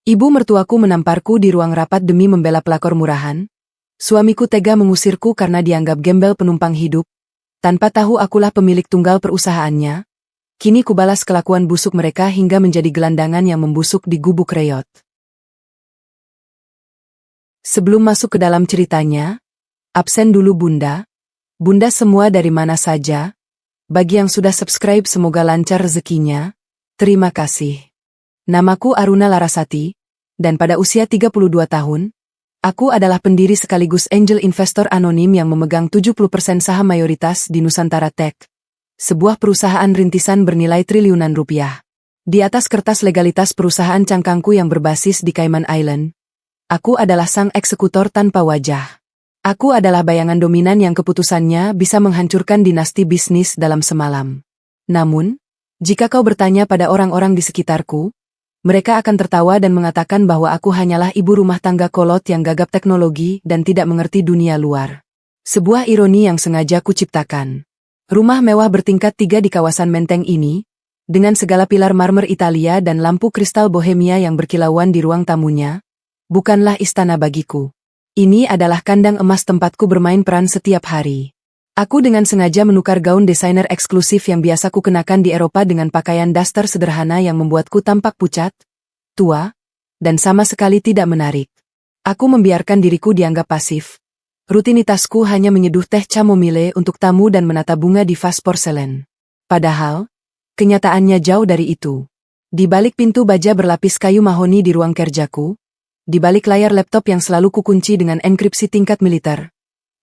Ibu mertuaku menamparku di ruang rapat demi membela pelakor murahan. Suamiku tega mengusirku karena dianggap gembel penumpang hidup. Tanpa tahu akulah pemilik tunggal perusahaannya. Kini kubalas kelakuan busuk mereka hingga menjadi gelandangan yang membusuk di gubuk reyot. Sebelum masuk ke dalam ceritanya, absen dulu Bunda. Bunda semua dari mana saja? Bagi yang sudah subscribe semoga lancar rezekinya. Terima kasih. Namaku Aruna Larasati, dan pada usia 32 tahun, aku adalah pendiri sekaligus angel investor anonim yang memegang 70% saham mayoritas di Nusantara Tech, sebuah perusahaan rintisan bernilai triliunan rupiah. Di atas kertas legalitas perusahaan cangkangku yang berbasis di Cayman Island, aku adalah sang eksekutor tanpa wajah. Aku adalah bayangan dominan yang keputusannya bisa menghancurkan dinasti bisnis dalam semalam. Namun, jika kau bertanya pada orang-orang di sekitarku, mereka akan tertawa dan mengatakan bahwa aku hanyalah ibu rumah tangga kolot yang gagap teknologi dan tidak mengerti dunia luar. Sebuah ironi yang sengaja kuciptakan. Rumah mewah bertingkat 3 di kawasan Menteng ini, dengan segala pilar marmer Italia dan lampu kristal Bohemia yang berkilauan di ruang tamunya, bukanlah istana bagiku. Ini adalah kandang emas tempatku bermain peran setiap hari. Aku dengan sengaja menukar gaun desainer eksklusif yang biasa ku kenakan di Eropa dengan pakaian daster sederhana yang membuatku tampak pucat, tua, dan sama sekali tidak menarik. Aku membiarkan diriku dianggap pasif. Rutinitasku hanya menyeduh teh chamomile untuk tamu dan menata bunga di vas porselen. Padahal, kenyataannya jauh dari itu. Di balik pintu baja berlapis kayu mahoni di ruang kerjaku, di balik layar laptop yang selalu kukunci dengan enkripsi tingkat militer,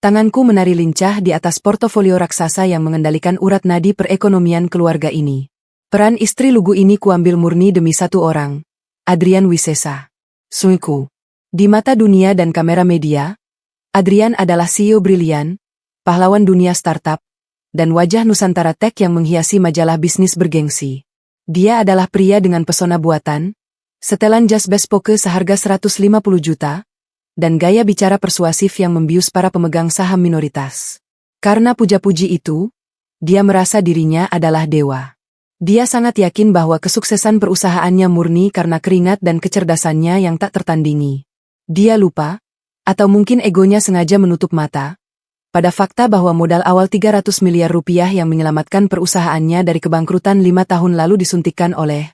tanganku menari lincah di atas portofolio raksasa yang mengendalikan urat nadi perekonomian keluarga ini. Peran istri lugu ini kuambil murni demi satu orang, Adrian Wisesa. Suiku. Di mata dunia dan kamera media, Adrian adalah CEO brilian, pahlawan dunia startup, dan wajah Nusantara Tech yang menghiasi majalah bisnis bergengsi. Dia adalah pria dengan pesona buatan, setelan jas bespoke seharga 150 juta, dan gaya bicara persuasif yang membius para pemegang saham minoritas. Karena puja-puji itu, dia merasa dirinya adalah dewa. Dia sangat yakin bahwa kesuksesan perusahaannya murni karena keringat dan kecerdasannya yang tak tertandingi. Dia lupa, atau mungkin egonya sengaja menutup mata, pada fakta bahwa modal awal 300 miliar rupiah yang menyelamatkan perusahaannya dari kebangkrutan 5 tahun lalu disuntikkan oleh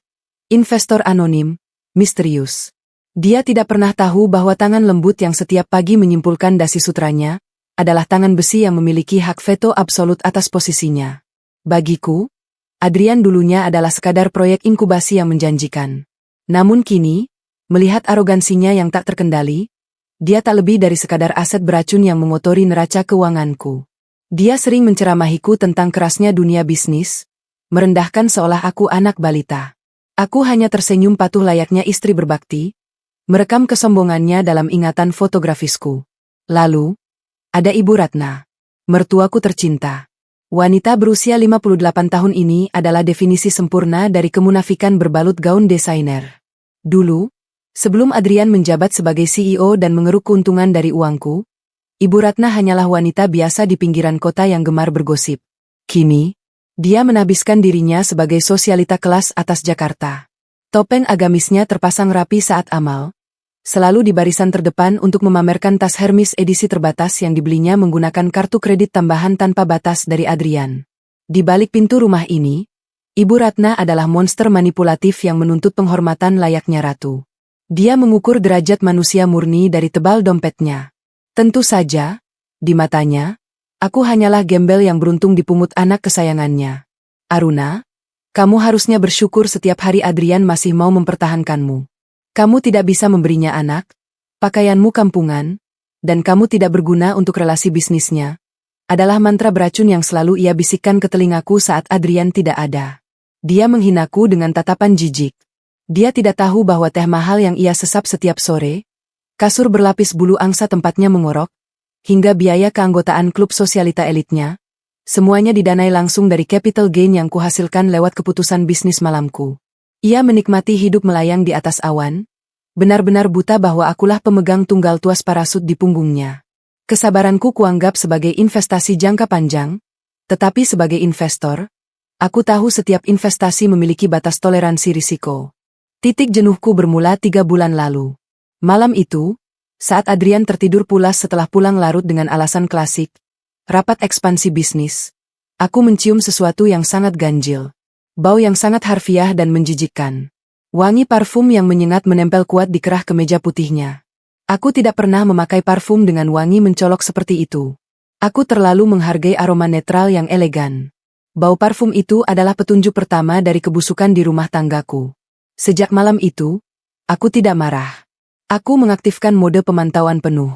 investor anonim, misterius. Dia tidak pernah tahu bahwa tangan lembut yang setiap pagi menyimpulkan dasi sutranya, adalah tangan besi yang memiliki hak veto absolut atas posisinya. Bagiku, Adrian dulunya adalah sekadar proyek inkubasi yang menjanjikan. Namun kini, melihat arogansinya yang tak terkendali, dia tak lebih dari sekadar aset beracun yang mengotori neraca keuanganku. Dia sering menceramahiku tentang kerasnya dunia bisnis, merendahkan seolah aku anak balita. Aku hanya tersenyum patuh layaknya istri berbakti, merekam kesombongannya dalam ingatan fotografisku. Lalu, ada Ibu Ratna, mertuaku tercinta. Wanita berusia 58 tahun ini adalah definisi sempurna dari kemunafikan berbalut gaun desainer. Dulu, sebelum Adrian menjabat sebagai CEO dan mengeruk keuntungan dari uangku, Ibu Ratna hanyalah wanita biasa di pinggiran kota yang gemar bergosip. Kini, dia menabiskan dirinya sebagai sosialita kelas atas Jakarta. Topeng agamisnya terpasang rapi saat amal, selalu di barisan terdepan untuk memamerkan tas Hermes edisi terbatas yang dibelinya menggunakan kartu kredit tambahan tanpa batas dari Adrian. Di balik pintu rumah ini, Ibu Ratna adalah monster manipulatif yang menuntut penghormatan layaknya ratu. Dia mengukur derajat manusia murni dari tebal dompetnya. Tentu saja, di matanya, aku hanyalah gembel yang beruntung dipungut anak kesayangannya. Aruna, kamu harusnya bersyukur setiap hari Adrian masih mau mempertahankanmu. Kamu tidak bisa memberinya anak, pakaianmu kampungan, dan kamu tidak berguna untuk relasi bisnisnya. Adalah mantra beracun yang selalu ia bisikkan ke telingaku saat Adrian tidak ada. Dia menghinaku dengan tatapan jijik. Dia tidak tahu bahwa teh mahal yang ia sesap setiap sore, kasur berlapis bulu angsa tempatnya mengorok, hingga biaya keanggotaan klub sosialita elitnya, semuanya didanai langsung dari capital gain yang kuhasilkan lewat keputusan bisnis malamku. Ia menikmati hidup melayang di atas awan, benar-benar buta bahwa akulah pemegang tunggal tuas parasut di punggungnya. Kesabaranku kuanggap sebagai investasi jangka panjang, tetapi sebagai investor, aku tahu setiap investasi memiliki batas toleransi risiko. Titik jenuhku bermula 3 bulan lalu. Malam itu, saat Adrian tertidur pulas setelah pulang larut dengan alasan klasik, rapat ekspansi bisnis, aku mencium sesuatu yang sangat ganjil. Bau yang sangat harfiah dan menjijikkan. Wangi parfum yang menyengat menempel kuat di kerah kemeja putihnya. Aku tidak pernah memakai parfum dengan wangi mencolok seperti itu. Aku terlalu menghargai aroma netral yang elegan. Bau parfum itu adalah petunjuk pertama dari kebusukan di rumah tanggaku. Sejak malam itu, aku tidak marah. Aku mengaktifkan mode pemantauan penuh.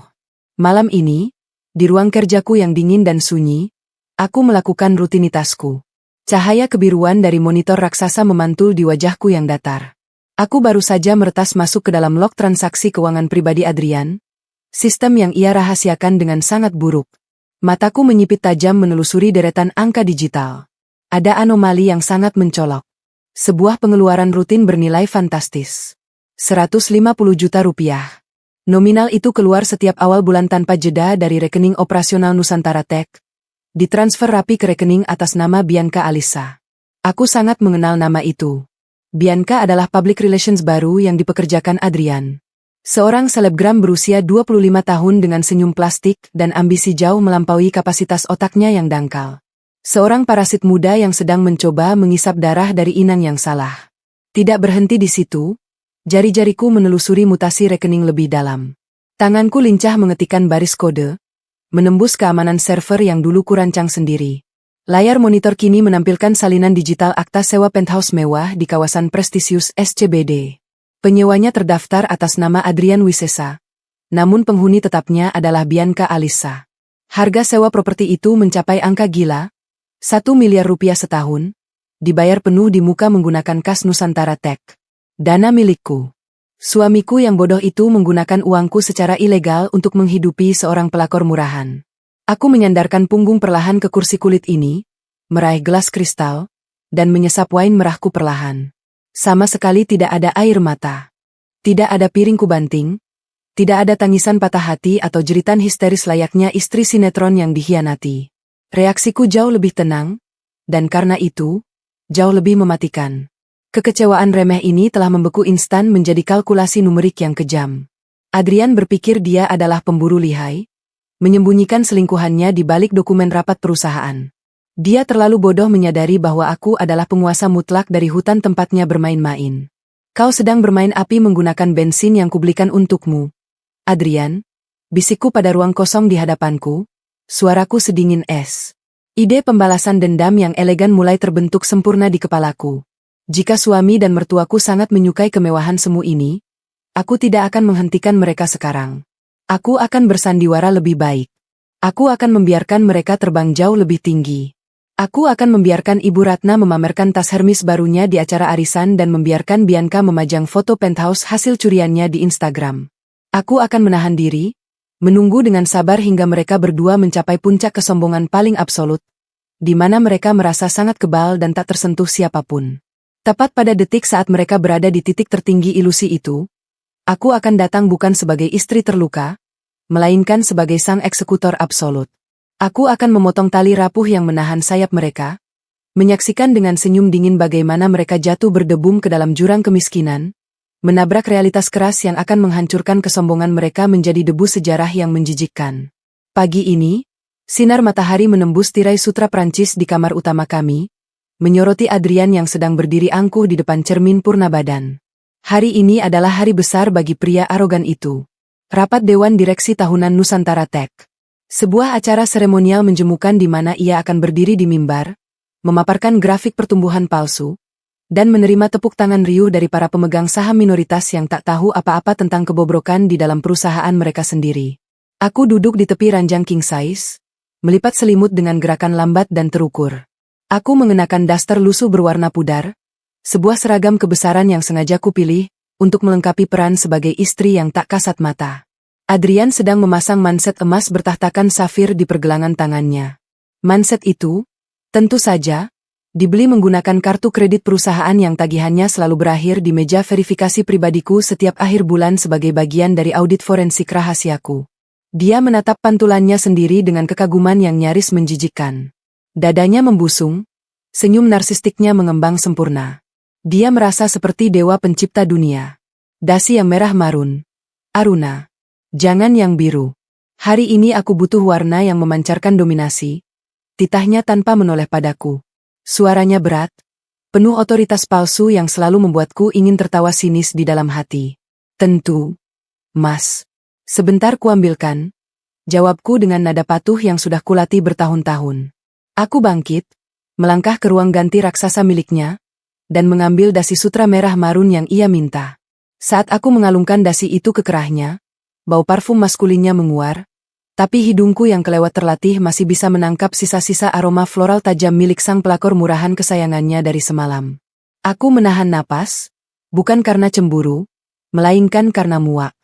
Malam ini, di ruang kerjaku yang dingin dan sunyi, aku melakukan rutinitasku. Cahaya kebiruan dari monitor raksasa memantul di wajahku yang datar. Aku baru saja meretas masuk ke dalam log transaksi keuangan pribadi Adrian, sistem yang ia rahasiakan dengan sangat buruk. Mataku menyipit tajam menelusuri deretan angka digital. Ada anomali yang sangat mencolok. Sebuah pengeluaran rutin bernilai fantastis. 150 juta rupiah. Nominal itu keluar setiap awal bulan tanpa jeda dari rekening operasional Nusantara Tech. Ditransfer rapi ke rekening atas nama Bianca Alisa. Aku sangat mengenal nama itu. Bianca adalah public relations baru yang dipekerjakan Adrian. Seorang selebgram berusia 25 tahun dengan senyum plastik dan ambisi jauh melampaui kapasitas otaknya yang dangkal. Seorang parasit muda yang sedang mencoba mengisap darah dari inang yang salah. Tidak berhenti di situ, jari-jariku menelusuri mutasi rekening lebih dalam. Tanganku lincah mengetikkan baris kode, menembus keamanan server yang dulu kurancang sendiri. Layar monitor kini menampilkan salinan digital akta sewa penthouse mewah di kawasan prestisius SCBD. Penyewanya terdaftar atas nama Adrian Wisesa, namun penghuni tetapnya adalah Bianca Alisa. Harga sewa properti itu mencapai angka gila, 1 miliar rupiah setahun, dibayar penuh di muka menggunakan kas Nusantara Tech. Dana milikku. Suamiku yang bodoh itu menggunakan uangku secara ilegal untuk menghidupi seorang pelakor murahan. Aku menyandarkan punggung perlahan ke kursi kulit ini, meraih gelas kristal, dan menyesap wine merahku perlahan. Sama sekali tidak ada air mata. Tidak ada piringku banting, tidak ada tangisan patah hati atau jeritan histeris layaknya istri sinetron yang dikhianati. Reaksiku jauh lebih tenang, dan karena itu, jauh lebih mematikan. Kekecewaan remeh ini telah membeku instan menjadi kalkulasi numerik yang kejam. Adrian berpikir dia adalah pemburu lihai, menyembunyikan selingkuhannya di balik dokumen rapat perusahaan. Dia terlalu bodoh menyadari bahwa aku adalah penguasa mutlak dari hutan tempatnya bermain-main. Kau sedang bermain api menggunakan bensin yang kubelikan untukmu. Adrian, bisikku pada ruang kosong di hadapanku, suaraku sedingin es. Ide pembalasan dendam yang elegan mulai terbentuk sempurna di kepalaku. Jika suami dan mertuaku sangat menyukai kemewahan semu ini, aku tidak akan menghentikan mereka sekarang. Aku akan bersandiwara lebih baik. Aku akan membiarkan mereka terbang jauh lebih tinggi. Aku akan membiarkan Ibu Ratna memamerkan tas Hermes barunya di acara arisan dan membiarkan Bianca memajang foto penthouse hasil curiannya di Instagram. Aku akan menahan diri, menunggu dengan sabar hingga mereka berdua mencapai puncak kesombongan paling absolut, di mana mereka merasa sangat kebal dan tak tersentuh siapapun. Tepat pada detik saat mereka berada di titik tertinggi ilusi itu, aku akan datang bukan sebagai istri terluka, melainkan sebagai sang eksekutor absolut. Aku akan memotong tali rapuh yang menahan sayap mereka, menyaksikan dengan senyum dingin bagaimana mereka jatuh berdebum ke dalam jurang kemiskinan, menabrak realitas keras yang akan menghancurkan kesombongan mereka menjadi debu sejarah yang menjijikkan. Pagi ini, sinar matahari menembus tirai sutra Prancis di kamar utama kami, menyoroti Adrian yang sedang berdiri angkuh di depan cermin Purnabadan. Hari ini adalah hari besar bagi pria arogan itu. Rapat Dewan Direksi Tahunan Nusantara Tech. Sebuah acara seremonial menjemukan di mana ia akan berdiri di mimbar, memaparkan grafik pertumbuhan palsu, dan menerima tepuk tangan riuh dari para pemegang saham minoritas yang tak tahu apa-apa tentang kebobrokan di dalam perusahaan mereka sendiri. Aku duduk di tepi ranjang king size, melipat selimut dengan gerakan lambat dan terukur. Aku mengenakan daster lusuh berwarna pudar, sebuah seragam kebesaran yang sengaja kupilih untuk melengkapi peran sebagai istri yang tak kasat mata. Adrian sedang memasang manset emas bertahtakan safir di pergelangan tangannya. Manset itu, tentu saja, dibeli menggunakan kartu kredit perusahaan yang tagihannya selalu berakhir di meja verifikasi pribadiku setiap akhir bulan sebagai bagian dari audit forensik rahasiaku. Dia menatap pantulannya sendiri dengan kekaguman yang nyaris menjijikkan. Dadanya membusung, senyum narsistiknya mengembang sempurna. Dia merasa seperti dewa pencipta dunia. Dasi yang merah marun. Aruna. Jangan yang biru. Hari ini aku butuh warna yang memancarkan dominasi. Titahnya tanpa menoleh padaku. Suaranya berat, penuh otoritas palsu yang selalu membuatku ingin tertawa sinis di dalam hati. Tentu. Mas. Sebentar kuambilkan. Jawabku dengan nada patuh yang sudah kulatih bertahun-tahun. Aku bangkit, melangkah ke ruang ganti raksasa miliknya, dan mengambil dasi sutra merah marun yang ia minta. Saat aku mengalungkan dasi itu ke kerahnya, bau parfum maskulinnya menguar, tapi hidungku yang kelewat terlatih masih bisa menangkap sisa-sisa aroma floral tajam milik sang pelakor murahan kesayangannya dari semalam. Aku menahan napas, bukan karena cemburu, melainkan karena muak.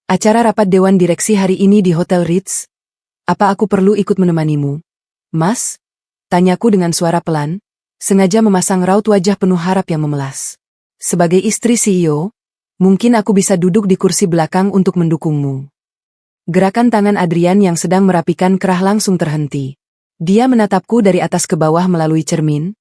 Acara rapat Dewan Direksi hari ini di Hotel Ritz. Apa aku perlu ikut menemanimu? Mas? Tanyaku dengan suara pelan, sengaja memasang raut wajah penuh harap yang memelas. Sebagai istri CEO, mungkin aku bisa duduk di kursi belakang untuk mendukungmu. Gerakan tangan Adrian yang sedang merapikan kerah langsung terhenti. Dia menatapku dari atas ke bawah melalui cermin,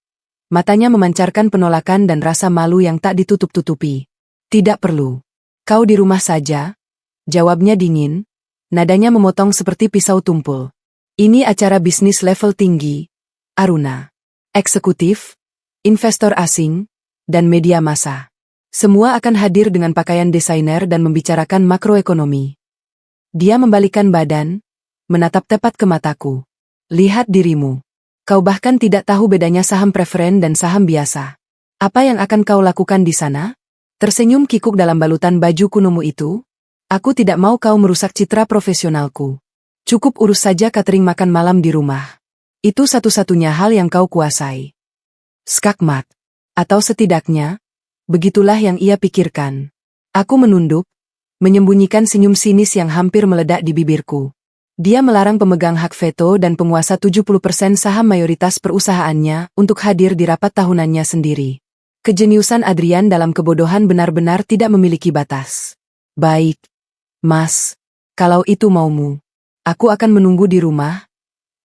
matanya memancarkan penolakan dan rasa malu yang tak ditutup-tutupi. Tidak perlu. Kau di rumah saja, jawabnya dingin, nadanya memotong seperti pisau tumpul. Ini acara bisnis level tinggi, Aruna. Eksekutif, investor asing, dan media massa. Semua akan hadir dengan pakaian desainer dan membicarakan makroekonomi. Dia membalikkan badan, menatap tepat ke mataku. Lihat dirimu. Kau bahkan tidak tahu bedanya saham preferen dan saham biasa. Apa yang akan kau lakukan di sana? Tersenyum kikuk dalam balutan baju kunomu itu. Aku tidak mau kau merusak citra profesionalku. Cukup urus saja catering makan malam di rumah. Itu satu-satunya hal yang kau kuasai. Skakmat. Atau setidaknya, begitulah yang ia pikirkan. Aku menunduk, menyembunyikan senyum sinis yang hampir meledak di bibirku. Dia melarang pemegang hak veto dan penguasa 70% saham mayoritas perusahaannya untuk hadir di rapat tahunannya sendiri. Kejeniusan Adrian dalam kebodohan benar-benar tidak memiliki batas. Baik, Mas. Kalau itu maumu, aku akan menunggu di rumah.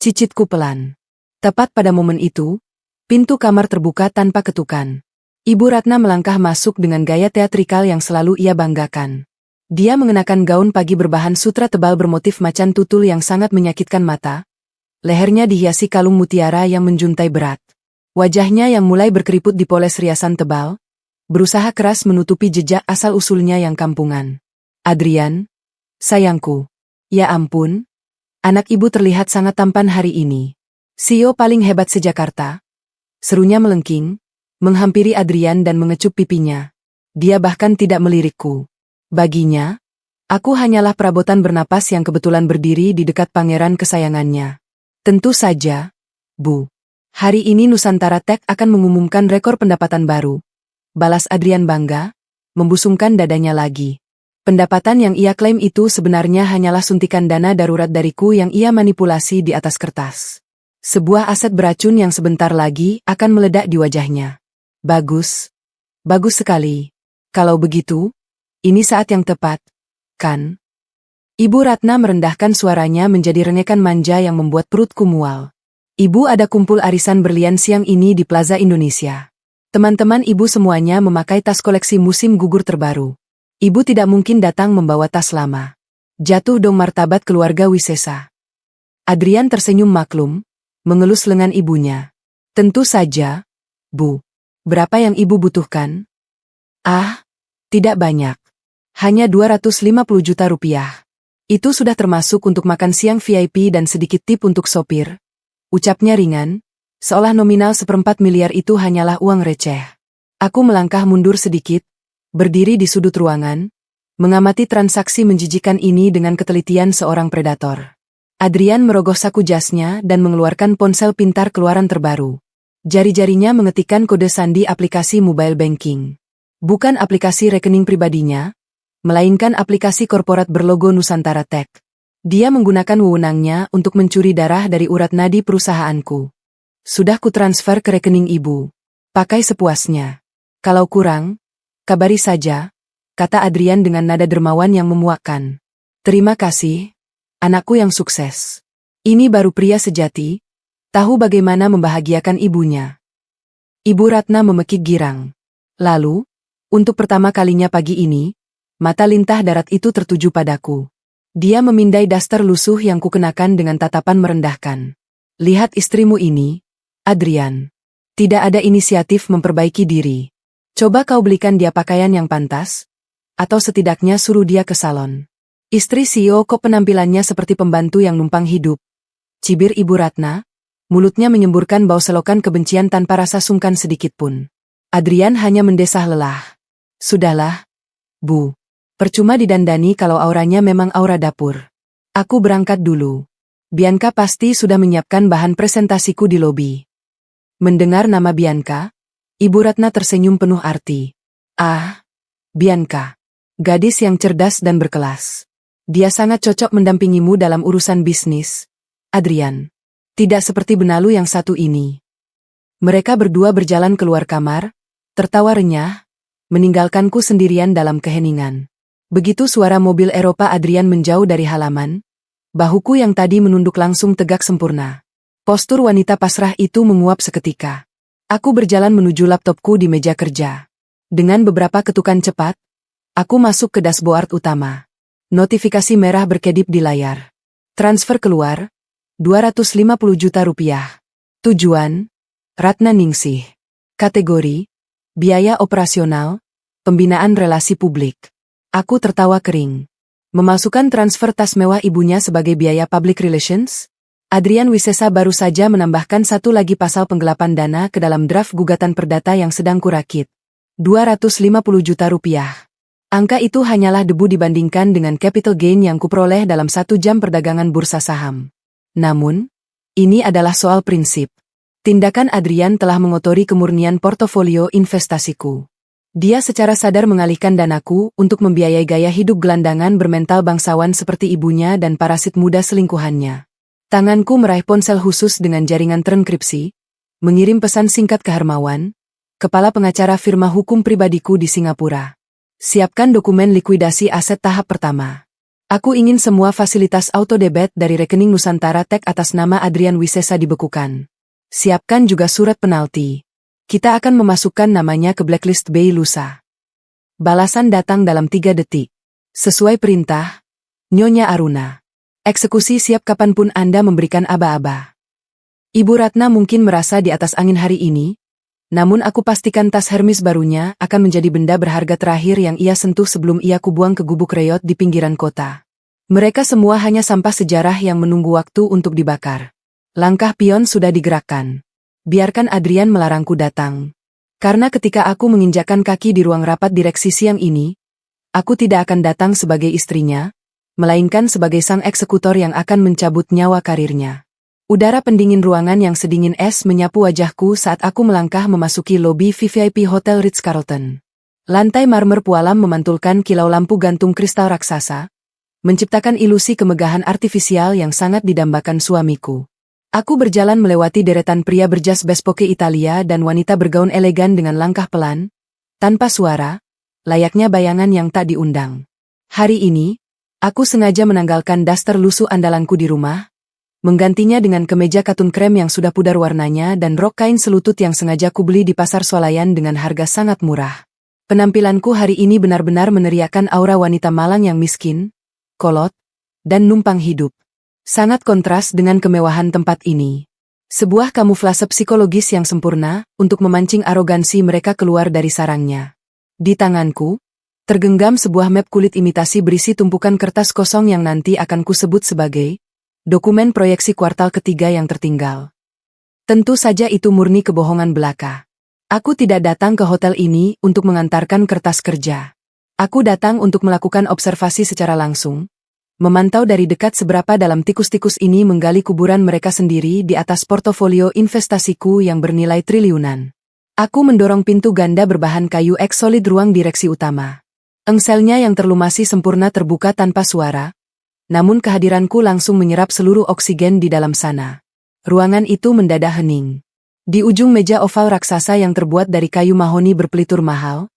Cicitku pelan. Tepat pada momen itu, pintu kamar terbuka tanpa ketukan. Ibu Ratna melangkah masuk dengan gaya teatrikal yang selalu ia banggakan. Dia mengenakan gaun pagi berbahan sutra tebal bermotif macan tutul yang sangat menyakitkan mata. Lehernya dihiasi kalung mutiara yang menjuntai berat. Wajahnya yang mulai berkeriput dipoles riasan tebal, berusaha keras menutupi jejak asal-usulnya yang kampungan. Adrian, sayangku. Ya ampun. Anak ibu terlihat sangat tampan hari ini. CEO paling hebat seJakarta. Serunya melengking, menghampiri Adrian dan mengecup pipinya. Dia bahkan tidak melirikku. Baginya, aku hanyalah perabotan bernapas yang kebetulan berdiri di dekat pangeran kesayangannya. Tentu saja, Bu. Hari ini Nusantara Tech akan mengumumkan rekor pendapatan baru. Balas Adrian bangga, membusungkan dadanya lagi. Pendapatan yang ia klaim itu sebenarnya hanyalah suntikan dana darurat dariku yang ia manipulasi di atas kertas. Sebuah aset beracun yang sebentar lagi akan meledak di wajahnya. Bagus. Bagus sekali. Kalau begitu, ini saat yang tepat, kan? Ibu Ratna merendahkan suaranya menjadi rengekan manja yang membuat perutku mual. Ibu, ada kumpul arisan berlian siang ini di Plaza Indonesia. Teman-teman ibu semuanya memakai tas koleksi musim gugur terbaru. Ibu tidak mungkin datang membawa tas lama. Jatuh dong martabat keluarga Wisesa. Adrian tersenyum maklum, mengelus lengan ibunya. Tentu saja, Bu. Berapa yang ibu butuhkan? Ah, tidak banyak. Hanya 250 juta rupiah. Itu sudah termasuk untuk makan siang VIP dan sedikit tip untuk sopir. Ucapnya ringan, seolah nominal 1/4 miliar itu hanyalah uang receh. Aku melangkah mundur sedikit, berdiri di sudut ruangan, mengamati transaksi menjijikan ini dengan ketelitian seorang predator. Adrian merogoh saku jasnya dan mengeluarkan ponsel pintar keluaran terbaru. Jari-jarinya mengetikkan kode sandi aplikasi mobile banking. Bukan aplikasi rekening pribadinya, melainkan aplikasi korporat berlogo Nusantara Tech. Dia menggunakan wewenangnya untuk mencuri darah dari urat nadi perusahaanku. Sudah kutransfer ke rekening ibu. Pakai sepuasnya. Kalau kurang, kabari saja, kata Adrian dengan nada dermawan yang memuakkan. Terima kasih, anakku yang sukses. Ini baru pria sejati, tahu bagaimana membahagiakan ibunya. Ibu Ratna memekik girang. Lalu, untuk pertama kalinya pagi ini, mata lintah darat itu tertuju padaku. Dia memindai daster lusuh yang kukenakan dengan tatapan merendahkan. Lihat istrimu ini, Adrian. Tidak ada inisiatif memperbaiki diri. Coba kau belikan dia pakaian yang pantas, atau setidaknya suruh dia ke salon. Istri CEO kok penampilannya seperti pembantu yang numpang hidup. Cibir Ibu Ratna, mulutnya menyemburkan bau selokan kebencian tanpa rasa sungkan sedikitpun. Adrian hanya mendesah lelah. Sudahlah, Bu. Percuma didandani kalau auranya memang aura dapur. Aku berangkat dulu. Bianca pasti sudah menyiapkan bahan presentasiku di lobi. Mendengar nama Bianca, Ibu Ratna tersenyum penuh arti. Ah, Bianca. Gadis yang cerdas dan berkelas. Dia sangat cocok mendampingimu dalam urusan bisnis, Adrian. Tidak seperti benalu yang satu ini. Mereka berdua berjalan keluar kamar, tertawa renyah, meninggalkanku sendirian dalam keheningan. Begitu suara mobil Eropa Adrian menjauh dari halaman, bahuku yang tadi menunduk langsung tegak sempurna. Postur wanita pasrah itu menguap seketika. Aku berjalan menuju laptopku di meja kerja. Dengan beberapa ketukan cepat, aku masuk ke dashboard utama. Notifikasi merah berkedip di layar. Transfer keluar, 250 juta rupiah. Tujuan, Ratna Ningsih. Kategori, biaya operasional, pembinaan relasi publik. Aku tertawa kering. Memasukkan transfer tas mewah ibunya sebagai biaya public relations? Adrian Wisesa baru saja menambahkan satu lagi pasal penggelapan dana ke dalam draft gugatan perdata yang sedang kurakit. 250 juta rupiah. Angka itu hanyalah debu dibandingkan dengan capital gain yang kuperoleh dalam 1 jam perdagangan bursa saham. Namun, ini adalah soal prinsip. Tindakan Adrian telah mengotori kemurnian portofolio investasiku. Dia secara sadar mengalihkan danaku untuk membiayai gaya hidup gelandangan bermental bangsawan seperti ibunya dan parasit muda selingkuhannya. Tanganku meraih ponsel khusus dengan jaringan terenkripsi, mengirim pesan singkat ke Hermawan, kepala pengacara firma hukum pribadiku di Singapura. Siapkan dokumen likuidasi aset tahap pertama. Aku ingin semua fasilitas auto debit dari rekening Nusantara Tech atas nama Adrian Wisesa dibekukan. Siapkan juga surat penalti. Kita akan memasukkan namanya ke blacklist BI lusa. Balasan datang dalam 3 detik. Sesuai perintah, Nyonya Aruna. Eksekusi siap kapanpun Anda memberikan aba-aba. Ibu Ratna mungkin merasa di atas angin hari ini, namun aku pastikan tas Hermes barunya akan menjadi benda berharga terakhir yang ia sentuh sebelum ia kubuang ke gubuk reot di pinggiran kota. Mereka semua hanya sampah sejarah yang menunggu waktu untuk dibakar. Langkah pion sudah digerakkan. Biarkan Adrian melarangku datang. Karena ketika aku menginjakkan kaki di ruang rapat direksi siang ini, aku tidak akan datang sebagai istrinya, melainkan sebagai sang eksekutor yang akan mencabut nyawa karirnya. Udara pendingin ruangan yang sedingin es menyapu wajahku saat aku melangkah memasuki lobi VVIP Hotel Ritz-Carlton. Lantai marmer pualam memantulkan kilau lampu gantung kristal raksasa, menciptakan ilusi kemegahan artifisial yang sangat didambakan suamiku. Aku berjalan melewati deretan pria berjas bespoke Italia dan wanita bergaun elegan dengan langkah pelan, tanpa suara, layaknya bayangan yang tak diundang. Hari ini, aku sengaja menanggalkan daster lusuh andalanku di rumah, menggantinya dengan kemeja katun krem yang sudah pudar warnanya dan rok kain selutut yang sengaja kubeli di pasar swalayan dengan harga sangat murah. Penampilanku hari ini benar-benar meneriakkan aura wanita Malang yang miskin, kolot, dan numpang hidup. Sangat kontras dengan kemewahan tempat ini. Sebuah kamuflase psikologis yang sempurna untuk memancing arogansi mereka keluar dari sarangnya. Di tanganku, tergenggam sebuah map kulit imitasi berisi tumpukan kertas kosong yang nanti akan kusebut sebagai dokumen proyeksi kuartal ketiga yang tertinggal. Tentu saja itu murni kebohongan belaka. Aku tidak datang ke hotel ini untuk mengantarkan kertas kerja. Aku datang untuk melakukan observasi secara langsung, memantau dari dekat seberapa dalam tikus-tikus ini menggali kuburan mereka sendiri di atas portofolio investasiku yang bernilai triliunan. Aku mendorong pintu ganda berbahan kayu X solid ruang direksi utama. Engselnya yang terlumasi sempurna terbuka tanpa suara, namun kehadiranku langsung menyerap seluruh oksigen di dalam sana. Ruangan itu mendadak hening. Di ujung meja oval raksasa yang terbuat dari kayu mahoni berpelitur mahal,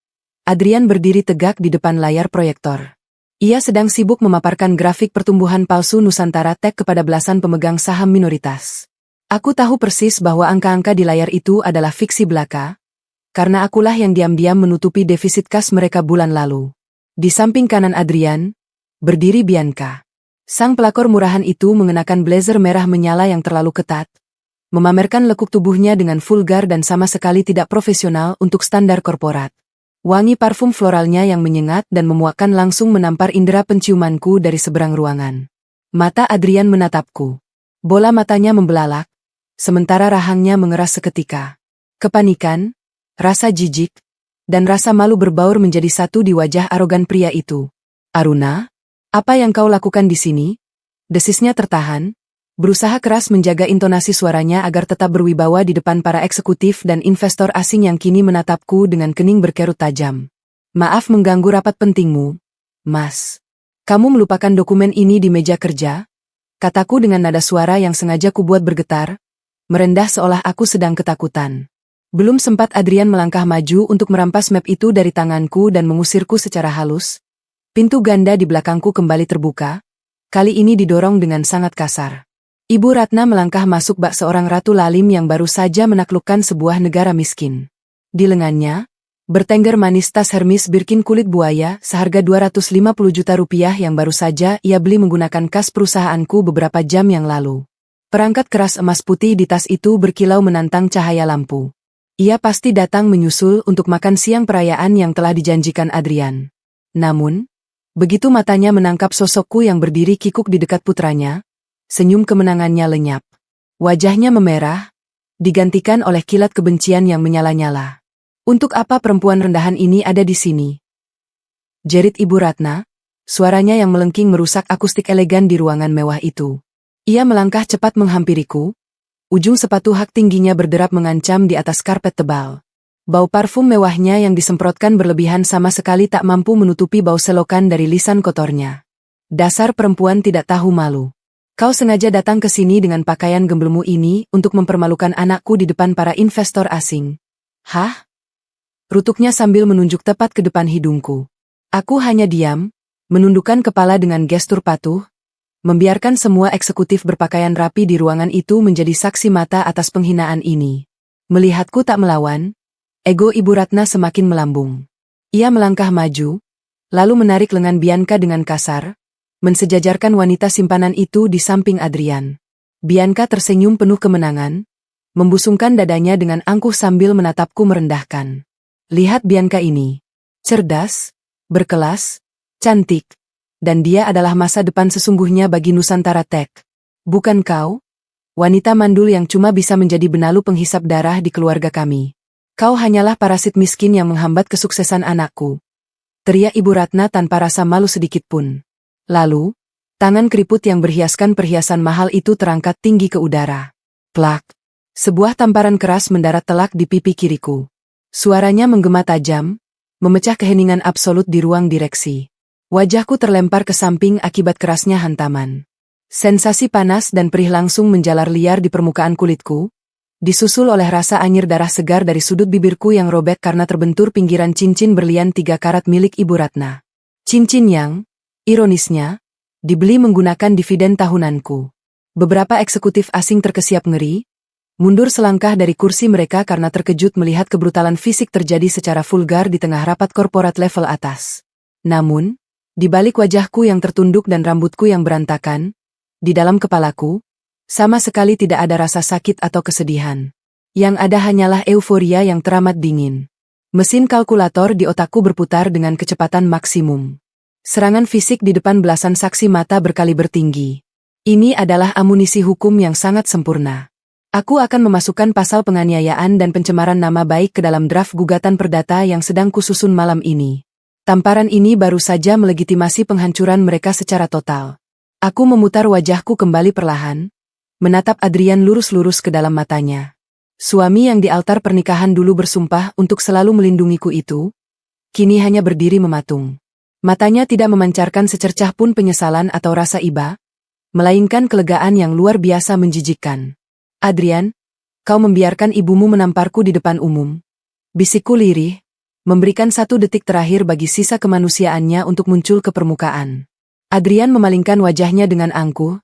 Adrian berdiri tegak di depan layar proyektor. Ia sedang sibuk memaparkan grafik pertumbuhan palsu Nusantara Tech kepada belasan pemegang saham minoritas. Aku tahu persis bahwa angka-angka di layar itu adalah fiksi belaka, Karena akulah yang diam-diam menutupi defisit kas mereka bulan lalu. Di samping kanan Adrian, berdiri Bianca. Sang pelakor murahan itu mengenakan blazer merah menyala yang terlalu ketat, memamerkan lekuk tubuhnya dengan vulgar dan sama sekali tidak profesional untuk standar korporat. Wangi parfum floralnya yang menyengat dan memuakkan langsung menampar indera penciumanku dari seberang ruangan. Mata Adrian menatapku. Bola matanya membelalak, sementara rahangnya mengeras seketika. Kepanikan, rasa jijik, dan rasa malu berbaur menjadi satu di wajah arogan pria itu. "Aruna, apa yang kau lakukan di sini?" Desisnya tertahan, berusaha keras menjaga intonasi suaranya agar tetap berwibawa di depan para eksekutif dan investor asing yang kini menatapku dengan kening berkerut tajam. "Maaf mengganggu rapat pentingmu, Mas. Kamu melupakan dokumen ini di meja kerja?" Kataku dengan nada suara yang sengaja kubuat bergetar, merendah seolah aku sedang ketakutan. Belum sempat Adrian melangkah maju untuk merampas map itu dari tanganku dan mengusirku secara halus, pintu ganda di belakangku kembali terbuka, kali ini didorong dengan sangat kasar. Ibu Ratna melangkah masuk bak seorang ratu lalim yang baru saja menaklukkan sebuah negara miskin. Di lengannya, bertengger manis tas Hermes Birkin kulit buaya seharga 250 juta rupiah yang baru saja ia beli menggunakan kas perusahaanku beberapa jam yang lalu. Perangkat keras emas putih di tas itu berkilau menantang cahaya lampu. Ia pasti datang menyusul untuk makan siang perayaan yang telah dijanjikan Adrian. Namun, begitu matanya menangkap sosokku yang berdiri kikuk di dekat putranya, senyum kemenangannya lenyap. Wajahnya memerah, digantikan oleh kilat kebencian yang menyala-nyala. "Untuk apa perempuan rendahan ini ada di sini?" jerit Ibu Ratna, suaranya yang melengking merusak akustik elegan di ruangan mewah itu. Ia melangkah cepat menghampiriku, ujung sepatu hak tingginya berderap mengancam di atas karpet tebal. Bau parfum mewahnya yang disemprotkan berlebihan sama sekali tak mampu menutupi bau selokan dari lisan kotornya. "Dasar perempuan tidak tahu malu. Kau sengaja datang ke sini dengan pakaian gembelmu ini untuk mempermalukan anakku di depan para investor asing." "Hah?" rutuknya sambil menunjuk tepat ke depan hidungku. Aku hanya diam, menundukkan kepala dengan gestur patuh, membiarkan semua eksekutif berpakaian rapi di ruangan itu menjadi saksi mata atas penghinaan ini. Melihatku tak melawan, ego Ibu Ratna semakin melambung. Ia melangkah maju, lalu menarik lengan Bianca dengan kasar, mensejajarkan wanita simpanan itu di samping Adrian. Bianca tersenyum penuh kemenangan, membusungkan dadanya dengan angkuh sambil menatapku merendahkan. "Lihat Bianca ini. Cerdas, berkelas, cantik. Dan dia adalah masa depan sesungguhnya bagi Nusantara Tech. Bukan kau? Wanita mandul yang cuma bisa menjadi benalu penghisap darah di keluarga kami. Kau hanyalah parasit miskin yang menghambat kesuksesan anakku." teriak Ibu Ratna tanpa rasa malu sedikit pun. Lalu, tangan keriput yang berhiaskan perhiasan mahal itu terangkat tinggi ke udara. Plak! Sebuah tamparan keras mendarat telak di pipi kiriku. Suaranya menggema tajam, memecah keheningan absolut di ruang direksi. Wajahku terlempar ke samping akibat kerasnya hantaman. Sensasi panas dan perih langsung menjalar liar di permukaan kulitku, disusul oleh rasa anyir darah segar dari sudut bibirku yang robek karena terbentur pinggiran cincin berlian 3 karat milik Ibu Ratna. Cincin yang, ironisnya, dibeli menggunakan dividen tahunanku. Beberapa eksekutif asing terkesiap ngeri, mundur selangkah dari kursi mereka karena terkejut melihat kebrutalan fisik terjadi secara vulgar di tengah rapat korporat level atas. Namun, di balik wajahku yang tertunduk dan rambutku yang berantakan, di dalam kepalaku, sama sekali tidak ada rasa sakit atau kesedihan. Yang ada hanyalah euforia yang teramat dingin. Mesin kalkulator di otakku berputar dengan kecepatan maksimum. Serangan fisik di depan belasan saksi mata berkaliber tinggi. Ini adalah amunisi hukum yang sangat sempurna. Aku akan memasukkan pasal penganiayaan dan pencemaran nama baik ke dalam draft gugatan perdata yang sedang kususun malam ini. Tamparan ini baru saja melegitimasi penghancuran mereka secara total. Aku memutar wajahku kembali perlahan, menatap Adrian lurus-lurus ke dalam matanya. Suami yang di altar pernikahan dulu bersumpah untuk selalu melindungiku itu, kini hanya berdiri mematung. Matanya tidak memancarkan secercah pun penyesalan atau rasa iba, melainkan kelegaan yang luar biasa menjijikkan. "Adrian, kau membiarkan ibumu menamparku di depan umum," bisikku lirih, memberikan 1 detik terakhir bagi sisa kemanusiaannya untuk muncul ke permukaan. Adrian memalingkan wajahnya dengan angkuh,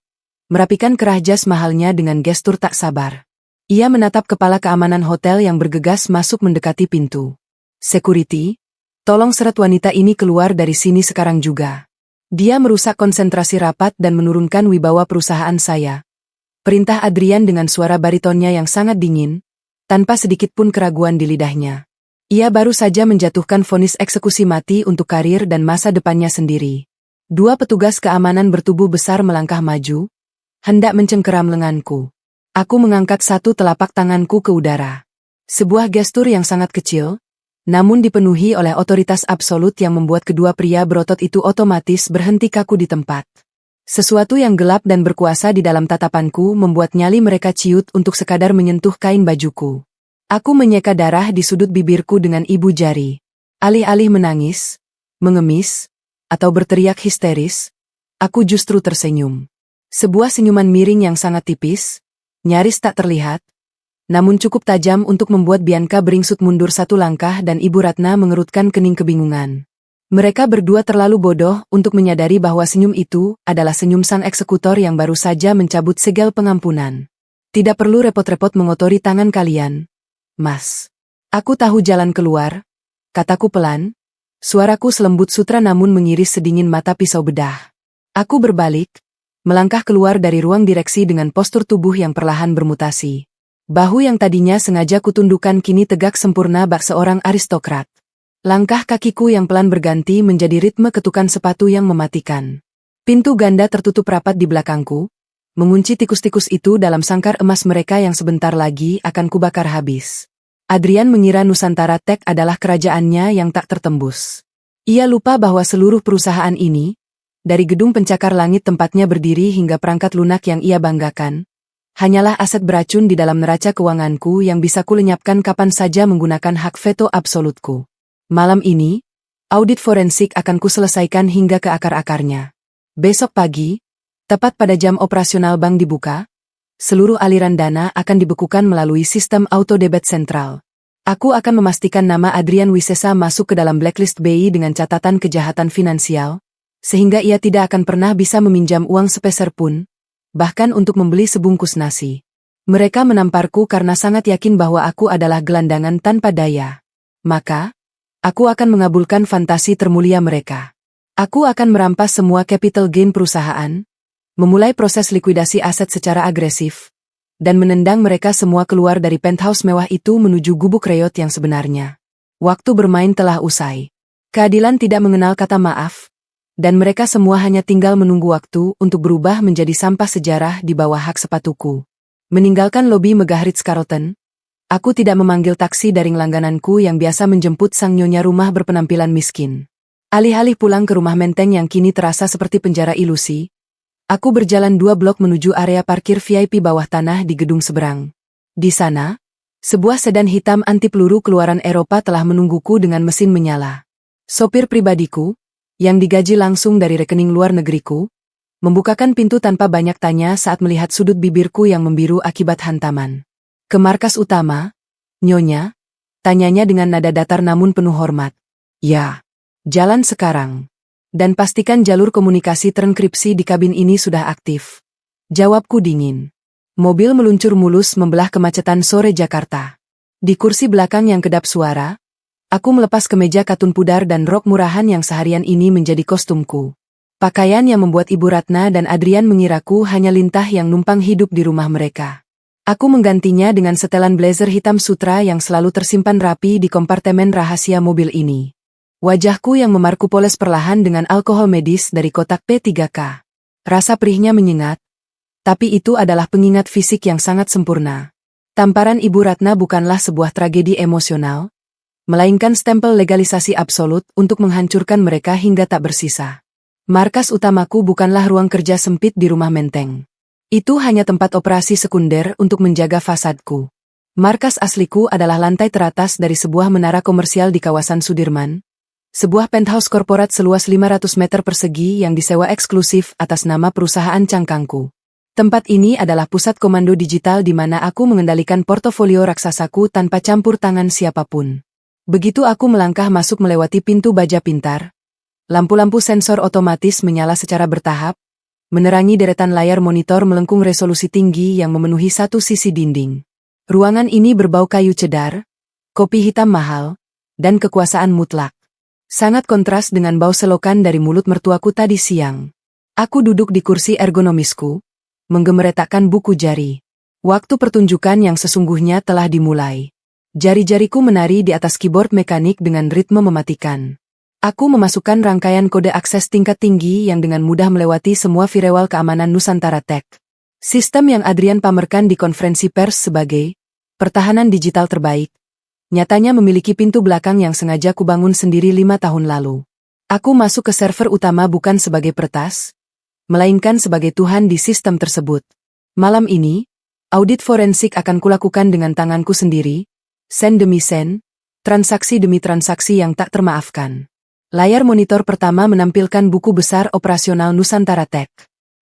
merapikan kerah jas mahalnya dengan gestur tak sabar. Ia menatap kepala keamanan hotel yang bergegas masuk mendekati pintu. Security, tolong seret wanita ini keluar dari sini sekarang juga. Dia merusak konsentrasi rapat dan menurunkan wibawa perusahaan saya. Perintah Adrian dengan suara baritonnya yang sangat dingin, tanpa sedikit pun keraguan di lidahnya. Ia baru saja menjatuhkan vonis eksekusi mati untuk karir dan masa depannya sendiri. Dua petugas keamanan bertubuh besar melangkah maju, hendak mencengkeram lenganku. Aku mengangkat satu telapak tanganku ke udara. Sebuah gestur yang sangat kecil, namun dipenuhi oleh otoritas absolut yang membuat kedua pria berotot itu otomatis berhenti kaku di tempat. Sesuatu yang gelap dan berkuasa di dalam tatapanku membuat nyali mereka ciut untuk sekadar menyentuh kain bajuku. Aku menyeka darah di sudut bibirku dengan ibu jari. Alih-alih menangis, mengemis, atau berteriak histeris, aku justru tersenyum. Sebuah senyuman miring yang sangat tipis, nyaris tak terlihat, namun cukup tajam untuk membuat Bianca beringsut mundur satu langkah dan Ibu Ratna mengerutkan kening kebingungan. Mereka berdua terlalu bodoh untuk menyadari bahwa senyum itu adalah senyum sang eksekutor yang baru saja mencabut segel pengampunan. Tidak perlu repot-repot mengotori tangan kalian, Mas. Aku tahu jalan keluar, kataku pelan, suaraku selembut sutra namun mengiris sedingin mata pisau bedah. Aku berbalik, melangkah keluar dari ruang direksi dengan postur tubuh yang perlahan bermutasi. Bahu yang tadinya sengaja kutundukkan kini tegak sempurna bak seorang aristokrat. Langkah kakiku yang pelan berganti menjadi ritme ketukan sepatu yang mematikan. Pintu ganda tertutup rapat di belakangku, mengunci tikus-tikus itu dalam sangkar emas mereka yang sebentar lagi akan kubakar habis. Adrian mengira Nusantara Tech adalah kerajaannya yang tak tertembus. Ia lupa bahwa seluruh perusahaan ini, dari gedung pencakar langit tempatnya berdiri hingga perangkat lunak yang ia banggakan, hanyalah aset beracun di dalam neraca keuanganku yang bisa kulenyapkan kapan saja menggunakan hak veto absolutku. Malam ini, audit forensik akan kuselesaikan hingga ke akar-akarnya. Besok pagi, tepat pada jam operasional bank dibuka, seluruh aliran dana akan dibekukan melalui sistem auto debit sentral. Aku akan memastikan nama Adrian Wisesa masuk ke dalam blacklist BI dengan catatan kejahatan finansial, sehingga ia tidak akan pernah bisa meminjam uang sepeser pun, bahkan untuk membeli sebungkus nasi. Mereka menamparku karena sangat yakin bahwa aku adalah gelandangan tanpa daya. Maka, aku akan mengabulkan fantasi termulia mereka. Aku akan merampas semua capital gain perusahaan, memulai proses likuidasi aset secara agresif, dan menendang mereka semua keluar dari penthouse mewah itu menuju gubuk reot yang sebenarnya. Waktu bermain telah usai. Keadilan tidak mengenal kata maaf, dan mereka semua hanya tinggal menunggu waktu untuk berubah menjadi sampah sejarah di bawah hak sepatuku. Meninggalkan lobi megah Ritz-Carlton, aku tidak memanggil taksi dari langgananku yang biasa menjemput sang nyonya rumah berpenampilan miskin. Alih-alih pulang ke rumah menteng yang kini terasa seperti penjara ilusi, aku berjalan 2 blok menuju area parkir VIP bawah tanah di gedung seberang. Di sana, sebuah sedan hitam anti peluru keluaran Eropa telah menungguku dengan mesin menyala. Sopir pribadiku, yang digaji langsung dari rekening luar negeriku, membukakan pintu tanpa banyak tanya saat melihat sudut bibirku yang membiru akibat hantaman. Ke markas utama, Nyonya? Tanyanya dengan nada datar namun penuh hormat. Ya, jalan sekarang. Dan pastikan jalur komunikasi terenkripsi di kabin ini sudah aktif. Jawabku dingin. Mobil meluncur mulus membelah kemacetan sore Jakarta. Di kursi belakang yang kedap suara, aku melepas kemeja katun pudar dan rok murahan yang seharian ini menjadi kostumku. Pakaian yang membuat Ibu Ratna dan Adrian mengiraku hanya lintah yang numpang hidup di rumah mereka. Aku menggantinya dengan setelan blazer hitam sutra yang selalu tersimpan rapi di kompartemen rahasia mobil ini. Wajahku yang memarku poles perlahan dengan alkohol medis dari kotak P3K. Rasa perihnya menyengat, tapi itu adalah pengingat fisik yang sangat sempurna. Tamparan Ibu Ratna bukanlah sebuah tragedi emosional, melainkan stempel legalisasi absolut untuk menghancurkan mereka hingga tak bersisa. Markas utamaku bukanlah ruang kerja sempit di rumah menteng. Itu hanya tempat operasi sekunder untuk menjaga fasadku. Markas asliku adalah lantai teratas dari sebuah menara komersial di kawasan Sudirman, sebuah penthouse korporat seluas 500 meter persegi yang disewa eksklusif atas nama perusahaan cangkangku. Tempat ini adalah pusat komando digital di mana aku mengendalikan portofolio raksasaku tanpa campur tangan siapapun. Begitu aku melangkah masuk melewati pintu baja pintar, lampu-lampu sensor otomatis menyala secara bertahap, menerangi deretan layar monitor melengkung resolusi tinggi yang memenuhi satu sisi dinding. Ruangan ini berbau kayu cedar, kopi hitam mahal, dan kekuasaan mutlak. Sangat kontras dengan bau selokan dari mulut mertuaku tadi siang. Aku duduk di kursi ergonomisku, menggemeretakkan buku jari. Waktu pertunjukan yang sesungguhnya telah dimulai. Jari-jariku menari di atas keyboard mekanik dengan ritme mematikan. Aku memasukkan rangkaian kode akses tingkat tinggi yang dengan mudah melewati semua firewall keamanan Nusantara Tech. Sistem yang Adrian pamerkan di konferensi pers sebagai pertahanan digital terbaik, nyatanya memiliki pintu belakang yang sengaja kubangun sendiri 5 tahun lalu. Aku masuk ke server utama bukan sebagai peretas, melainkan sebagai Tuhan di sistem tersebut. Malam ini, audit forensik akan kulakukan dengan tanganku sendiri, sen demi sen, transaksi demi transaksi yang tak termaafkan. Layar monitor pertama menampilkan buku besar operasional Nusantara Tech.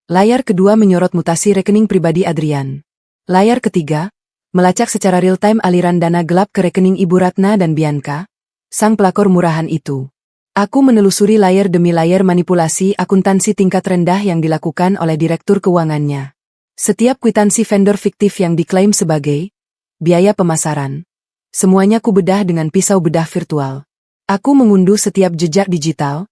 Layar kedua menyorot mutasi rekening pribadi Adrian. Layar ketiga, melacak secara real-time aliran dana gelap ke rekening Ibu Ratna dan Bianca, sang pelakor murahan itu. Aku menelusuri layar demi layar manipulasi akuntansi tingkat rendah yang dilakukan oleh direktur keuangannya. Setiap kwitansi vendor fiktif yang diklaim sebagai biaya pemasaran. Semuanya kubedah dengan pisau bedah virtual. Aku mengunduh setiap jejak digital,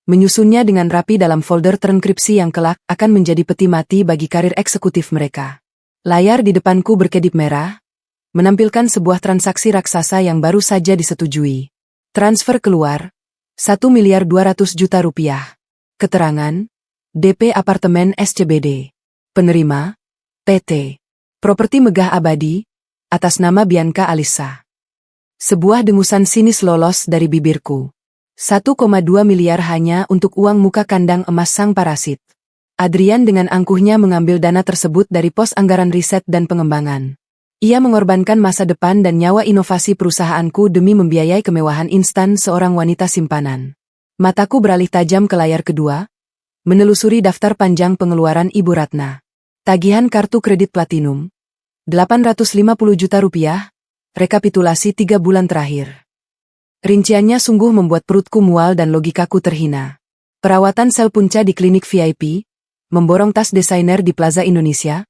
menyusunnya dengan rapi dalam folder terenkripsi yang kelak akan menjadi peti mati bagi karir eksekutif mereka. Layar di depanku berkedip merah, menampilkan sebuah transaksi raksasa yang baru saja disetujui. Transfer keluar, 1.200.000.000 rupiah. Keterangan, DP Apartemen SCBD. Penerima, PT. Properti Megah Abadi, atas nama Bianca Alisa. Sebuah dengusan sinis lolos dari bibirku. 1,2 miliar hanya untuk uang muka kandang emas sang parasit. Adrian dengan angkuhnya mengambil dana tersebut dari pos anggaran riset dan pengembangan. Ia mengorbankan masa depan dan nyawa inovasi perusahaanku demi membiayai kemewahan instan seorang wanita simpanan. Mataku beralih tajam ke layar kedua, menelusuri daftar panjang pengeluaran Ibu Ratna. Tagihan kartu kredit platinum, 850 juta rupiah, rekapitulasi 3 bulan terakhir. Rinciannya sungguh membuat perutku mual dan logikaku terhina. Perawatan sel punca di klinik VIP, memborong tas desainer di Plaza Indonesia,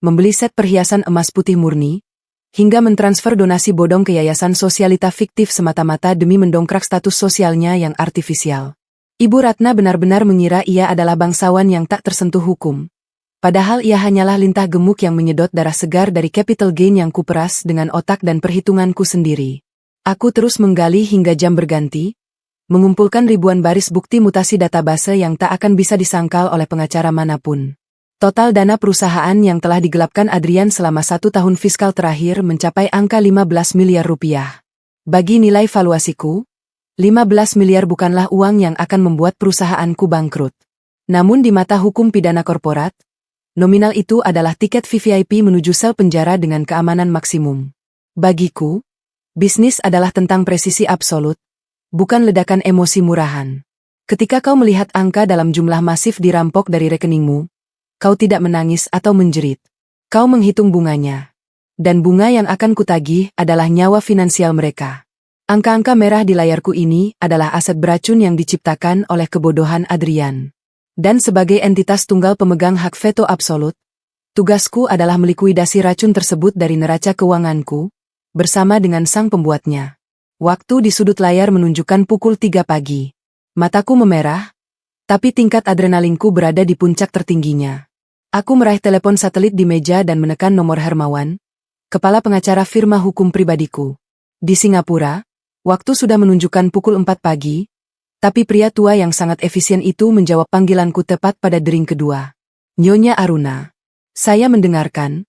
membeli set perhiasan emas putih murni, hingga mentransfer donasi bodong ke yayasan sosialita fiktif semata-mata demi mendongkrak status sosialnya yang artifisial. Ibu Ratna benar-benar mengira ia adalah bangsawan yang tak tersentuh hukum. Padahal ia hanyalah lintah gemuk yang menyedot darah segar dari capital gain yang kuperas dengan otak dan perhitunganku sendiri. Aku terus menggali hingga jam berganti, mengumpulkan ribuan baris bukti mutasi database yang tak akan bisa disangkal oleh pengacara manapun. Total dana perusahaan yang telah digelapkan Adrian selama 1 tahun fiskal terakhir mencapai angka 15 miliar rupiah. Bagi nilai valuasiku, 15 miliar bukanlah uang yang akan membuat perusahaanku bangkrut. Namun di mata hukum pidana korporat, nominal itu adalah tiket VVIP menuju sel penjara dengan keamanan maksimum. Bagiku, bisnis adalah tentang presisi absolut, bukan ledakan emosi murahan. Ketika kau melihat angka dalam jumlah masif dirampok dari rekeningmu, kau tidak menangis atau menjerit. Kau menghitung bunganya. Dan bunga yang akan kutagih adalah nyawa finansial mereka. Angka-angka merah di layarku ini adalah aset beracun yang diciptakan oleh kebodohan Adrian. Dan sebagai entitas tunggal pemegang hak veto absolut, tugasku adalah melikuidasi racun tersebut dari neraca keuanganku, bersama dengan sang pembuatnya. Waktu di sudut layar menunjukkan pukul 3 pagi. Mataku memerah, tapi tingkat adrenalinku berada di puncak tertingginya. Aku meraih telepon satelit di meja dan menekan nomor Hermawan, kepala pengacara firma hukum pribadiku. Di Singapura, waktu sudah menunjukkan pukul 4 pagi, tapi pria tua yang sangat efisien itu menjawab panggilanku tepat pada dering kedua. Nyonya Aruna. Saya mendengarkan.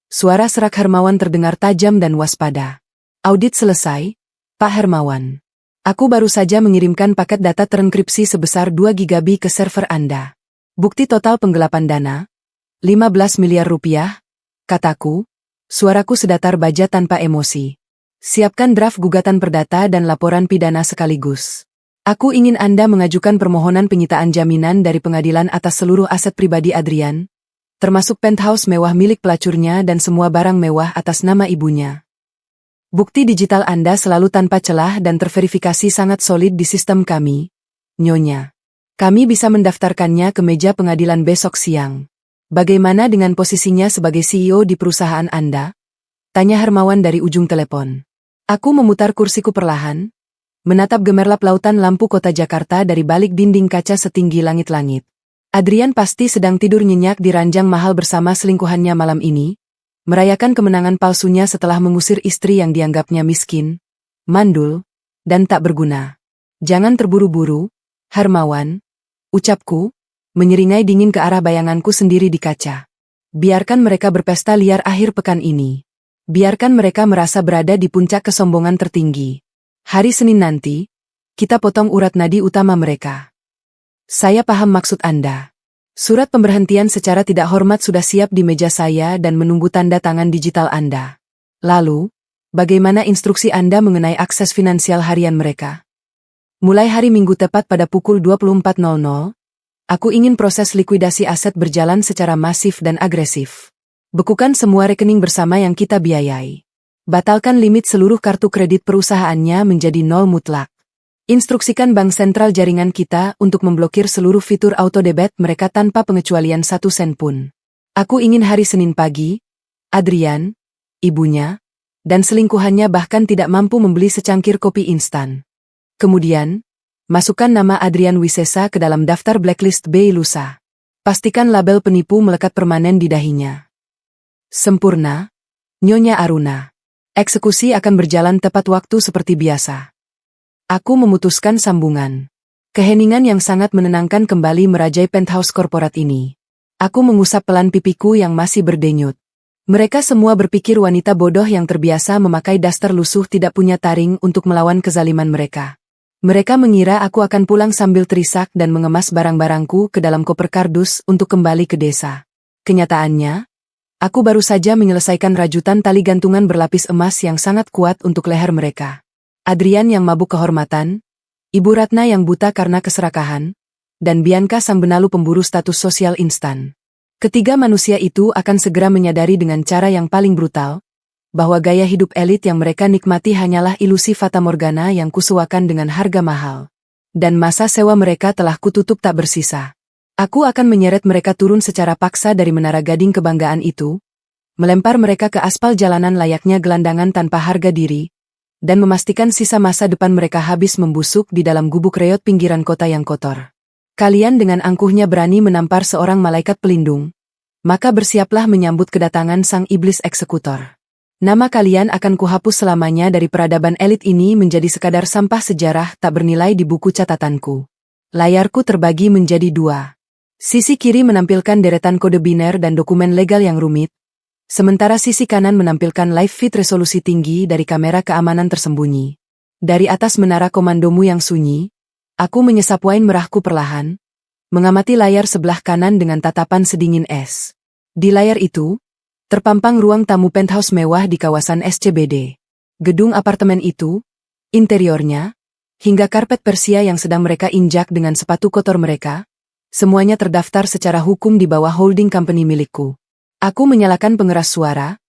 Suara serak Hermawan terdengar tajam dan waspada. Audit selesai, Pak Hermawan. Aku baru saja mengirimkan paket data terenkripsi sebesar 2 GB ke server Anda. Bukti total penggelapan dana, 15 miliar rupiah, kataku, suaraku sedatar baja tanpa emosi. Siapkan draft gugatan perdata dan laporan pidana sekaligus. Aku ingin Anda mengajukan permohonan penyitaan jaminan dari pengadilan atas seluruh aset pribadi Adrian, termasuk penthouse mewah milik pelacurnya dan semua barang mewah atas nama ibunya. Bukti digital Anda selalu tanpa celah dan terverifikasi sangat solid di sistem kami, Nyonya. Kami bisa mendaftarkannya ke meja pengadilan besok siang. Bagaimana dengan posisinya sebagai CEO di perusahaan Anda? Tanya Hermawan dari ujung telepon. Aku memutar kursiku perlahan, menatap gemerlap lautan lampu kota Jakarta dari balik dinding kaca setinggi langit-langit. Adrian pasti sedang tidur nyenyak di ranjang mahal bersama selingkuhannya malam ini, merayakan kemenangan palsunya setelah mengusir istri yang dianggapnya miskin, mandul, dan tak berguna. Jangan terburu-buru, Hermawan, ucapku, menyeringai dingin ke arah bayanganku sendiri di kaca. Biarkan mereka berpesta liar akhir pekan ini. Biarkan mereka merasa berada di puncak kesombongan tertinggi. Hari Senin nanti, kita potong urat nadi utama mereka. Saya paham maksud Anda. Surat pemberhentian secara tidak hormat sudah siap di meja saya dan menunggu tanda tangan digital Anda. Lalu, bagaimana instruksi Anda mengenai akses finansial harian mereka? Mulai hari Minggu tepat pada pukul 24.00, aku ingin proses likuidasi aset berjalan secara masif dan agresif. Bekukan semua rekening bersama yang kita biayai. Batalkan limit seluruh kartu kredit perusahaannya menjadi nol mutlak. Instruksikan bank sentral jaringan kita untuk memblokir seluruh fitur auto debit mereka tanpa pengecualian 1 sen pun. Aku ingin hari Senin pagi, Adrian, ibunya, dan selingkuhannya bahkan tidak mampu membeli secangkir kopi instan. Kemudian, masukkan nama Adrian Wisesa ke dalam daftar blacklist BI lusa. Pastikan label penipu melekat permanen di dahinya. Sempurna, Nyonya Aruna. Eksekusi akan berjalan tepat waktu seperti biasa. Aku memutuskan sambungan. Keheningan yang sangat menenangkan kembali merajai penthouse korporat ini. Aku mengusap pelan pipiku yang masih berdenyut. Mereka semua berpikir wanita bodoh yang terbiasa memakai daster lusuh tidak punya taring untuk melawan kezaliman mereka. Mereka mengira aku akan pulang sambil terisak dan mengemas barang-barangku ke dalam koper kardus untuk kembali ke desa. Kenyataannya, aku baru saja menyelesaikan rajutan tali gantungan berlapis emas yang sangat kuat untuk leher mereka. Adrian yang mabuk kehormatan, Ibu Ratna yang buta karena keserakahan, dan Bianca sang benalu pemburu status sosial instan. Ketiga manusia itu akan segera menyadari dengan cara yang paling brutal, bahwa gaya hidup elit yang mereka nikmati hanyalah ilusi fatamorgana yang kusuakan dengan harga mahal. Dan masa sewa mereka telah kututup tak bersisa. Aku akan menyeret mereka turun secara paksa dari menara gading kebanggaan itu, melempar mereka ke aspal jalanan layaknya gelandangan tanpa harga diri, dan memastikan sisa masa depan mereka habis membusuk di dalam gubuk reot pinggiran kota yang kotor. Kalian dengan angkuhnya berani menampar seorang malaikat pelindung, maka bersiaplah menyambut kedatangan sang iblis eksekutor. Nama kalian akan kuhapus selamanya dari peradaban elit ini menjadi sekadar sampah sejarah tak bernilai di buku catatanku. Layarku terbagi menjadi 2. Sisi kiri menampilkan deretan kode biner dan dokumen legal yang rumit, sementara sisi kanan menampilkan live feed resolusi tinggi dari kamera keamanan tersembunyi. Dari atas menara komandomu yang sunyi, aku menyesap wine merahku perlahan, mengamati layar sebelah kanan dengan tatapan sedingin es. Di layar itu, terpampang ruang tamu penthouse mewah di kawasan SCBD. Gedung apartemen itu, interiornya, hingga karpet Persia yang sedang mereka injak dengan sepatu kotor mereka, semuanya terdaftar secara hukum di bawah holding company milikku. Aku menyalakan pengeras suara,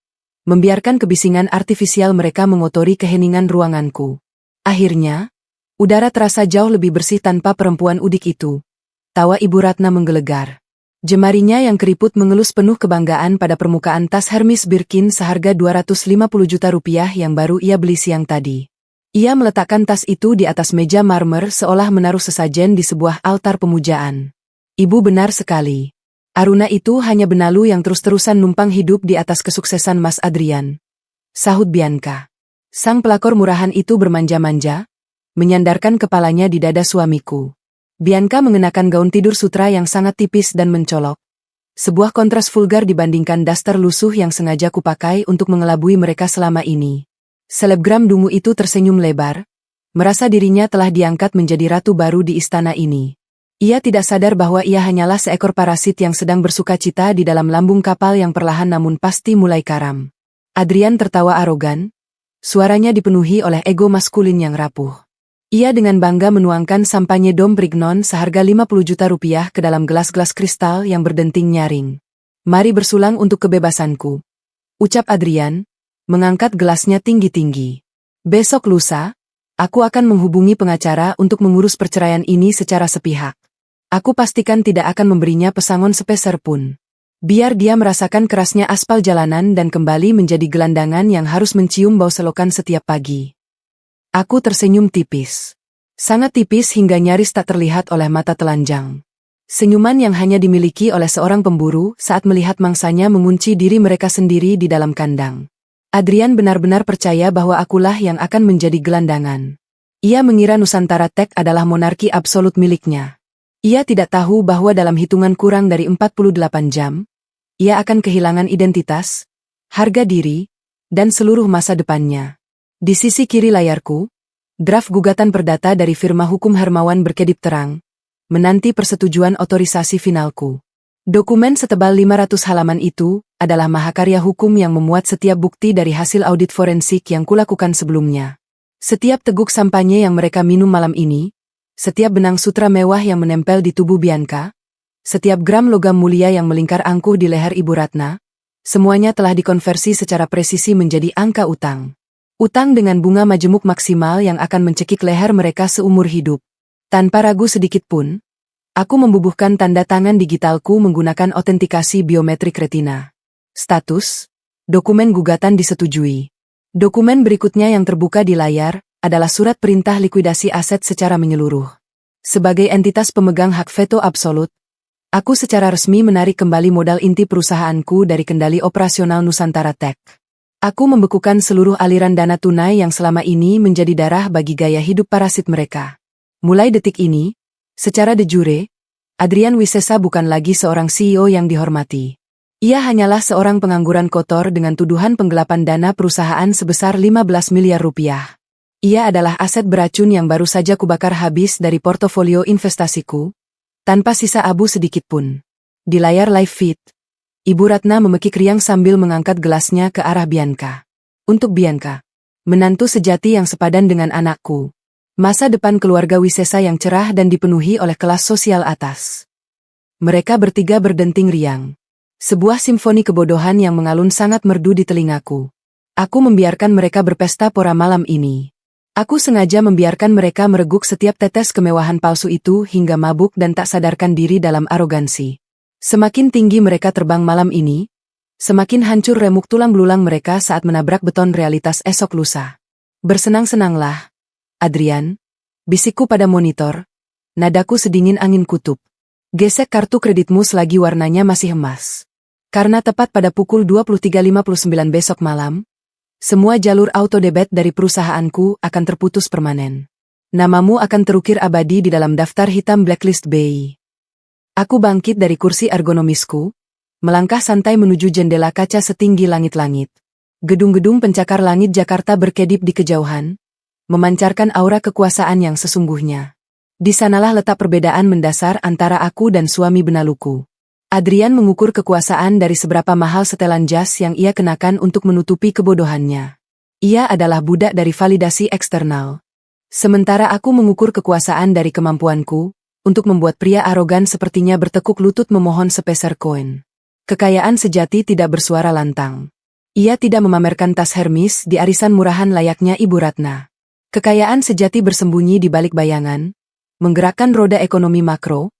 membiarkan kebisingan artifisial mereka mengotori keheningan ruanganku. Akhirnya, udara terasa jauh lebih bersih tanpa perempuan udik itu. Tawa Ibu Ratna menggelegar. Jemarinya yang keriput mengelus penuh kebanggaan pada permukaan tas Hermes Birkin seharga 250 juta rupiah yang baru ia beli siang tadi. Ia meletakkan tas itu di atas meja marmer seolah menaruh sesajen di sebuah altar pemujaan. Ibu benar sekali. Aruna itu hanya benalu yang terus-terusan numpang hidup di atas kesuksesan Mas Adrian. Sahut Bianca. Sang pelakor murahan itu bermanja-manja, menyandarkan kepalanya di dada suamiku. Bianca mengenakan gaun tidur sutra yang sangat tipis dan mencolok. Sebuah kontras vulgar dibandingkan daster lusuh yang sengaja kupakai untuk mengelabui mereka selama ini. Selebgram dungu itu tersenyum lebar, merasa dirinya telah diangkat menjadi ratu baru di istana ini. Ia tidak sadar bahwa ia hanyalah seekor parasit yang sedang bersukacita di dalam lambung kapal yang perlahan namun pasti mulai karam. Adrian tertawa arogan, suaranya dipenuhi oleh ego maskulin yang rapuh. Ia dengan bangga menuangkan sampanye Dom Brignon seharga 50 juta rupiah ke dalam gelas-gelas kristal yang berdenting nyaring. Mari bersulang untuk kebebasanku, ucap Adrian, mengangkat gelasnya tinggi-tinggi. Besok lusa, aku akan menghubungi pengacara untuk mengurus perceraian ini secara sepihak. Aku pastikan tidak akan memberinya pesangon sepeser pun. Biar dia merasakan kerasnya aspal jalanan dan kembali menjadi gelandangan yang harus mencium bau selokan setiap pagi. Aku tersenyum tipis. Sangat tipis hingga nyaris tak terlihat oleh mata telanjang. Senyuman yang hanya dimiliki oleh seorang pemburu saat melihat mangsanya mengunci diri mereka sendiri di dalam kandang. Adrian benar-benar percaya bahwa akulah yang akan menjadi gelandangan. Ia mengira Nusantara Tech adalah monarki absolut miliknya. Ia tidak tahu bahwa dalam hitungan kurang dari 48 jam, ia akan kehilangan identitas, harga diri, dan seluruh masa depannya. Di sisi kiri layarku, draft gugatan perdata dari firma hukum Hermawan berkedip terang, menanti persetujuan otorisasi finalku. Dokumen setebal 500 halaman itu adalah mahakarya hukum yang memuat setiap bukti dari hasil audit forensik yang kulakukan sebelumnya. Setiap teguk sampanye yang mereka minum malam ini, setiap benang sutra mewah yang menempel di tubuh Bianca, setiap gram logam mulia yang melingkar angkuh di leher Ibu Ratna, semuanya telah dikonversi secara presisi menjadi angka utang. Utang dengan bunga majemuk maksimal yang akan mencekik leher mereka seumur hidup. Tanpa ragu sedikit pun, aku membubuhkan tanda tangan digitalku menggunakan autentikasi biometrik retina. Status: dokumen gugatan disetujui. Dokumen berikutnya yang terbuka di layar adalah surat perintah likuidasi aset secara menyeluruh. Sebagai entitas pemegang hak veto absolut, aku secara resmi menarik kembali modal inti perusahaanku dari kendali operasional Nusantara Tech. Aku membekukan seluruh aliran dana tunai yang selama ini menjadi darah bagi gaya hidup parasit mereka. Mulai detik ini, secara de jure, Adrian Wisesa bukan lagi seorang CEO yang dihormati. Ia hanyalah seorang pengangguran kotor dengan tuduhan penggelapan dana perusahaan sebesar 15 miliar rupiah. Ia adalah aset beracun yang baru saja kubakar habis dari portofolio investasiku, tanpa sisa abu sedikit pun. Di layar live feed, Ibu Ratna memekik riang sambil mengangkat gelasnya ke arah Bianca. Untuk Bianca, menantu sejati yang sepadan dengan anakku. Masa depan keluarga Wisesa yang cerah dan dipenuhi oleh kelas sosial atas. Mereka bertiga berdenting riang. Sebuah simfoni kebodohan yang mengalun sangat merdu di telingaku. Aku membiarkan mereka berpesta pora malam ini. Aku sengaja membiarkan mereka mereguk setiap tetes kemewahan palsu itu hingga mabuk dan tak sadarkan diri dalam arogansi. Semakin tinggi mereka terbang malam ini, semakin hancur remuk tulang belulang mereka saat menabrak beton realitas esok lusa. Bersenang-senanglah, Adrian, bisikku pada monitor, nadaku sedingin angin kutub. Gesek kartu kreditmu selagi warnanya masih emas. Karena tepat pada pukul 23.59 besok malam, semua jalur autodebit dari perusahaanku akan terputus permanen. Namamu akan terukir abadi di dalam daftar hitam blacklist BI. Aku bangkit dari kursi ergonomisku, melangkah santai menuju jendela kaca setinggi langit-langit. Gedung-gedung pencakar langit Jakarta berkedip di kejauhan, memancarkan aura kekuasaan yang sesungguhnya. Di sanalah letak perbedaan mendasar antara aku dan suami benaluku. Adrian mengukur kekuasaan dari seberapa mahal setelan jas yang ia kenakan untuk menutupi kebodohannya. Ia adalah budak dari validasi eksternal. Sementara aku mengukur kekuasaan dari kemampuanku, untuk membuat pria arogan sepertinya bertekuk lutut memohon sepeser koin. Kekayaan sejati tidak bersuara lantang. Ia tidak memamerkan tas Hermes di arisan murahan layaknya Ibu Ratna. Kekayaan sejati bersembunyi di balik bayangan, menggerakkan roda ekonomi makro,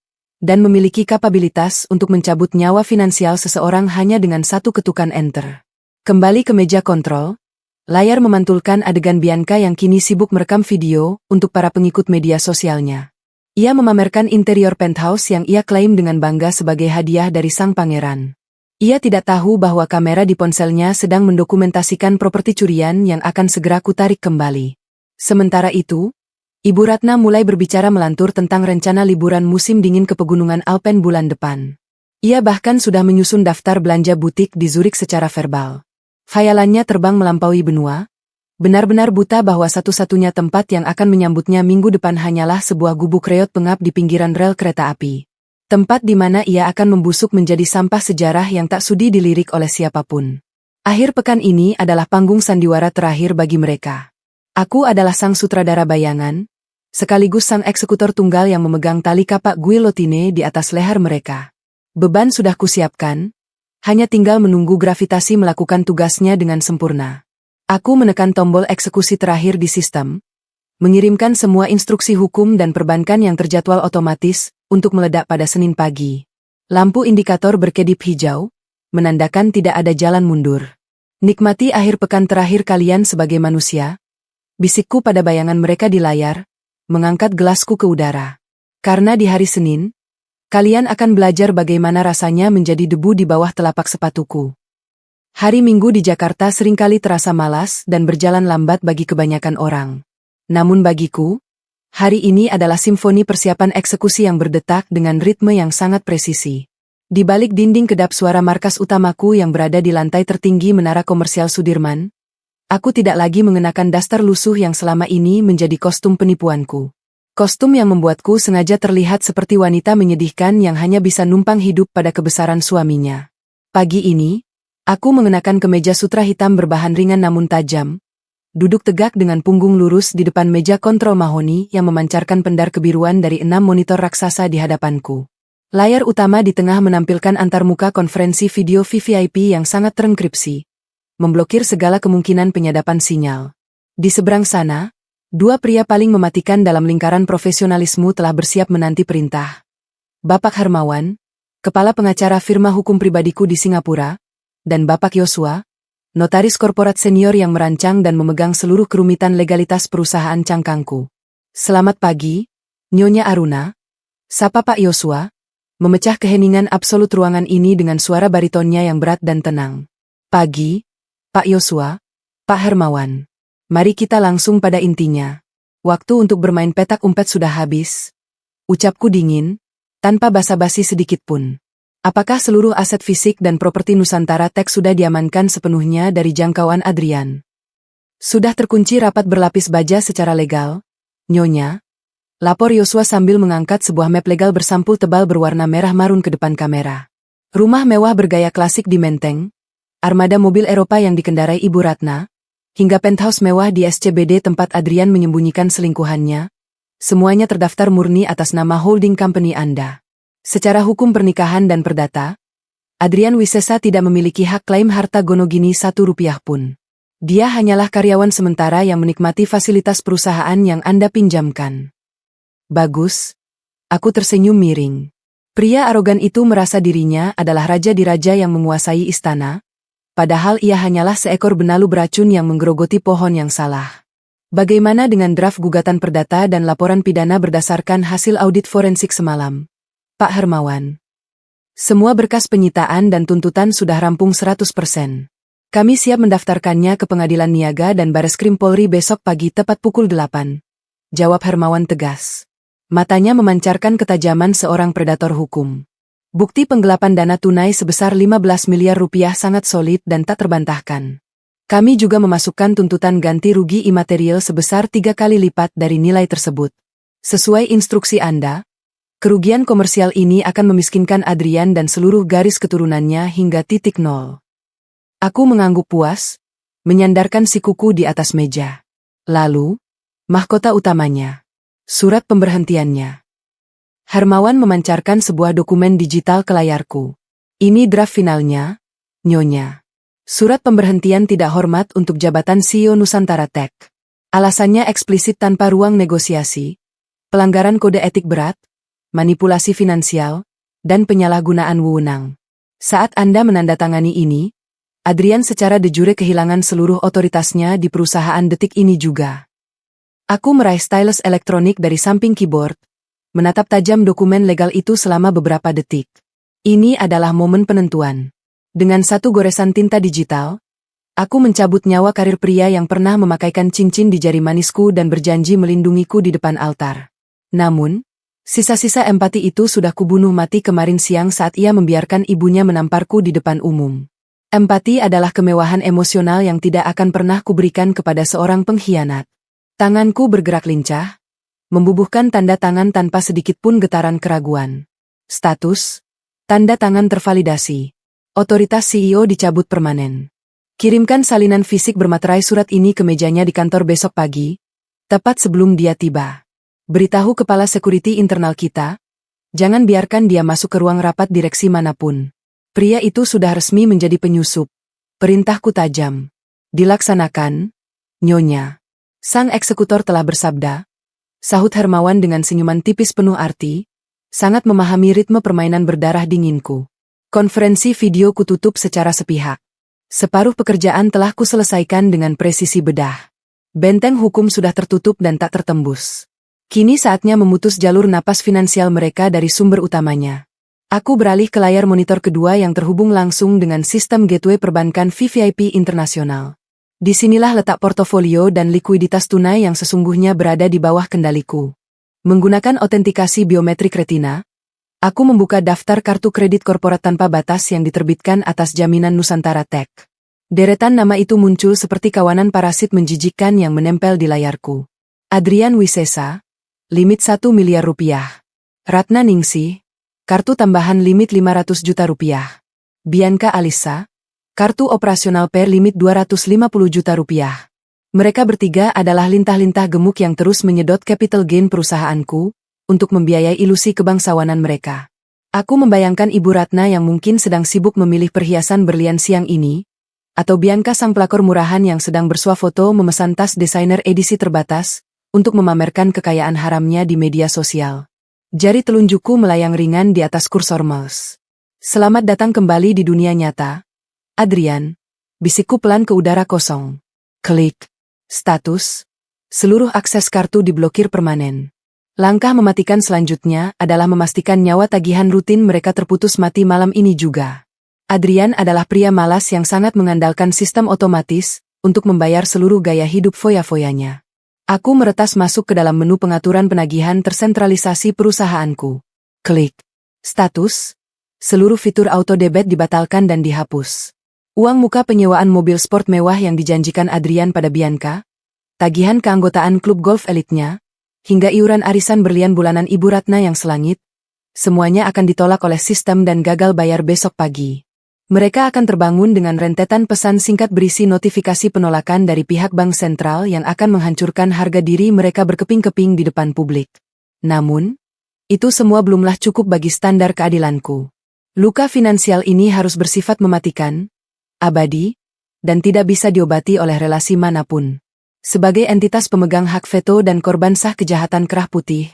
dan memiliki kapabilitas untuk mencabut nyawa finansial seseorang hanya dengan satu ketukan enter. Kembali ke meja kontrol, layar memantulkan adegan Bianca yang kini sibuk merekam video untuk para pengikut media sosialnya. Ia memamerkan interior penthouse yang ia klaim dengan bangga sebagai hadiah dari sang pangeran. Ia tidak tahu bahwa kamera di ponselnya sedang mendokumentasikan properti curian yang akan segera kutarik kembali. Sementara itu, Ibu Ratna mulai berbicara melantur tentang rencana liburan musim dingin ke pegunungan Alpen bulan depan. Ia bahkan sudah menyusun daftar belanja butik di Zurich secara verbal. Khayalannya terbang melampaui benua, benar-benar buta bahwa satu-satunya tempat yang akan menyambutnya minggu depan hanyalah sebuah gubuk reot pengap di pinggiran rel kereta api. Tempat di mana ia akan membusuk menjadi sampah sejarah yang tak sudi dilirik oleh siapapun. Akhir pekan ini adalah panggung sandiwara terakhir bagi mereka. Aku adalah sang sutradara bayangan, sekaligus sang eksekutor tunggal yang memegang tali kapak guillotine di atas leher mereka. Beban sudah kusiapkan, hanya tinggal menunggu gravitasi melakukan tugasnya dengan sempurna. Aku menekan tombol eksekusi terakhir di sistem, mengirimkan semua instruksi hukum dan perbankan yang terjadwal otomatis untuk meledak pada Senin pagi. Lampu indikator berkedip hijau, menandakan tidak ada jalan mundur. Nikmati akhir pekan terakhir kalian sebagai manusia, bisikku pada bayangan mereka di layar, mengangkat gelasku ke udara. Karena di hari Senin, kalian akan belajar bagaimana rasanya menjadi debu di bawah telapak sepatuku. Hari Minggu di Jakarta seringkali terasa malas dan berjalan lambat bagi kebanyakan orang. Namun bagiku, hari ini adalah simfoni persiapan eksekusi yang berdetak dengan ritme yang sangat presisi. Di balik dinding kedap suara markas utamaku yang berada di lantai tertinggi Menara Komersial Sudirman, aku tidak lagi mengenakan daster lusuh yang selama ini menjadi kostum penipuanku. Kostum yang membuatku sengaja terlihat seperti wanita menyedihkan yang hanya bisa numpang hidup pada kebesaran suaminya. Pagi ini, aku mengenakan kemeja sutra hitam berbahan ringan namun tajam, duduk tegak dengan punggung lurus di depan meja kontrol mahoni yang memancarkan pendar kebiruan dari 6 monitor raksasa di hadapanku. Layar utama di tengah menampilkan antarmuka konferensi video VVIP yang sangat terenkripsi, memblokir segala kemungkinan penyadapan sinyal. Di seberang sana, 2 pria paling mematikan dalam lingkaran profesionalisme telah bersiap menanti perintah. Bapak Hermawan, kepala pengacara firma hukum pribadiku di Singapura, dan Bapak Yosua, notaris korporat senior yang merancang dan memegang seluruh kerumitan legalitas perusahaan cangkangku. Selamat pagi, Nyonya Aruna, sapa Pak Yosua, memecah keheningan absolut ruangan ini dengan suara baritonnya yang berat dan tenang. Pagi, Pak Yosua, Pak Hermawan. Mari kita langsung pada intinya. Waktu untuk bermain petak umpet sudah habis. Ucapku dingin, tanpa basa-basi sedikit pun. Apakah seluruh aset fisik dan properti Nusantara Tech sudah diamankan sepenuhnya dari jangkauan Adrian? Sudah terkunci rapat berlapis baja secara legal, Nyonya? Lapor Yosua sambil mengangkat sebuah map legal bersampul tebal berwarna merah marun ke depan kamera. Rumah mewah bergaya klasik di Menteng, armada mobil Eropa yang dikendarai Ibu Ratna, hingga penthouse mewah di SCBD tempat Adrian menyembunyikan selingkuhannya, semuanya terdaftar murni atas nama holding company Anda. Secara hukum pernikahan dan perdata, Adrian Wisesa tidak memiliki hak klaim harta gonogini 1 rupiah pun. Dia hanyalah karyawan sementara yang menikmati fasilitas perusahaan yang Anda pinjamkan. Bagus. Aku tersenyum miring. Pria arogan itu merasa dirinya adalah raja di raja yang menguasai istana, padahal ia hanyalah seekor benalu beracun yang menggerogoti pohon yang salah. Bagaimana dengan draft gugatan perdata dan laporan pidana berdasarkan hasil audit forensik semalam? Pak Hermawan. Semua berkas penyitaan dan tuntutan sudah rampung 100%. Kami siap mendaftarkannya ke Pengadilan Niaga dan Bareskrim Polri besok pagi tepat pukul 8. Jawab Hermawan tegas. Matanya memancarkan ketajaman seorang predator hukum. Bukti penggelapan dana tunai sebesar 15 miliar rupiah sangat solid dan tak terbantahkan. Kami juga memasukkan tuntutan ganti rugi imaterial sebesar 3 kali lipat dari nilai tersebut. Sesuai instruksi Anda, kerugian komersial ini akan memiskinkan Adrian dan seluruh garis keturunannya hingga titik nol. Aku mengangguk puas, menyandarkan sikuku di atas meja. Lalu, mahkota utamanya. Surat pemberhentiannya. Hermawan memancarkan sebuah dokumen digital ke layarku. Ini draft finalnya, Nyonya. Surat pemberhentian tidak hormat untuk jabatan CEO Nusantara Tech. Alasannya eksplisit tanpa ruang negosiasi, pelanggaran kode etik berat, manipulasi finansial, dan penyalahgunaan wewenang. Saat Anda menandatangani ini, Adrian secara de jure kehilangan seluruh otoritasnya di perusahaan detik ini juga. Aku meraih stylus elektronik dari samping keyboard, menatap tajam dokumen legal itu selama beberapa detik. Ini adalah momen penentuan. Dengan satu goresan tinta digital, aku mencabut nyawa karir pria yang pernah memakaikan cincin di jari manisku dan berjanji melindungiku di depan altar. Namun, sisa-sisa empati itu sudah kubunuh mati kemarin siang saat ia membiarkan ibunya menamparku di depan umum. Empati adalah kemewahan emosional yang tidak akan pernah kuberikan kepada seorang pengkhianat. Tanganku bergerak lincah, membubuhkan tanda tangan tanpa sedikit pun getaran keraguan. Status, tanda tangan tervalidasi. Otoritas CEO dicabut permanen. Kirimkan salinan fisik bermaterai surat ini ke mejanya di kantor besok pagi, tepat sebelum dia tiba. Beritahu kepala security internal kita, jangan biarkan dia masuk ke ruang rapat direksi manapun. Pria itu sudah resmi menjadi penyusup. Perintahku tajam. Dilaksanakan, Nyonya. Sang eksekutor telah bersabda, sahut Hermawan dengan senyuman tipis penuh arti, sangat memahami ritme permainan berdarah dinginku. Konferensi video kututup secara sepihak. Separuh pekerjaan telah kuselesaikan dengan presisi bedah. Benteng hukum sudah tertutup dan tak tertembus. Kini saatnya memutus jalur napas finansial mereka dari sumber utamanya. Aku beralih ke layar monitor kedua yang terhubung langsung dengan sistem gateway perbankan VVIP internasional. Disinilah letak portofolio dan likuiditas tunai yang sesungguhnya berada di bawah kendaliku. Menggunakan autentikasi biometrik retina, aku membuka daftar kartu kredit korporat tanpa batas yang diterbitkan atas jaminan Nusantara Tech. Deretan nama itu muncul seperti kawanan parasit menjijikkan yang menempel di layarku. Adrian Wisesa, limit 1 miliar rupiah. Ratna Ningsih, kartu tambahan limit 500 juta rupiah. Bianca Alisa, kartu operasional per limit 250 juta rupiah. Mereka bertiga adalah lintah-lintah gemuk yang terus menyedot capital gain perusahaanku untuk membiayai ilusi kebangsawanan mereka. Aku membayangkan Ibu Ratna yang mungkin sedang sibuk memilih perhiasan berlian siang ini, atau Bianca sang pelakor murahan yang sedang bersuah foto memesan tas desainer edisi terbatas untuk memamerkan kekayaan haramnya di media sosial. Jari telunjukku melayang ringan di atas kursor mouse. Selamat datang kembali di dunia nyata, Adrian. Bisikku pelan ke udara kosong. Klik. Status. Seluruh akses kartu diblokir permanen. Langkah mematikan selanjutnya adalah memastikan nyawa tagihan rutin mereka terputus mati malam ini juga. Adrian adalah pria malas yang sangat mengandalkan sistem otomatis untuk membayar seluruh gaya hidup foya-foyanya. Aku meretas masuk ke dalam menu pengaturan penagihan tersentralisasi perusahaanku. Klik. Status. Seluruh fitur auto debit dibatalkan dan dihapus. Uang muka penyewaan mobil sport mewah yang dijanjikan Adrian pada Bianca, tagihan keanggotaan klub golf elitnya, hingga iuran arisan berlian bulanan Ibu Ratna yang selangit, semuanya akan ditolak oleh sistem dan gagal bayar besok pagi. Mereka akan terbangun dengan rentetan pesan singkat berisi notifikasi penolakan dari pihak bank sentral yang akan menghancurkan harga diri mereka berkeping-keping di depan publik. Namun, itu semua belumlah cukup bagi standar keadilanku. Luka finansial ini harus bersifat mematikan, abadi, dan tidak bisa diobati oleh relasi manapun. Sebagai entitas pemegang hak veto dan korban sah kejahatan kerah putih,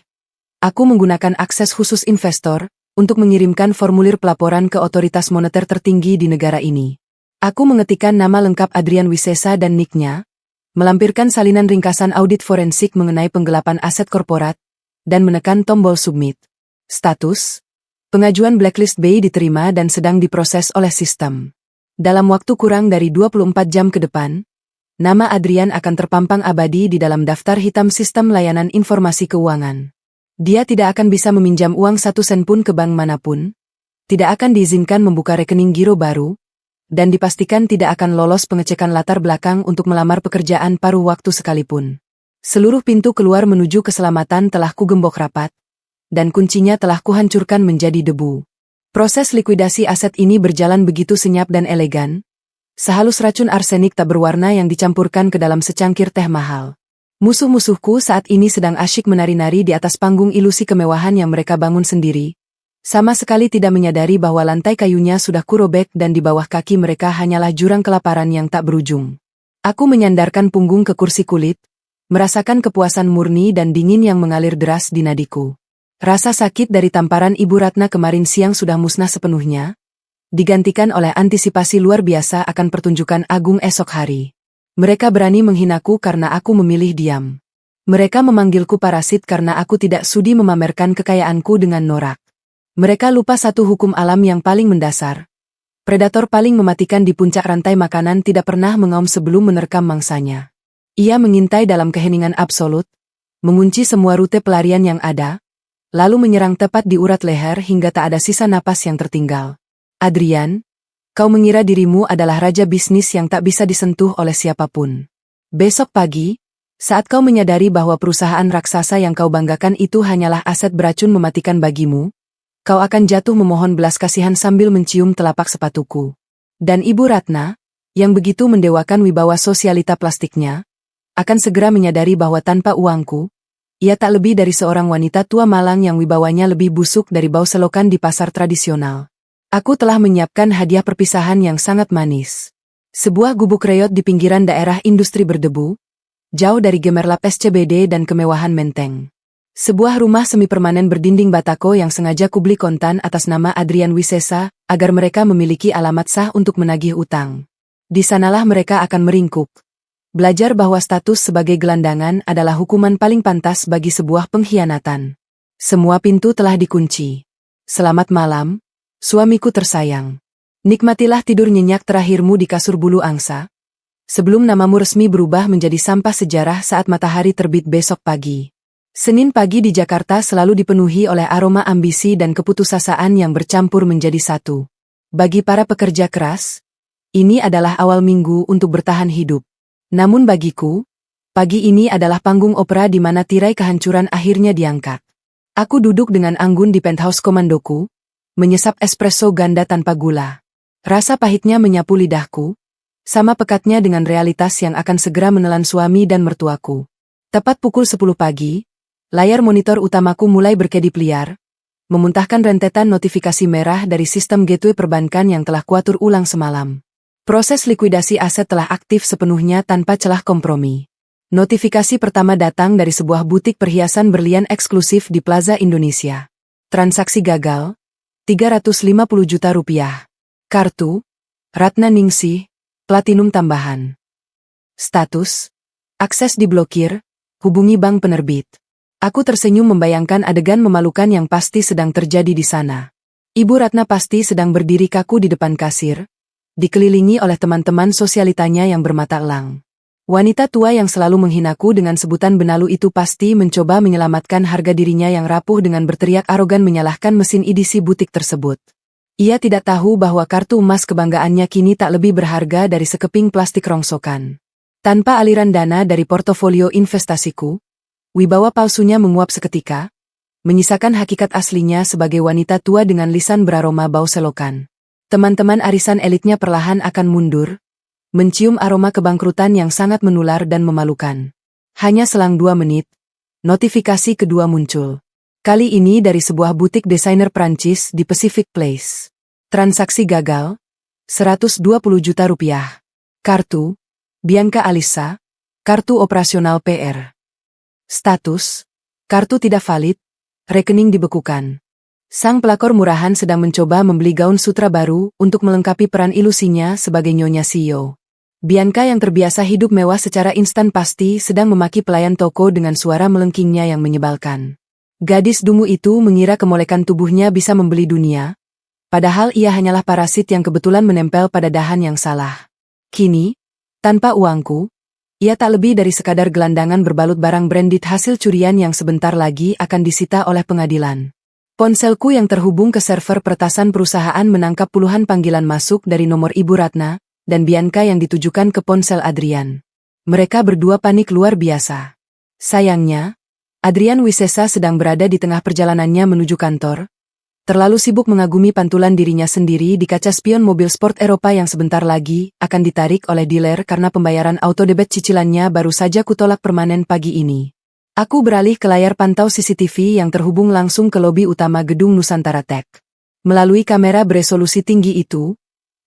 aku menggunakan akses khusus investor untuk mengirimkan formulir pelaporan ke otoritas moneter tertinggi di negara ini. Aku mengetikkan nama lengkap Adrian Wisesa dan NIK-nya, melampirkan salinan ringkasan audit forensik mengenai penggelapan aset korporat, dan menekan tombol submit. Status: pengajuan Blacklist B diterima dan sedang diproses oleh sistem. Dalam waktu kurang dari 24 jam ke depan, nama Adrian akan terpampang abadi di dalam daftar hitam sistem layanan informasi keuangan. Dia tidak akan bisa meminjam uang 1 sen pun ke bank manapun, tidak akan diizinkan membuka rekening giro baru, dan dipastikan tidak akan lolos pengecekan latar belakang untuk melamar pekerjaan paruh waktu sekalipun. Seluruh pintu keluar menuju keselamatan telah kugembok rapat, dan kuncinya telah kuhancurkan menjadi debu. Proses likuidasi aset ini berjalan begitu senyap dan elegan, sehalus racun arsenik tak berwarna yang dicampurkan ke dalam secangkir teh mahal. Musuh-musuhku saat ini sedang asyik menari-nari di atas panggung ilusi kemewahan yang mereka bangun sendiri, sama sekali tidak menyadari bahwa lantai kayunya sudah kurobek dan di bawah kaki mereka hanyalah jurang kelaparan yang tak berujung. Aku menyandarkan punggung ke kursi kulit, merasakan kepuasan murni dan dingin yang mengalir deras di nadiku. Rasa sakit dari tamparan Ibu Ratna kemarin siang sudah musnah sepenuhnya, digantikan oleh antisipasi luar biasa akan pertunjukan agung esok hari. Mereka berani menghinaku karena aku memilih diam. Mereka memanggilku parasit karena aku tidak sudi memamerkan kekayaanku dengan norak. Mereka lupa satu hukum alam yang paling mendasar. Predator paling mematikan di puncak rantai makanan tidak pernah mengaum sebelum menerkam mangsanya. Ia mengintai dalam keheningan absolut, mengunci semua rute pelarian yang ada, lalu menyerang tepat di urat leher hingga tak ada sisa napas yang tertinggal. Adrian, kau mengira dirimu adalah raja bisnis yang tak bisa disentuh oleh siapapun. Besok pagi, saat kau menyadari bahwa perusahaan raksasa yang kau banggakan itu hanyalah aset beracun mematikan bagimu, kau akan jatuh memohon belas kasihan sambil mencium telapak sepatuku. Dan Ibu Ratna, yang begitu mendewakan wibawa sosialita plastiknya, akan segera menyadari bahwa tanpa uangku, ia tak lebih dari seorang wanita tua malang yang wibawanya lebih busuk dari bau selokan di pasar tradisional. Aku telah menyiapkan hadiah perpisahan yang sangat manis. Sebuah gubuk reot di pinggiran daerah industri berdebu, jauh dari gemerlap SCBD dan kemewahan Menteng. Sebuah rumah semi permanen berdinding batako yang sengaja kubeli kontan atas nama Adrian Wisesa, agar mereka memiliki alamat sah untuk menagih utang. Di sanalah mereka akan meringkuk. Belajar bahwa status sebagai gelandangan adalah hukuman paling pantas bagi sebuah pengkhianatan. Semua pintu telah dikunci. Selamat malam, suamiku tersayang. Nikmatilah tidur nyenyak terakhirmu di kasur bulu angsa, sebelum namamu resmi berubah menjadi sampah sejarah saat matahari terbit besok pagi. Senin pagi di Jakarta selalu dipenuhi oleh aroma ambisi dan keputusasaan yang bercampur menjadi satu. Bagi para pekerja keras, ini adalah awal minggu untuk bertahan hidup. Namun bagiku, pagi ini adalah panggung opera di mana tirai kehancuran akhirnya diangkat. Aku duduk dengan anggun di penthouse komandoku, menyesap espresso ganda tanpa gula. Rasa pahitnya menyapu lidahku, sama pekatnya dengan realitas yang akan segera menelan suami dan mertuaku. Tepat pukul 10 pagi, layar monitor utamaku mulai berkedip liar, memuntahkan rentetan notifikasi merah dari sistem gateway perbankan yang telah kuatur ulang semalam. Proses likuidasi aset telah aktif sepenuhnya tanpa celah kompromi. Notifikasi pertama datang dari sebuah butik perhiasan berlian eksklusif di Plaza Indonesia. Transaksi gagal, 350 juta rupiah. Kartu, Ratna Ningsih, Platinum tambahan. Status, akses diblokir, hubungi bank penerbit. Aku tersenyum membayangkan adegan memalukan yang pasti sedang terjadi di sana. Ibu Ratna pasti sedang berdiri kaku di depan kasir, dikelilingi oleh teman-teman sosialitanya yang bermata elang. Wanita tua yang selalu menghinaku dengan sebutan benalu itu pasti mencoba menyelamatkan harga dirinya yang rapuh dengan berteriak arogan menyalahkan mesin edisi butik tersebut. Ia tidak tahu bahwa kartu emas kebanggaannya kini tak lebih berharga dari sekeping plastik rongsokan. Tanpa aliran dana dari portofolio investasiku, wibawa palsunya menguap seketika, menyisakan hakikat aslinya sebagai wanita tua dengan lisan beraroma bau selokan. Teman-teman arisan elitnya perlahan akan mundur, mencium aroma kebangkrutan yang sangat menular dan memalukan. Hanya selang 2 menit, notifikasi kedua muncul. Kali ini dari sebuah butik desainer Prancis di Pacific Place. Transaksi gagal, 120 juta rupiah. Kartu, Bianca Alissa, kartu operasional PR. Status, kartu tidak valid, rekening dibekukan. Sang pelakor murahan sedang mencoba membeli gaun sutra baru untuk melengkapi peran ilusinya sebagai nyonya CEO. Bianca yang terbiasa hidup mewah secara instan pasti sedang memaki pelayan toko dengan suara melengkingnya yang menyebalkan. Gadis dungu itu mengira kemolekan tubuhnya bisa membeli dunia, padahal ia hanyalah parasit yang kebetulan menempel pada dahan yang salah. Kini, tanpa uangku, ia tak lebih dari sekadar gelandangan berbalut barang branded hasil curian yang sebentar lagi akan disita oleh pengadilan. Ponselku yang terhubung ke server peretasan perusahaan menangkap puluhan panggilan masuk dari nomor Ibu Ratna dan Bianca yang ditujukan ke ponsel Adrian. Mereka berdua panik luar biasa. Sayangnya, Adrian Wisesa sedang berada di tengah perjalanannya menuju kantor, terlalu sibuk mengagumi pantulan dirinya sendiri di kaca spion mobil sport Eropa yang sebentar lagi akan ditarik oleh dealer karena pembayaran auto debit cicilannya baru saja kutolak permanen pagi ini. Aku beralih ke layar pantau CCTV yang terhubung langsung ke lobi utama gedung Nusantara Tech. Melalui kamera beresolusi tinggi itu,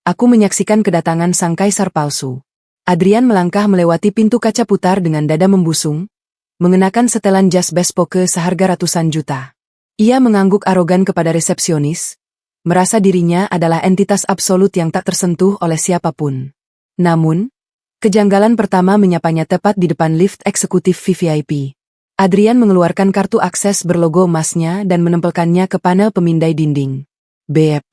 aku menyaksikan kedatangan sang kaisar palsu. Adrian melangkah melewati pintu kaca putar dengan dada membusung, mengenakan setelan jas bespoke seharga ratusan juta. Ia mengangguk arogan kepada resepsionis, merasa dirinya adalah entitas absolut yang tak tersentuh oleh siapapun. Namun, kejanggalan pertama menyapanya tepat di depan lift eksekutif VVIP. Adrian mengeluarkan kartu akses berlogo emasnya dan menempelkannya ke panel pemindai dinding. Beep.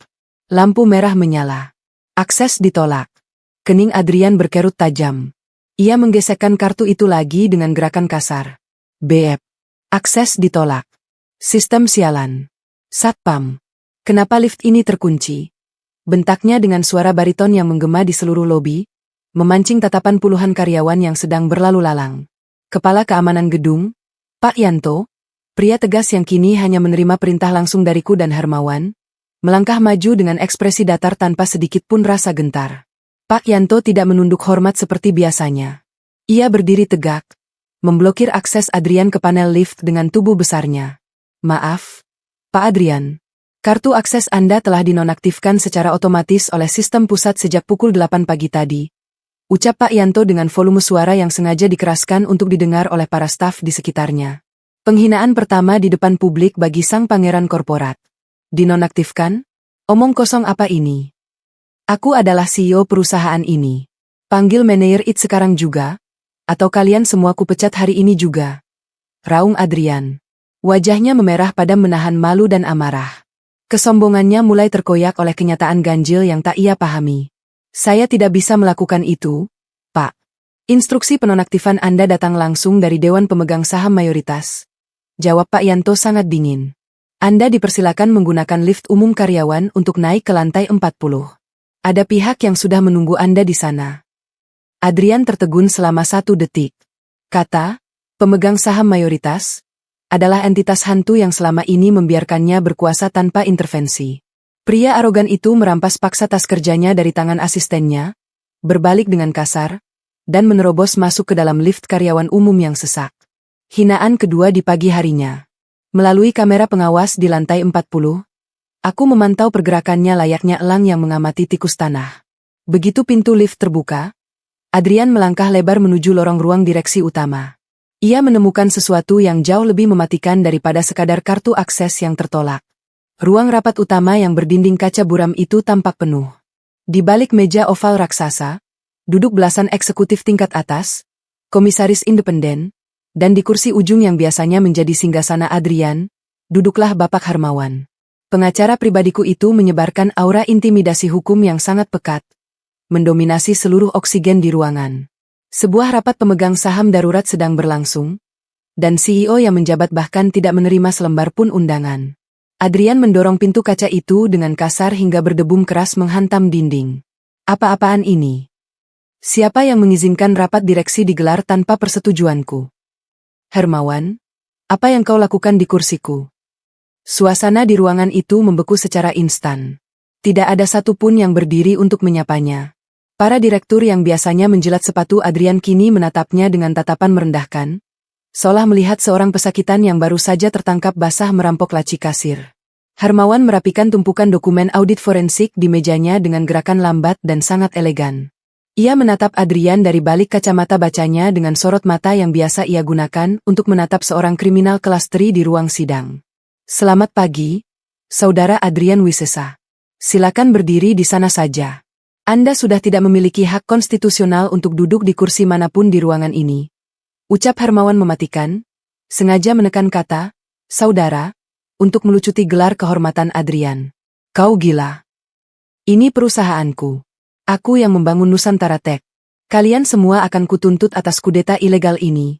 Lampu merah menyala. Akses ditolak. Kening Adrian berkerut tajam. Ia menggesekkan kartu itu lagi dengan gerakan kasar. Beep. Akses ditolak. Sistem sialan. Satpam. Kenapa lift ini terkunci? Bentaknya dengan suara bariton yang menggema di seluruh lobi, memancing tatapan puluhan karyawan yang sedang berlalu lalang. Kepala keamanan gedung, Pak Yanto, pria tegas yang kini hanya menerima perintah langsung dariku dan Hermawan, melangkah maju dengan ekspresi datar tanpa sedikit pun rasa gentar. Pak Yanto tidak menunduk hormat seperti biasanya. Ia berdiri tegak, memblokir akses Adrian ke panel lift dengan tubuh besarnya. Maaf, Pak Adrian. Kartu akses Anda telah dinonaktifkan secara otomatis oleh sistem pusat sejak pukul 8 pagi tadi. Ucap Pak Yanto dengan volume suara yang sengaja dikeraskan untuk didengar oleh para staf di sekitarnya. Penghinaan pertama di depan publik bagi sang pangeran korporat. Dinonaktifkan? Omong kosong apa ini? Aku adalah CEO perusahaan ini. Panggil manajer it sekarang juga, atau kalian semua kupecat hari ini juga. Raung Adrian. Wajahnya memerah padam menahan malu dan amarah. Kesombongannya mulai terkoyak oleh kenyataan ganjil yang tak ia pahami. Saya tidak bisa melakukan itu, Pak. Instruksi penonaktifan Anda datang langsung dari Dewan Pemegang Saham Mayoritas. Jawab Pak Yanto sangat dingin. Anda dipersilakan menggunakan lift umum karyawan untuk naik ke lantai 40. Ada pihak yang sudah menunggu Anda di sana. Adrian tertegun selama 1 detik. Kata, pemegang saham mayoritas, adalah entitas hantu yang selama ini membiarkannya berkuasa tanpa intervensi. Pria arogan itu merampas paksa tas kerjanya dari tangan asistennya, berbalik dengan kasar, dan menerobos masuk ke dalam lift karyawan umum yang sesak. Hinaan kedua di pagi harinya. Melalui kamera pengawas di lantai 40, aku memantau pergerakannya layaknya elang yang mengamati tikus tanah. Begitu pintu lift terbuka, Adrian melangkah lebar menuju lorong ruang direksi utama. Ia menemukan sesuatu yang jauh lebih mematikan daripada sekadar kartu akses yang tertolak. Ruang rapat utama yang berdinding kaca buram itu tampak penuh. Di balik meja oval raksasa, duduk belasan eksekutif tingkat atas, komisaris independen, dan di kursi ujung yang biasanya menjadi singgasana Adrian, duduklah Bapak Harmawan. Pengacara pribadiku itu menyebarkan aura intimidasi hukum yang sangat pekat, mendominasi seluruh oksigen di ruangan. Sebuah rapat pemegang saham darurat sedang berlangsung, dan CEO yang menjabat bahkan tidak menerima selembar pun undangan. Adrian mendorong pintu kaca itu dengan kasar hingga berdebum keras menghantam dinding. Apa-apaan ini? Siapa yang mengizinkan rapat direksi digelar tanpa persetujuanku? Hermawan, apa yang kau lakukan di kursiku? Suasana di ruangan itu membeku secara instan. Tidak ada satupun yang berdiri untuk menyapanya. Para direktur yang biasanya menjilat sepatu Adrian kini menatapnya dengan tatapan merendahkan, seolah melihat seorang pesakitan yang baru saja tertangkap basah merampok laci kasir. Hermawan merapikan tumpukan dokumen audit forensik di mejanya dengan gerakan lambat dan sangat elegan. Ia menatap Adrian dari balik kacamata bacanya dengan sorot mata yang biasa ia gunakan untuk menatap seorang kriminal kelas 3 di ruang sidang. Selamat pagi, Saudara Adrian Wisesa. Silakan berdiri di sana saja. Anda sudah tidak memiliki hak konstitusional untuk duduk di kursi manapun di ruangan ini. Ucap Hermawan mematikan, sengaja menekan kata, saudara, untuk melucuti gelar kehormatan Adrian. Kau gila. Ini perusahaanku. Aku yang membangun Nusantara Tech. Kalian semua akan kutuntut atas kudeta ilegal ini.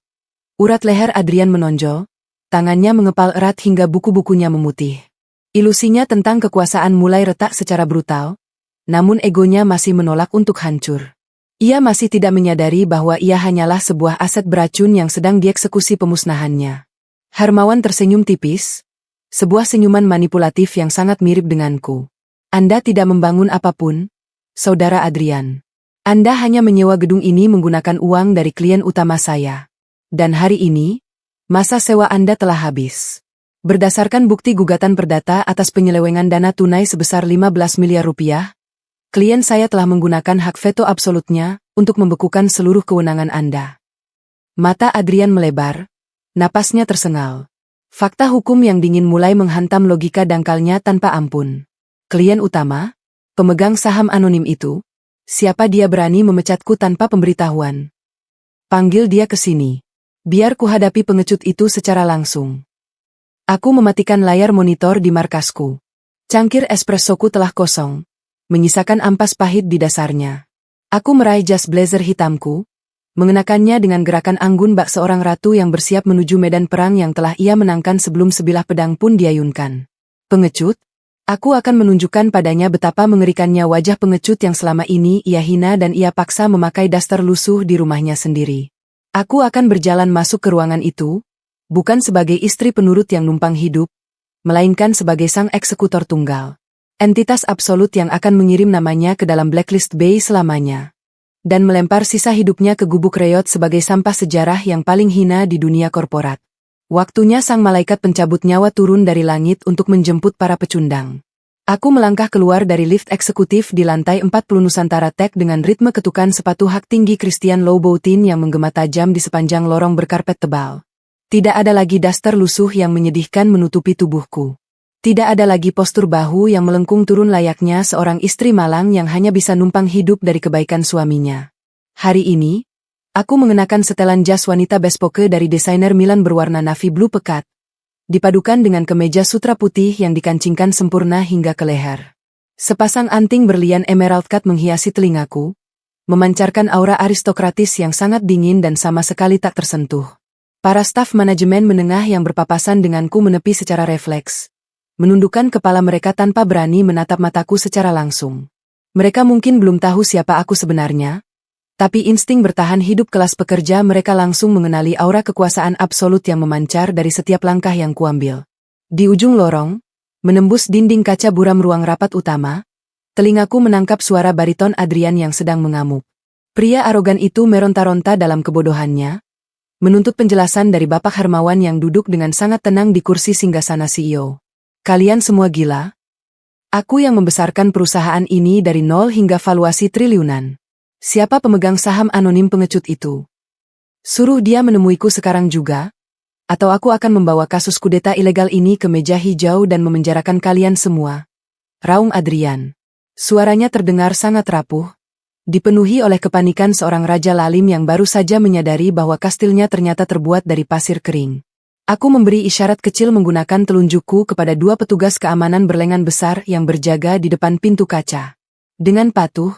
Urat leher Adrian menonjol, tangannya mengepal erat hingga buku-bukunya memutih. Ilusinya tentang kekuasaan mulai retak secara brutal, namun egonya masih menolak untuk hancur. Ia masih tidak menyadari bahwa ia hanyalah sebuah aset beracun yang sedang dieksekusi pemusnahannya. Hermawan tersenyum tipis, sebuah senyuman manipulatif yang sangat mirip denganku. Anda tidak membangun apapun, Saudara Adrian. Anda hanya menyewa gedung ini menggunakan uang dari klien utama saya. Dan hari ini, masa sewa Anda telah habis. Berdasarkan bukti gugatan perdata atas penyelewengan dana tunai sebesar 15 miliar rupiah, klien saya telah menggunakan hak veto absolutnya untuk membekukan seluruh kewenangan Anda. Mata Adrian melebar, napasnya tersengal. Fakta hukum yang dingin mulai menghantam logika dangkalnya tanpa ampun. Klien utama, pemegang saham anonim itu, siapa dia berani memecatku tanpa pemberitahuan? Panggil dia ke sini. Biar kuhadapi pengecut itu secara langsung. Aku mematikan layar monitor di markasku. Cangkir espressoku telah kosong, menyisakan ampas pahit di dasarnya. Aku meraih jas blazer hitamku, mengenakannya dengan gerakan anggun bak seorang ratu yang bersiap menuju medan perang yang telah ia menangkan sebelum sebilah pedang pun diayunkan. Pengecut? Aku akan menunjukkan padanya betapa mengerikannya wajah pengecut yang selama ini ia hina dan ia paksa memakai daster lusuh di rumahnya sendiri. Aku akan berjalan masuk ke ruangan itu, bukan sebagai istri penurut yang numpang hidup, melainkan sebagai sang eksekutor tunggal. Entitas absolut yang akan mengirim namanya ke dalam blacklist Bay selamanya. Dan melempar sisa hidupnya ke gubuk reot sebagai sampah sejarah yang paling hina di dunia korporat. Waktunya sang malaikat pencabut nyawa turun dari langit untuk menjemput para pecundang. Aku melangkah keluar dari lift eksekutif di lantai 40 Nusantara Tech dengan ritme ketukan sepatu hak tinggi Christian Louboutin yang menggema tajam di sepanjang lorong berkarpet tebal. Tidak ada lagi daster lusuh yang menyedihkan menutupi tubuhku. Tidak ada lagi postur bahu yang melengkung turun layaknya seorang istri malang yang hanya bisa numpang hidup dari kebaikan suaminya. Hari ini, aku mengenakan setelan jas wanita bespoke dari desainer Milan berwarna navy blue pekat, dipadukan dengan kemeja sutra putih yang dikancingkan sempurna hingga ke leher. Sepasang anting berlian emerald cut menghiasi telingaku, memancarkan aura aristokratis yang sangat dingin dan sama sekali tak tersentuh. Para staf manajemen menengah yang berpapasan denganku menepi secara refleks, menundukkan kepala mereka tanpa berani menatap mataku secara langsung. Mereka mungkin belum tahu siapa aku sebenarnya, tapi insting bertahan hidup kelas pekerja mereka langsung mengenali aura kekuasaan absolut yang memancar dari setiap langkah yang kuambil. Di ujung lorong, menembus dinding kaca buram ruang rapat utama, telingaku menangkap suara bariton Adrian yang sedang mengamuk. Pria arogan itu meronta-ronta dalam kebodohannya, menuntut penjelasan dari Bapak Hermawan yang duduk dengan sangat tenang di kursi singgasana CEO. Kalian semua gila? Aku yang membesarkan perusahaan ini dari nol hingga valuasi triliunan. Siapa pemegang saham anonim pengecut itu? Suruh dia menemuiku sekarang juga, atau aku akan membawa kasus kudeta ilegal ini ke meja hijau dan memenjarakan kalian semua. Raung Adrian. Suaranya terdengar sangat rapuh, dipenuhi oleh kepanikan seorang raja lalim yang baru saja menyadari bahwa kastilnya ternyata terbuat dari pasir kering. Aku memberi isyarat kecil menggunakan telunjukku kepada dua petugas keamanan berlengan besar yang berjaga di depan pintu kaca. Dengan patuh,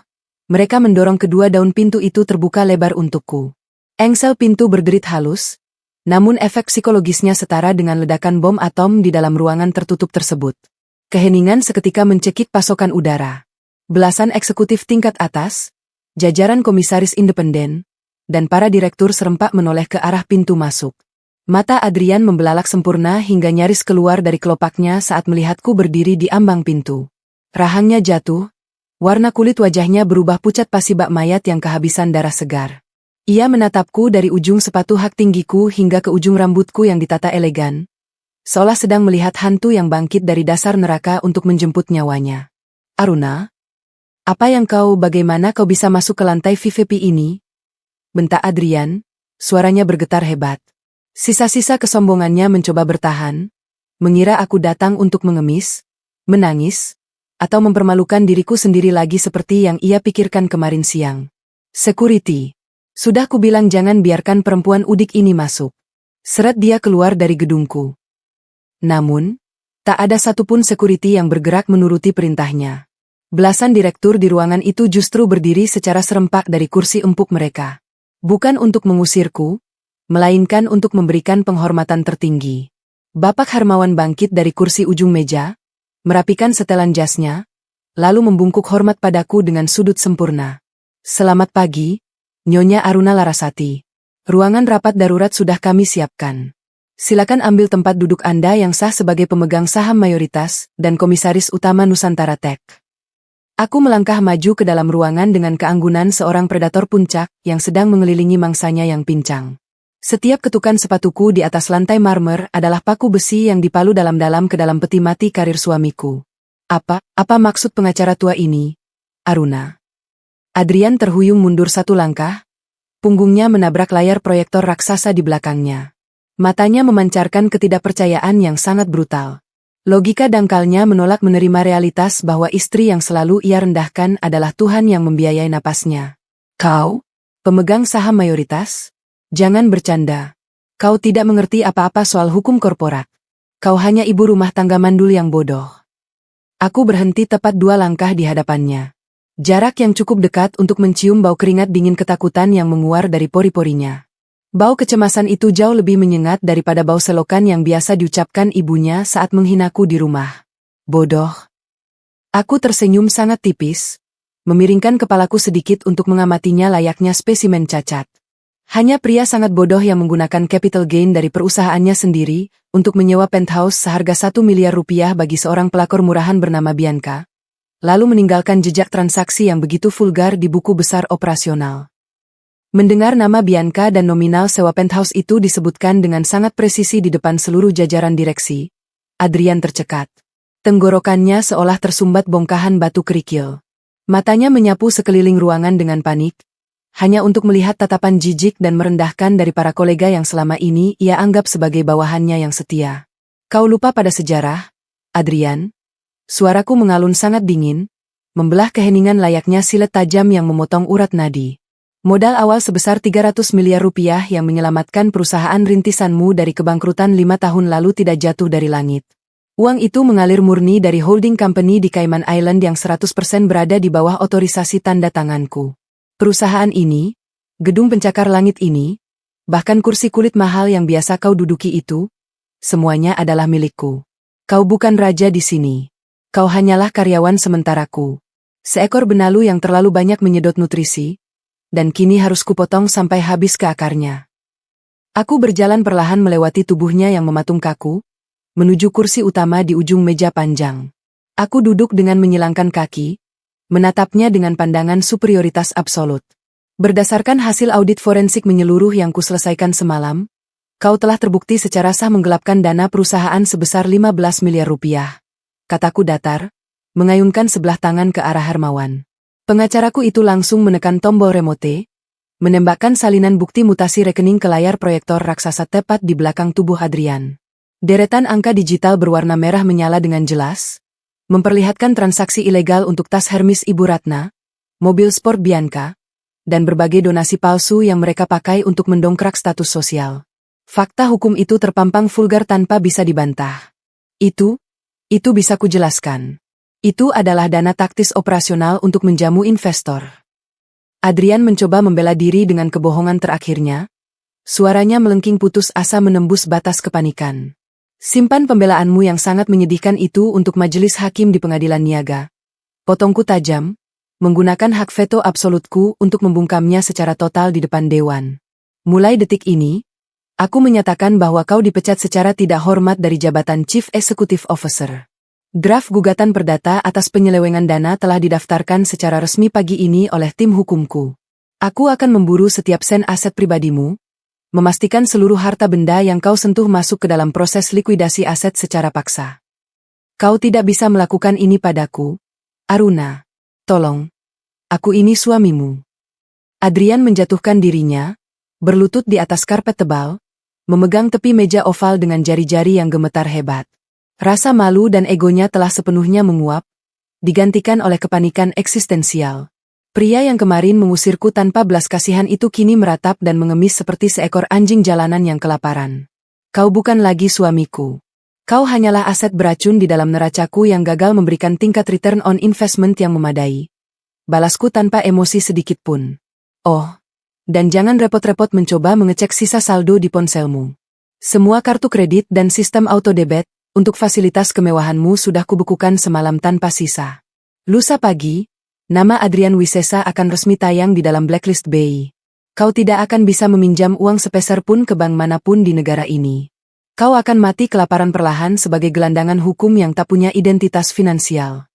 mereka mendorong kedua daun pintu itu terbuka lebar untukku. Engsel pintu berderit halus, namun efek psikologisnya setara dengan ledakan bom atom di dalam ruangan tertutup tersebut. Keheningan seketika mencekik pasokan udara. Belasan eksekutif tingkat atas, jajaran komisaris independen, dan para direktur serempak menoleh ke arah pintu masuk. Mata Adrian membelalak sempurna hingga nyaris keluar dari kelopaknya saat melihatku berdiri di ambang pintu. Rahangnya jatuh, warna kulit wajahnya berubah pucat pasi bak mayat yang kehabisan darah segar. Ia menatapku dari ujung sepatu hak tinggiku hingga ke ujung rambutku yang ditata elegan, seolah sedang melihat hantu yang bangkit dari dasar neraka untuk menjemput nyawanya. Aruna? Bagaimana kau bisa masuk ke lantai VIP ini? Bentak Adrian, suaranya bergetar hebat. Sisa-sisa kesombongannya mencoba bertahan, mengira aku datang untuk mengemis, menangis, atau mempermalukan diriku sendiri lagi seperti yang ia pikirkan kemarin siang. Security. Sudah kubilang jangan biarkan perempuan udik ini masuk. Seret dia keluar dari gedungku. Namun, tak ada satupun security yang bergerak menuruti perintahnya. Belasan direktur di ruangan itu justru berdiri secara serempak dari kursi empuk mereka. Bukan untuk mengusirku, melainkan untuk memberikan penghormatan tertinggi. Bapak Hermawan bangkit dari kursi ujung meja, merapikan setelan jasnya, lalu membungkuk hormat padaku dengan sudut sempurna. Selamat pagi, Nyonya Aruna Larasati. Ruangan rapat darurat sudah kami siapkan. Silakan ambil tempat duduk Anda yang sah sebagai pemegang saham mayoritas dan komisaris utama Nusantara Tech. Aku melangkah maju ke dalam ruangan dengan keanggunan seorang predator puncak yang sedang mengelilingi mangsanya yang pincang. Setiap ketukan sepatuku di atas lantai marmer adalah paku besi yang dipalu dalam-dalam ke dalam peti mati karir suamiku. Apa maksud pengacara tua ini, Aruna? Adrian terhuyung mundur satu langkah, punggungnya menabrak layar proyektor raksasa di belakangnya. Matanya memancarkan ketidakpercayaan yang sangat brutal. Logika dangkalnya menolak menerima realitas bahwa istri yang selalu ia rendahkan adalah Tuhan yang membiayai napasnya. Kau, pemegang saham mayoritas? Jangan bercanda. Kau tidak mengerti apa-apa soal hukum korporat. Kau hanya ibu rumah tangga mandul yang bodoh. Aku berhenti tepat 2 langkah di hadapannya. Jarak yang cukup dekat untuk mencium bau keringat dingin ketakutan yang menguar dari pori-porinya. Bau kecemasan itu jauh lebih menyengat daripada bau selokan yang biasa diucapkan ibunya saat menghinaku di rumah. Bodoh. Aku tersenyum sangat tipis, memiringkan kepalaku sedikit untuk mengamatinya layaknya spesimen cacat. Hanya pria sangat bodoh yang menggunakan capital gain dari perusahaannya sendiri untuk menyewa penthouse seharga 1 miliar rupiah bagi seorang pelakor murahan bernama Bianca, lalu meninggalkan jejak transaksi yang begitu vulgar di buku besar operasional. Mendengar nama Bianca dan nominal sewa penthouse itu disebutkan dengan sangat presisi di depan seluruh jajaran direksi, Adrian tercekat. Tenggorokannya seolah tersumbat bongkahan batu kerikil. Matanya menyapu sekeliling ruangan dengan panik, hanya untuk melihat tatapan jijik dan merendahkan dari para kolega yang selama ini ia anggap sebagai bawahannya yang setia. Kau lupa pada sejarah, Adrian? Suaraku mengalun sangat dingin, membelah keheningan layaknya silet tajam yang memotong urat nadi. Modal awal sebesar 300 miliar rupiah yang menyelamatkan perusahaan rintisanmu dari kebangkrutan 5 tahun lalu tidak jatuh dari langit. Uang itu mengalir murni dari holding company di Cayman Island yang 100% berada di bawah otorisasi tanda tanganku. Perusahaan ini, gedung pencakar langit ini, bahkan kursi kulit mahal yang biasa kau duduki itu, semuanya adalah milikku. Kau bukan raja di sini. Kau hanyalah karyawan sementaraku. Seekor benalu yang terlalu banyak menyedot nutrisi, dan kini harus kupotong sampai habis ke akarnya. Aku berjalan perlahan melewati tubuhnya yang mematung kaku, menuju kursi utama di ujung meja panjang. Aku duduk dengan menyilangkan kaki, menatapnya dengan pandangan superioritas absolut. Berdasarkan hasil audit forensik menyeluruh yang kuselesaikan semalam, kau telah terbukti secara sah menggelapkan dana perusahaan sebesar 15 miliar rupiah. Kataku datar, mengayunkan sebelah tangan ke arah Hermawan. Pengacaraku itu langsung menekan tombol remote, menembakkan salinan bukti mutasi rekening ke layar proyektor raksasa tepat di belakang tubuh Adrian. Deretan angka digital berwarna merah menyala dengan jelas, memperlihatkan transaksi ilegal untuk tas Hermes Ibu Ratna, mobil sport Bianca, dan berbagai donasi palsu yang mereka pakai untuk mendongkrak status sosial. Fakta hukum itu terpampang vulgar tanpa bisa dibantah. Itu bisa kujelaskan. Itu adalah dana taktis operasional untuk menjamu investor. Adrian mencoba membela diri dengan kebohongan terakhirnya. Suaranya melengking putus asa menembus batas kepanikan. Simpan pembelaanmu yang sangat menyedihkan itu untuk majelis hakim di pengadilan niaga. Potongku tajam, menggunakan hak veto absolutku untuk membungkamnya secara total di depan dewan. Mulai detik ini, aku menyatakan bahwa kau dipecat secara tidak hormat dari jabatan Chief Executive Officer. Draft gugatan perdata atas penyelewengan dana telah didaftarkan secara resmi pagi ini oleh tim hukumku. Aku akan memburu setiap sen aset pribadimu, memastikan seluruh harta benda yang kau sentuh masuk ke dalam proses likuidasi aset secara paksa. Kau tidak bisa melakukan ini padaku, Aruna. Tolong. Aku ini suamimu. Adrian menjatuhkan dirinya, berlutut di atas karpet tebal, memegang tepi meja oval dengan jari-jari yang gemetar hebat. Rasa malu dan egonya telah sepenuhnya menguap, digantikan oleh kepanikan eksistensial. Pria yang kemarin mengusirku tanpa belas kasihan itu kini meratap dan mengemis seperti seekor anjing jalanan yang kelaparan. Kau bukan lagi suamiku. Kau hanyalah aset beracun di dalam neracaku yang gagal memberikan tingkat return on investment yang memadai. Balasku tanpa emosi sedikit pun. Oh, dan jangan repot-repot mencoba mengecek sisa saldo di ponselmu. Semua kartu kredit dan sistem auto debit untuk fasilitas kemewahanmu sudah kubekukan semalam tanpa sisa. Lusa pagi, nama Adrian Wisesa akan resmi tayang di dalam blacklist BI. Kau tidak akan bisa meminjam uang sepeser pun ke bank manapun di negara ini. Kau akan mati kelaparan perlahan sebagai gelandangan hukum yang tak punya identitas finansial.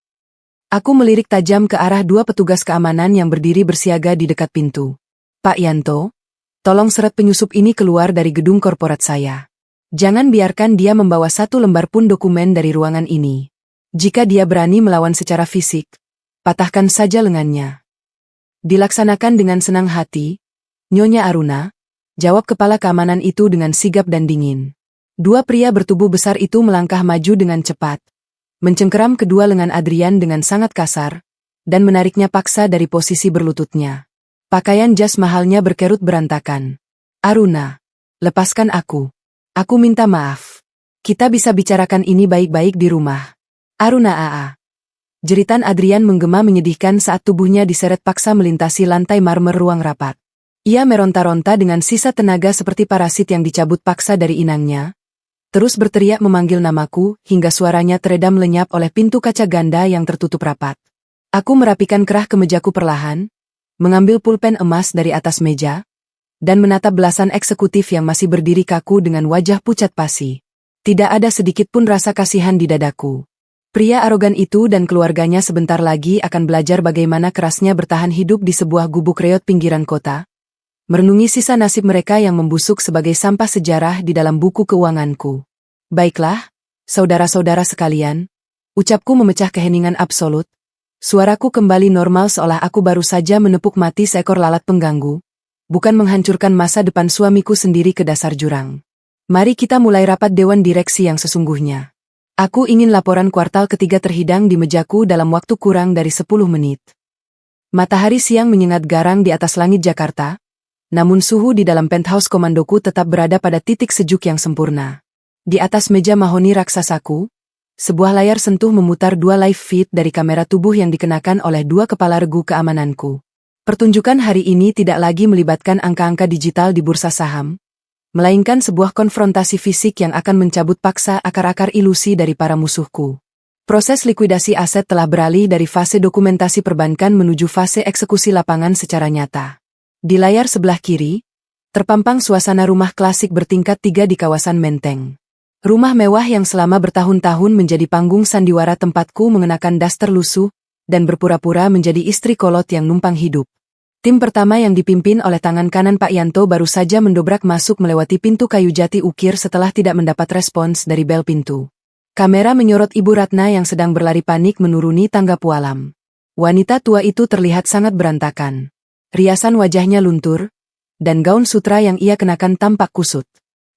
Aku melirik tajam ke arah dua petugas keamanan yang berdiri bersiaga di dekat pintu. Pak Yanto, tolong seret penyusup ini keluar dari gedung korporat saya. Jangan biarkan dia membawa satu lembar pun dokumen dari ruangan ini. Jika dia berani melawan secara fisik, patahkan saja lengannya. Dilaksanakan dengan senang hati, Nyonya Aruna, jawab kepala keamanan itu dengan sigap dan dingin. Dua pria bertubuh besar itu melangkah maju dengan cepat, mencengkeram kedua lengan Adrian dengan sangat kasar, dan menariknya paksa dari posisi berlututnya. Pakaian jas mahalnya berkerut berantakan. Aruna, lepaskan aku. Aku minta maaf. Kita bisa bicarakan ini baik-baik di rumah. Aruna AA. Jeritan Adrian menggema menyedihkan saat tubuhnya diseret paksa melintasi lantai marmer ruang rapat. Ia meronta-ronta dengan sisa tenaga seperti parasit yang dicabut paksa dari inangnya. Terus berteriak memanggil namaku hingga suaranya teredam lenyap oleh pintu kaca ganda yang tertutup rapat. Aku merapikan kerah kemejaku perlahan, mengambil pulpen emas dari atas meja, dan menatap belasan eksekutif yang masih berdiri kaku dengan wajah pucat pasi. Tidak ada sedikit pun rasa kasihan di dadaku. Pria arogan itu dan keluarganya sebentar lagi akan belajar bagaimana kerasnya bertahan hidup di sebuah gubuk reot pinggiran kota, merenungi sisa nasib mereka yang membusuk sebagai sampah sejarah di dalam buku keuanganku. Baiklah, saudara-saudara sekalian, ucapku memecah keheningan absolut, Suaraku kembali normal seolah aku baru saja menepuk mati seekor lalat pengganggu, bukan menghancurkan masa depan suamiku sendiri ke dasar jurang. Mari kita mulai rapat dewan direksi yang sesungguhnya. Aku ingin laporan kuartal ketiga terhidang di mejaku dalam waktu kurang dari 10 menit. Matahari siang menyengat garang di atas langit Jakarta, namun suhu di dalam penthouse komandoku tetap berada pada titik sejuk yang sempurna. Di atas meja mahoni raksasaku, sebuah layar sentuh memutar 2 live feed dari kamera tubuh yang dikenakan oleh 2 kepala regu keamananku. Pertunjukan hari ini tidak lagi melibatkan angka-angka digital di bursa saham, melainkan sebuah konfrontasi fisik yang akan mencabut paksa akar-akar ilusi dari para musuhku. Proses likuidasi aset telah beralih dari fase dokumentasi perbankan menuju fase eksekusi lapangan secara nyata. Di layar sebelah kiri, terpampang suasana rumah klasik bertingkat 3 di kawasan Menteng. Rumah mewah yang selama bertahun-tahun menjadi panggung sandiwara tempatku mengenakan daster lusuh dan berpura-pura menjadi istri kolot yang numpang hidup. Tim pertama yang dipimpin oleh tangan kanan Pak Yanto baru saja mendobrak masuk melewati pintu kayu jati ukir setelah tidak mendapat respons dari bel pintu. Kamera menyorot Ibu Ratna yang sedang berlari panik menuruni tangga pualam. Wanita tua itu terlihat sangat berantakan. Riasan wajahnya luntur, dan gaun sutra yang ia kenakan tampak kusut.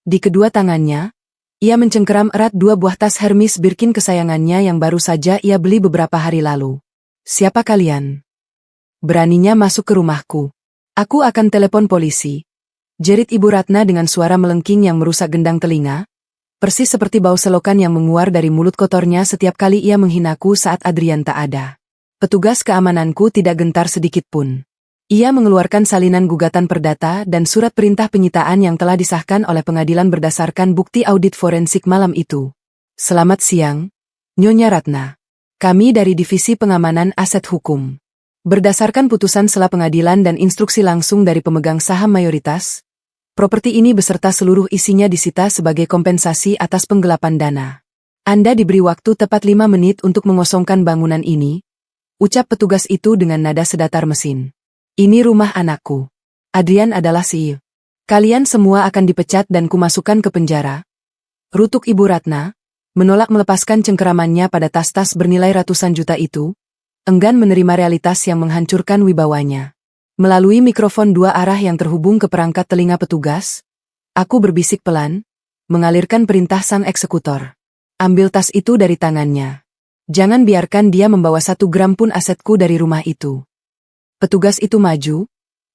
Di kedua tangannya, ia mencengkeram erat 2 buah tas Hermes Birkin kesayangannya yang baru saja ia beli beberapa hari lalu. Siapa kalian? Beraninya masuk ke rumahku. Aku akan telepon polisi. Jerit Ibu Ratna dengan suara melengking yang merusak gendang telinga, persis seperti bau selokan yang menguar dari mulut kotornya setiap kali ia menghinaku saat Adrian tak ada. Petugas keamananku tidak gentar sedikit pun. Ia mengeluarkan salinan gugatan perdata dan surat perintah penyitaan yang telah disahkan oleh pengadilan berdasarkan bukti audit forensik malam itu. Selamat siang, Nyonya Ratna. Kami dari Divisi Pengamanan Aset Hukum. Berdasarkan putusan sela pengadilan dan instruksi langsung dari pemegang saham mayoritas, properti ini beserta seluruh isinya disita sebagai kompensasi atas penggelapan dana. Anda diberi waktu tepat 5 menit untuk mengosongkan bangunan ini, ucap petugas itu dengan nada sedatar mesin. Ini rumah anakku. Adrian adalah CEO. Kalian semua akan dipecat dan kumasukkan ke penjara. Rutuk Ibu Ratna, menolak melepaskan cengkeramannya pada tas-tas bernilai ratusan juta itu, enggan menerima realitas yang menghancurkan wibawanya. Melalui mikrofon 2 arah yang terhubung ke perangkat telinga petugas, aku berbisik pelan, mengalirkan perintah sang eksekutor. Ambil tas itu dari tangannya. Jangan biarkan dia membawa 1 gram pun asetku dari rumah itu. Petugas itu maju,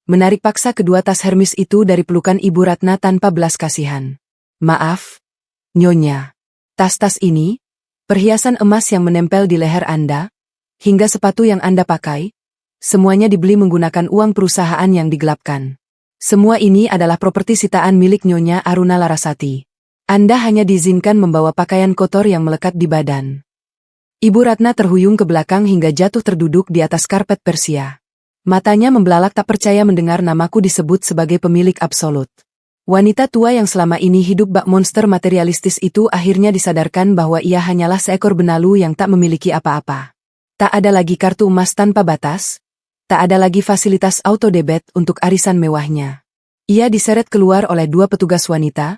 menarik paksa kedua tas Hermes itu dari pelukan Ibu Ratna tanpa belas kasihan. Maaf, Nyonya. Tas-tas ini, perhiasan emas yang menempel di leher Anda, hingga sepatu yang Anda pakai, semuanya dibeli menggunakan uang perusahaan yang digelapkan. Semua ini adalah properti sitaan milik Nyonya Aruna Larasati. Anda hanya diizinkan membawa pakaian kotor yang melekat di badan. Ibu Ratna terhuyung ke belakang hingga jatuh terduduk di atas karpet Persia. Matanya membelalak tak percaya mendengar namaku disebut sebagai pemilik absolut. Wanita tua yang selama ini hidup bak monster materialistis itu akhirnya disadarkan bahwa ia hanyalah seekor benalu yang tak memiliki apa-apa. Tak ada lagi kartu emas tanpa batas, tak ada lagi fasilitas auto debit untuk arisan mewahnya. Ia diseret keluar oleh 2 petugas wanita,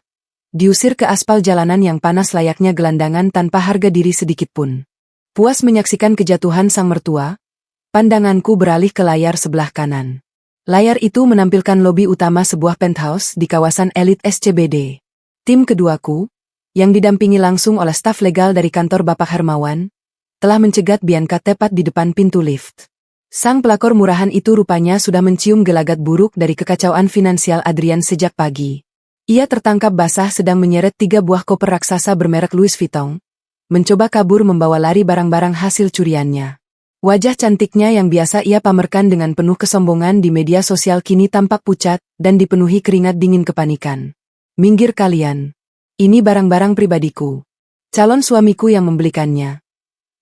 diusir ke aspal jalanan yang panas layaknya gelandangan tanpa harga diri sedikit pun. Puas menyaksikan kejatuhan sang mertua, pandanganku beralih ke layar sebelah kanan. Layar itu menampilkan lobi utama sebuah penthouse di kawasan elit SCBD. Tim keduaku, yang didampingi langsung oleh staf legal dari kantor Bapak Hermawan, telah mencegat Bianca tepat di depan pintu lift. Sang pelakor murahan itu rupanya sudah mencium gelagat buruk dari kekacauan finansial Adrian sejak pagi. Ia tertangkap basah sedang menyeret 3 buah koper raksasa bermerek Louis Vuitton, mencoba kabur membawa lari barang-barang hasil curiannya. Wajah cantiknya yang biasa ia pamerkan dengan penuh kesombongan di media sosial kini tampak pucat dan dipenuhi keringat dingin kepanikan. Minggir kalian. Ini barang-barang pribadiku. Calon suamiku yang membelikannya.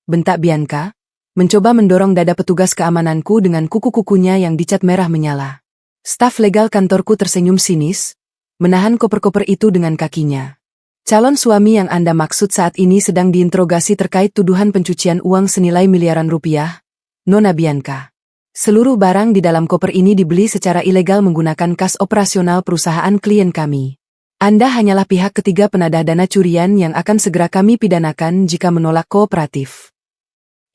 Bentak Bianca, mencoba mendorong dada petugas keamananku dengan kuku-kukunya yang dicat merah menyala. Staf legal kantorku tersenyum sinis, menahan koper-koper itu dengan kakinya. Calon suami yang Anda maksud saat ini sedang diinterogasi terkait tuduhan pencucian uang senilai miliaran rupiah, Nona Bianca. Seluruh barang di dalam koper ini dibeli secara ilegal menggunakan kas operasional perusahaan klien kami. Anda hanyalah pihak ketiga penadah dana curian yang akan segera kami pidanakan jika menolak kooperatif.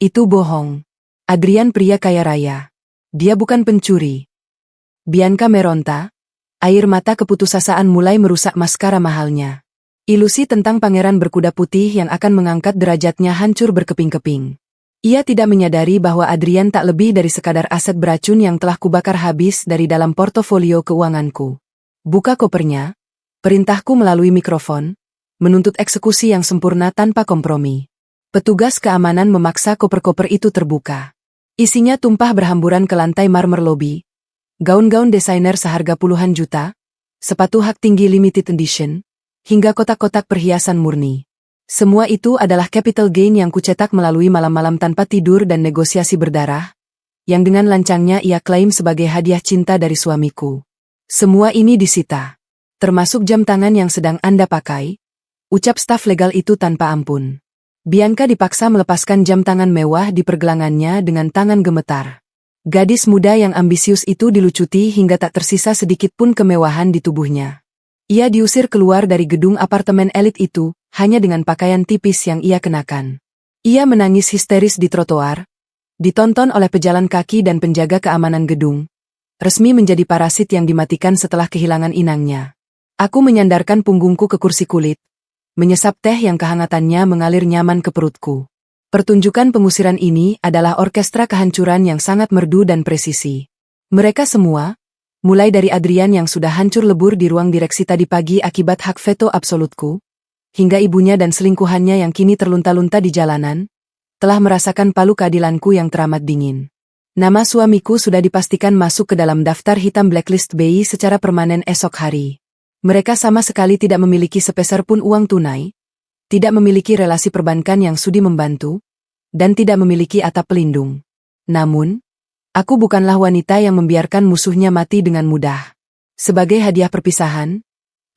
Itu bohong. Adrian pria kaya raya. Dia bukan pencuri. Bianca meronta. Air mata keputusasaan mulai merusak maskara mahalnya. Ilusi tentang pangeran berkuda putih yang akan mengangkat derajatnya hancur berkeping-keping. Ia tidak menyadari bahwa Adrian tak lebih dari sekadar aset beracun yang telah kubakar habis dari dalam portofolio keuanganku. Buka kopernya. Perintahku melalui mikrofon, menuntut eksekusi yang sempurna tanpa kompromi. Petugas keamanan memaksa koper-koper itu terbuka. Isinya tumpah berhamburan ke lantai marmer lobi. Gaun-gaun desainer seharga puluhan juta, sepatu hak tinggi limited edition, hingga kotak-kotak perhiasan murni. Semua itu adalah capital gain yang kucetak melalui malam-malam tanpa tidur dan negosiasi berdarah, yang dengan lancangnya ia klaim sebagai hadiah cinta dari suamiku. Semua ini disita. Termasuk jam tangan yang sedang Anda pakai, ucap staf legal itu tanpa ampun. Bianca dipaksa melepaskan jam tangan mewah di pergelangannya dengan tangan gemetar. Gadis muda yang ambisius itu dilucuti hingga tak tersisa sedikit pun kemewahan di tubuhnya. Ia diusir keluar dari gedung apartemen elit itu, hanya dengan pakaian tipis yang ia kenakan. Ia menangis histeris di trotoar, ditonton oleh pejalan kaki dan penjaga keamanan gedung. Resmi menjadi parasit yang dimatikan setelah kehilangan inangnya. Aku menyandarkan punggungku ke kursi kulit, menyesap teh yang kehangatannya mengalir nyaman ke perutku. Pertunjukan pengusiran ini adalah orkestra kehancuran yang sangat merdu dan presisi. Mereka semua, mulai dari Adrian yang sudah hancur lebur di ruang direksi tadi pagi akibat hak veto absolutku, hingga ibunya dan selingkuhannya yang kini terlunta-lunta di jalanan, telah merasakan palu keadilanku yang teramat dingin. Nama suamiku sudah dipastikan masuk ke dalam daftar hitam blacklist BI secara permanen esok hari. Mereka sama sekali tidak memiliki sepeser pun uang tunai, tidak memiliki relasi perbankan yang sudi membantu, dan tidak memiliki atap pelindung. Namun, aku bukanlah wanita yang membiarkan musuhnya mati dengan mudah. Sebagai hadiah perpisahan,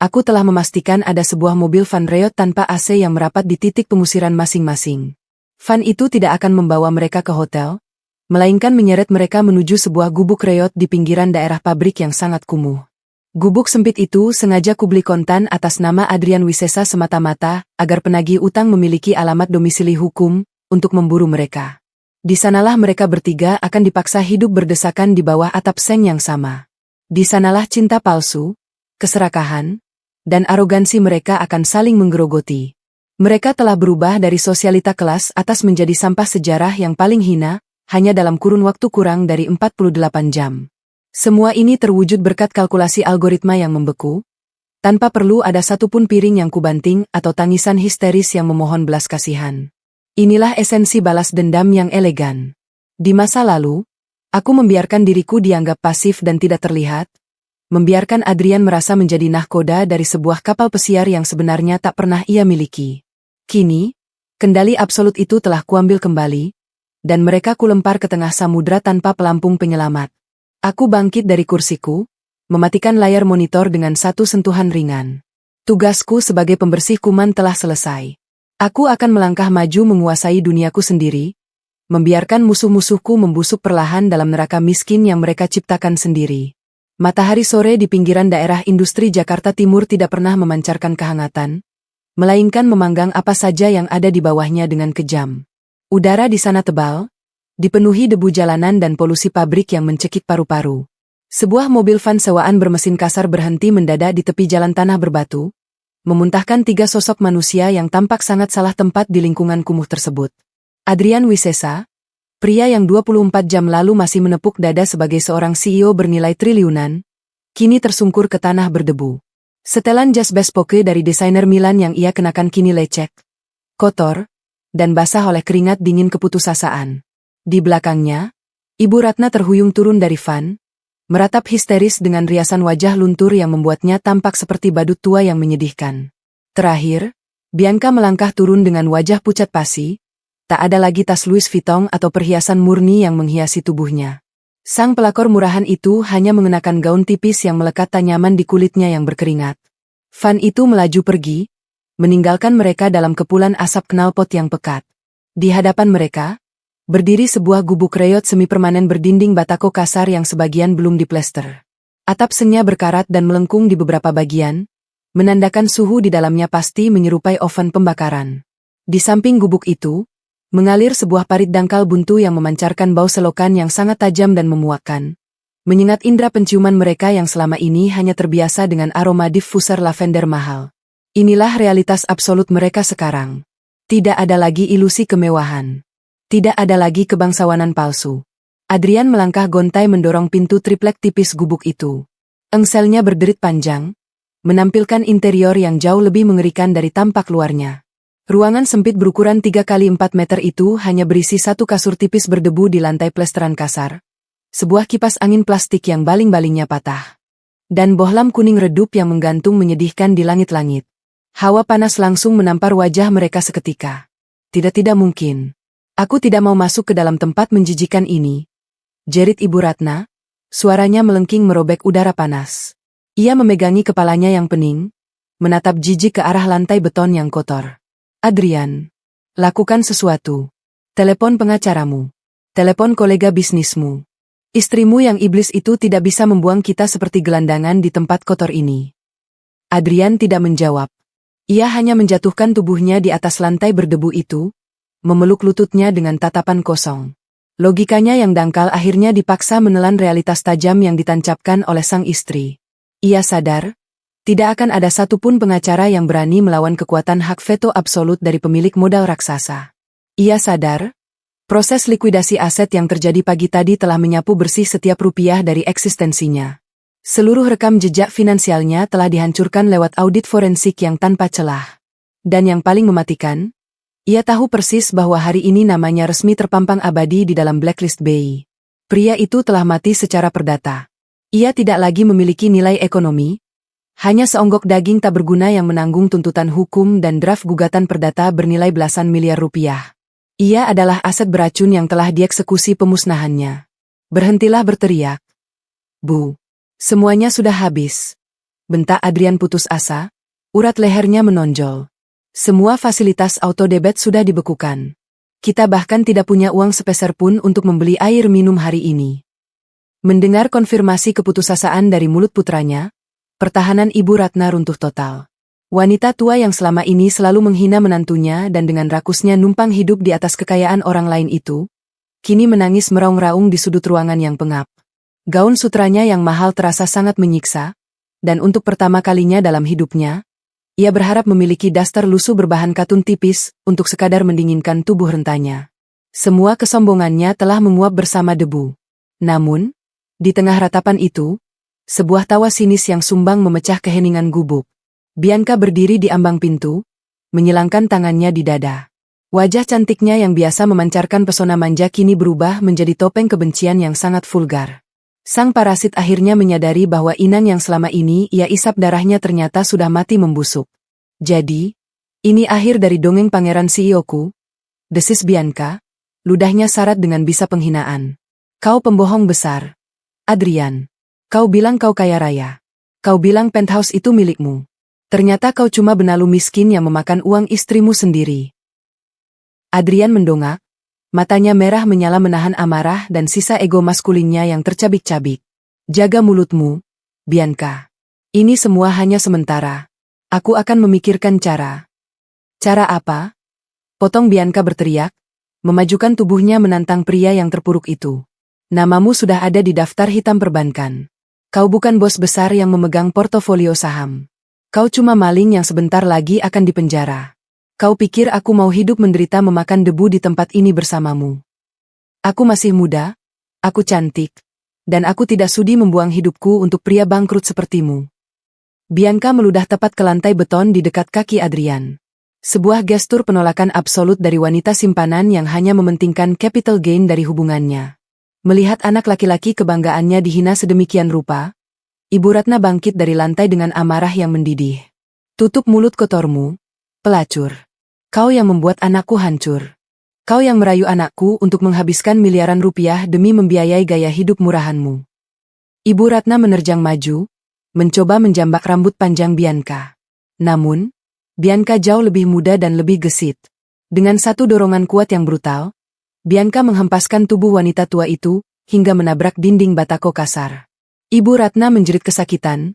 aku telah memastikan ada sebuah mobil van Reot tanpa AC yang merapat di titik pengusiran masing-masing. Van itu tidak akan membawa mereka ke hotel, melainkan menyeret mereka menuju sebuah gubuk reot di pinggiran daerah pabrik yang sangat kumuh. Gubuk sempit itu sengaja kubeli kontan atas nama Adrian Wisesa semata-mata, agar penagih utang memiliki alamat domisili hukum, untuk memburu mereka. Di sanalah mereka bertiga akan dipaksa hidup berdesakan di bawah atap seng yang sama. Di sanalah cinta palsu, keserakahan, dan arogansi mereka akan saling menggerogoti. Mereka telah berubah dari sosialita kelas atas menjadi sampah sejarah yang paling hina, hanya dalam kurun waktu kurang dari 48 jam. Semua ini terwujud berkat kalkulasi algoritma yang membeku, tanpa perlu ada satupun piring yang kubanting atau tangisan histeris yang memohon belas kasihan. Inilah esensi balas dendam yang elegan. Di masa lalu, aku membiarkan diriku dianggap pasif dan tidak terlihat, membiarkan Adrian merasa menjadi nahkoda dari sebuah kapal pesiar yang sebenarnya tak pernah ia miliki. Kini, kendali absolut itu telah kuambil kembali, dan mereka kulempar ke tengah samudra tanpa pelampung penyelamat. Aku bangkit dari kursiku, mematikan layar monitor dengan satu sentuhan ringan. Tugasku sebagai pembersih kuman telah selesai. Aku akan melangkah maju menguasai duniaku sendiri, membiarkan musuh-musuhku membusuk perlahan dalam neraka miskin yang mereka ciptakan sendiri. Matahari sore di pinggiran daerah industri Jakarta Timur tidak pernah memancarkan kehangatan, melainkan memanggang apa saja yang ada di bawahnya dengan kejam. Udara di sana tebal, dipenuhi debu jalanan dan polusi pabrik yang mencekik paru-paru. Sebuah mobil van sewaan bermesin kasar berhenti mendadak di tepi jalan tanah berbatu, memuntahkan 3 sosok manusia yang tampak sangat salah tempat di lingkungan kumuh tersebut. Adrian Wisesa, pria yang 24 jam lalu masih menepuk dada sebagai seorang CEO bernilai triliunan, kini tersungkur ke tanah berdebu. Setelan jas bespoke dari desainer Milan yang ia kenakan kini lecek, kotor, dan basah oleh keringat dingin keputusasaan. Di belakangnya, Ibu Ratna terhuyung turun dari van, meratap histeris dengan riasan wajah luntur yang membuatnya tampak seperti badut tua yang menyedihkan. Terakhir, Bianca melangkah turun dengan wajah pucat pasi, tak ada lagi tas Louis Vuitton atau perhiasan murni yang menghiasi tubuhnya. Sang pelakor murahan itu hanya mengenakan gaun tipis yang melekat tak nyaman di kulitnya yang berkeringat. Van itu melaju pergi, meninggalkan mereka dalam kepulan asap knalpot yang pekat. Di hadapan mereka, berdiri sebuah gubuk reot semi-permanen berdinding batako kasar yang sebagian belum diplester. Atap sengnya berkarat dan melengkung di beberapa bagian, menandakan suhu di dalamnya pasti menyerupai oven pembakaran. Di samping gubuk itu, Mengalir sebuah parit dangkal buntu yang memancarkan bau selokan yang sangat tajam dan memuakkan. Menyengat indera penciuman mereka yang selama ini hanya terbiasa dengan aroma diffuser lavender mahal. Inilah realitas absolut mereka sekarang. Tidak ada lagi ilusi kemewahan. Tidak ada lagi kebangsawanan palsu. Adrian melangkah gontai mendorong pintu triplek tipis gubuk itu. Engselnya berderit panjang, menampilkan interior yang jauh lebih mengerikan dari tampak luarnya. Ruangan sempit berukuran 3 kali 4 meter itu hanya berisi satu kasur tipis berdebu di lantai plesteran kasar, sebuah kipas angin plastik yang baling-balingnya patah, dan bohlam kuning redup yang menggantung menyedihkan di langit-langit. Hawa panas langsung menampar wajah mereka seketika. Tidak mungkin. Aku tidak mau masuk ke dalam tempat menjijikan ini, jerit Ibu Ratna, suaranya melengking merobek udara panas. Ia memegangi kepalanya yang pening, menatap jijik ke arah lantai beton yang kotor. Adrian, lakukan sesuatu. Telepon pengacaramu. Telepon kolega bisnismu. Istrimu yang iblis itu tidak bisa membuang kita seperti gelandangan di tempat kotor ini. Adrian tidak menjawab. Ia hanya menjatuhkan tubuhnya di atas lantai berdebu itu, memeluk lututnya dengan tatapan kosong. Logikanya yang dangkal akhirnya dipaksa menelan realitas tajam yang ditancapkan oleh sang istri. Ia sadar, tidak akan ada satupun pengacara yang berani melawan kekuatan hak veto absolut dari pemilik modal raksasa. Ia sadar, proses likuidasi aset yang terjadi pagi tadi telah menyapu bersih setiap rupiah dari eksistensinya. Seluruh rekam jejak finansialnya telah dihancurkan lewat audit forensik yang tanpa celah. Dan yang paling mematikan, ia tahu persis bahwa hari ini namanya resmi terpampang abadi di dalam blacklist BI. Pria itu telah mati secara perdata. Ia tidak lagi memiliki nilai ekonomi, hanya seonggok daging tak berguna yang menanggung tuntutan hukum dan draft gugatan perdata bernilai belasan miliar rupiah. Ia adalah aset beracun yang telah dieksekusi pemusnahannya. Berhentilah berteriak. Bu. Semuanya sudah habis. Bentak Adrian putus asa, urat lehernya menonjol. Semua fasilitas autodebit sudah dibekukan. Kita bahkan tidak punya uang sepeser pun untuk membeli air minum hari ini. Mendengar konfirmasi keputusasaan dari mulut putranya, pertahanan Ibu Ratna runtuh total. Wanita tua yang selama ini selalu menghina menantunya dan dengan rakusnya numpang hidup di atas kekayaan orang lain itu, kini menangis meraung-raung di sudut ruangan yang pengap. Gaun sutranya yang mahal terasa sangat menyiksa, dan untuk pertama kalinya dalam hidupnya, ia berharap memiliki daster lusuh berbahan katun tipis untuk sekadar mendinginkan tubuh rentanya. Semua kesombongannya telah menguap bersama debu. Namun, di tengah ratapan itu, sebuah tawa sinis yang sumbang memecah keheningan gubuk. Bianca berdiri di ambang pintu, menyilangkan tangannya di dada. Wajah cantiknya yang biasa memancarkan pesona manja kini berubah menjadi topeng kebencian yang sangat vulgar. Sang parasit akhirnya menyadari bahwa inang yang selama ini ia isap darahnya ternyata sudah mati membusuk. Jadi, ini akhir dari dongeng pangeran CEO-ku, desis Bianca, ludahnya syarat dengan bisa penghinaan. Kau pembohong besar. Adrian. Kau bilang kau kaya raya. Kau bilang penthouse itu milikmu. Ternyata kau cuma benalu miskin yang memakan uang istrimu sendiri. Adrian mendongak, matanya merah menyala menahan amarah dan sisa ego maskulinnya yang tercabik-cabik. Jaga mulutmu, Bianca. Ini semua hanya sementara. Aku akan memikirkan cara. Cara apa? Potong Bianca berteriak, memajukan tubuhnya menantang pria yang terpuruk itu. Namamu sudah ada di daftar hitam perbankan. Kau bukan bos besar yang memegang portofolio saham. Kau cuma maling yang sebentar lagi akan dipenjara. Kau pikir aku mau hidup menderita memakan debu di tempat ini bersamamu? Aku masih muda, aku cantik, dan aku tidak sudi membuang hidupku untuk pria bangkrut sepertimu. Bianca meludah tepat ke lantai beton di dekat kaki Adrian. Sebuah gestur penolakan absolut dari wanita simpanan yang hanya mementingkan capital gain dari hubungannya. Melihat anak laki-laki kebanggaannya dihina sedemikian rupa, Ibu Ratna bangkit dari lantai dengan amarah yang mendidih. Tutup mulut kotormu, pelacur. Kau yang membuat anakku hancur. Kau yang merayu anakku untuk menghabiskan miliaran rupiah demi membiayai gaya hidup murahanmu. Ibu Ratna menerjang maju, mencoba menjambak rambut panjang Bianca. Namun, Bianca jauh lebih muda dan lebih gesit. Dengan satu dorongan kuat yang brutal, Bianca menghempaskan tubuh wanita tua itu, hingga menabrak dinding batako kasar. Ibu Ratna menjerit kesakitan,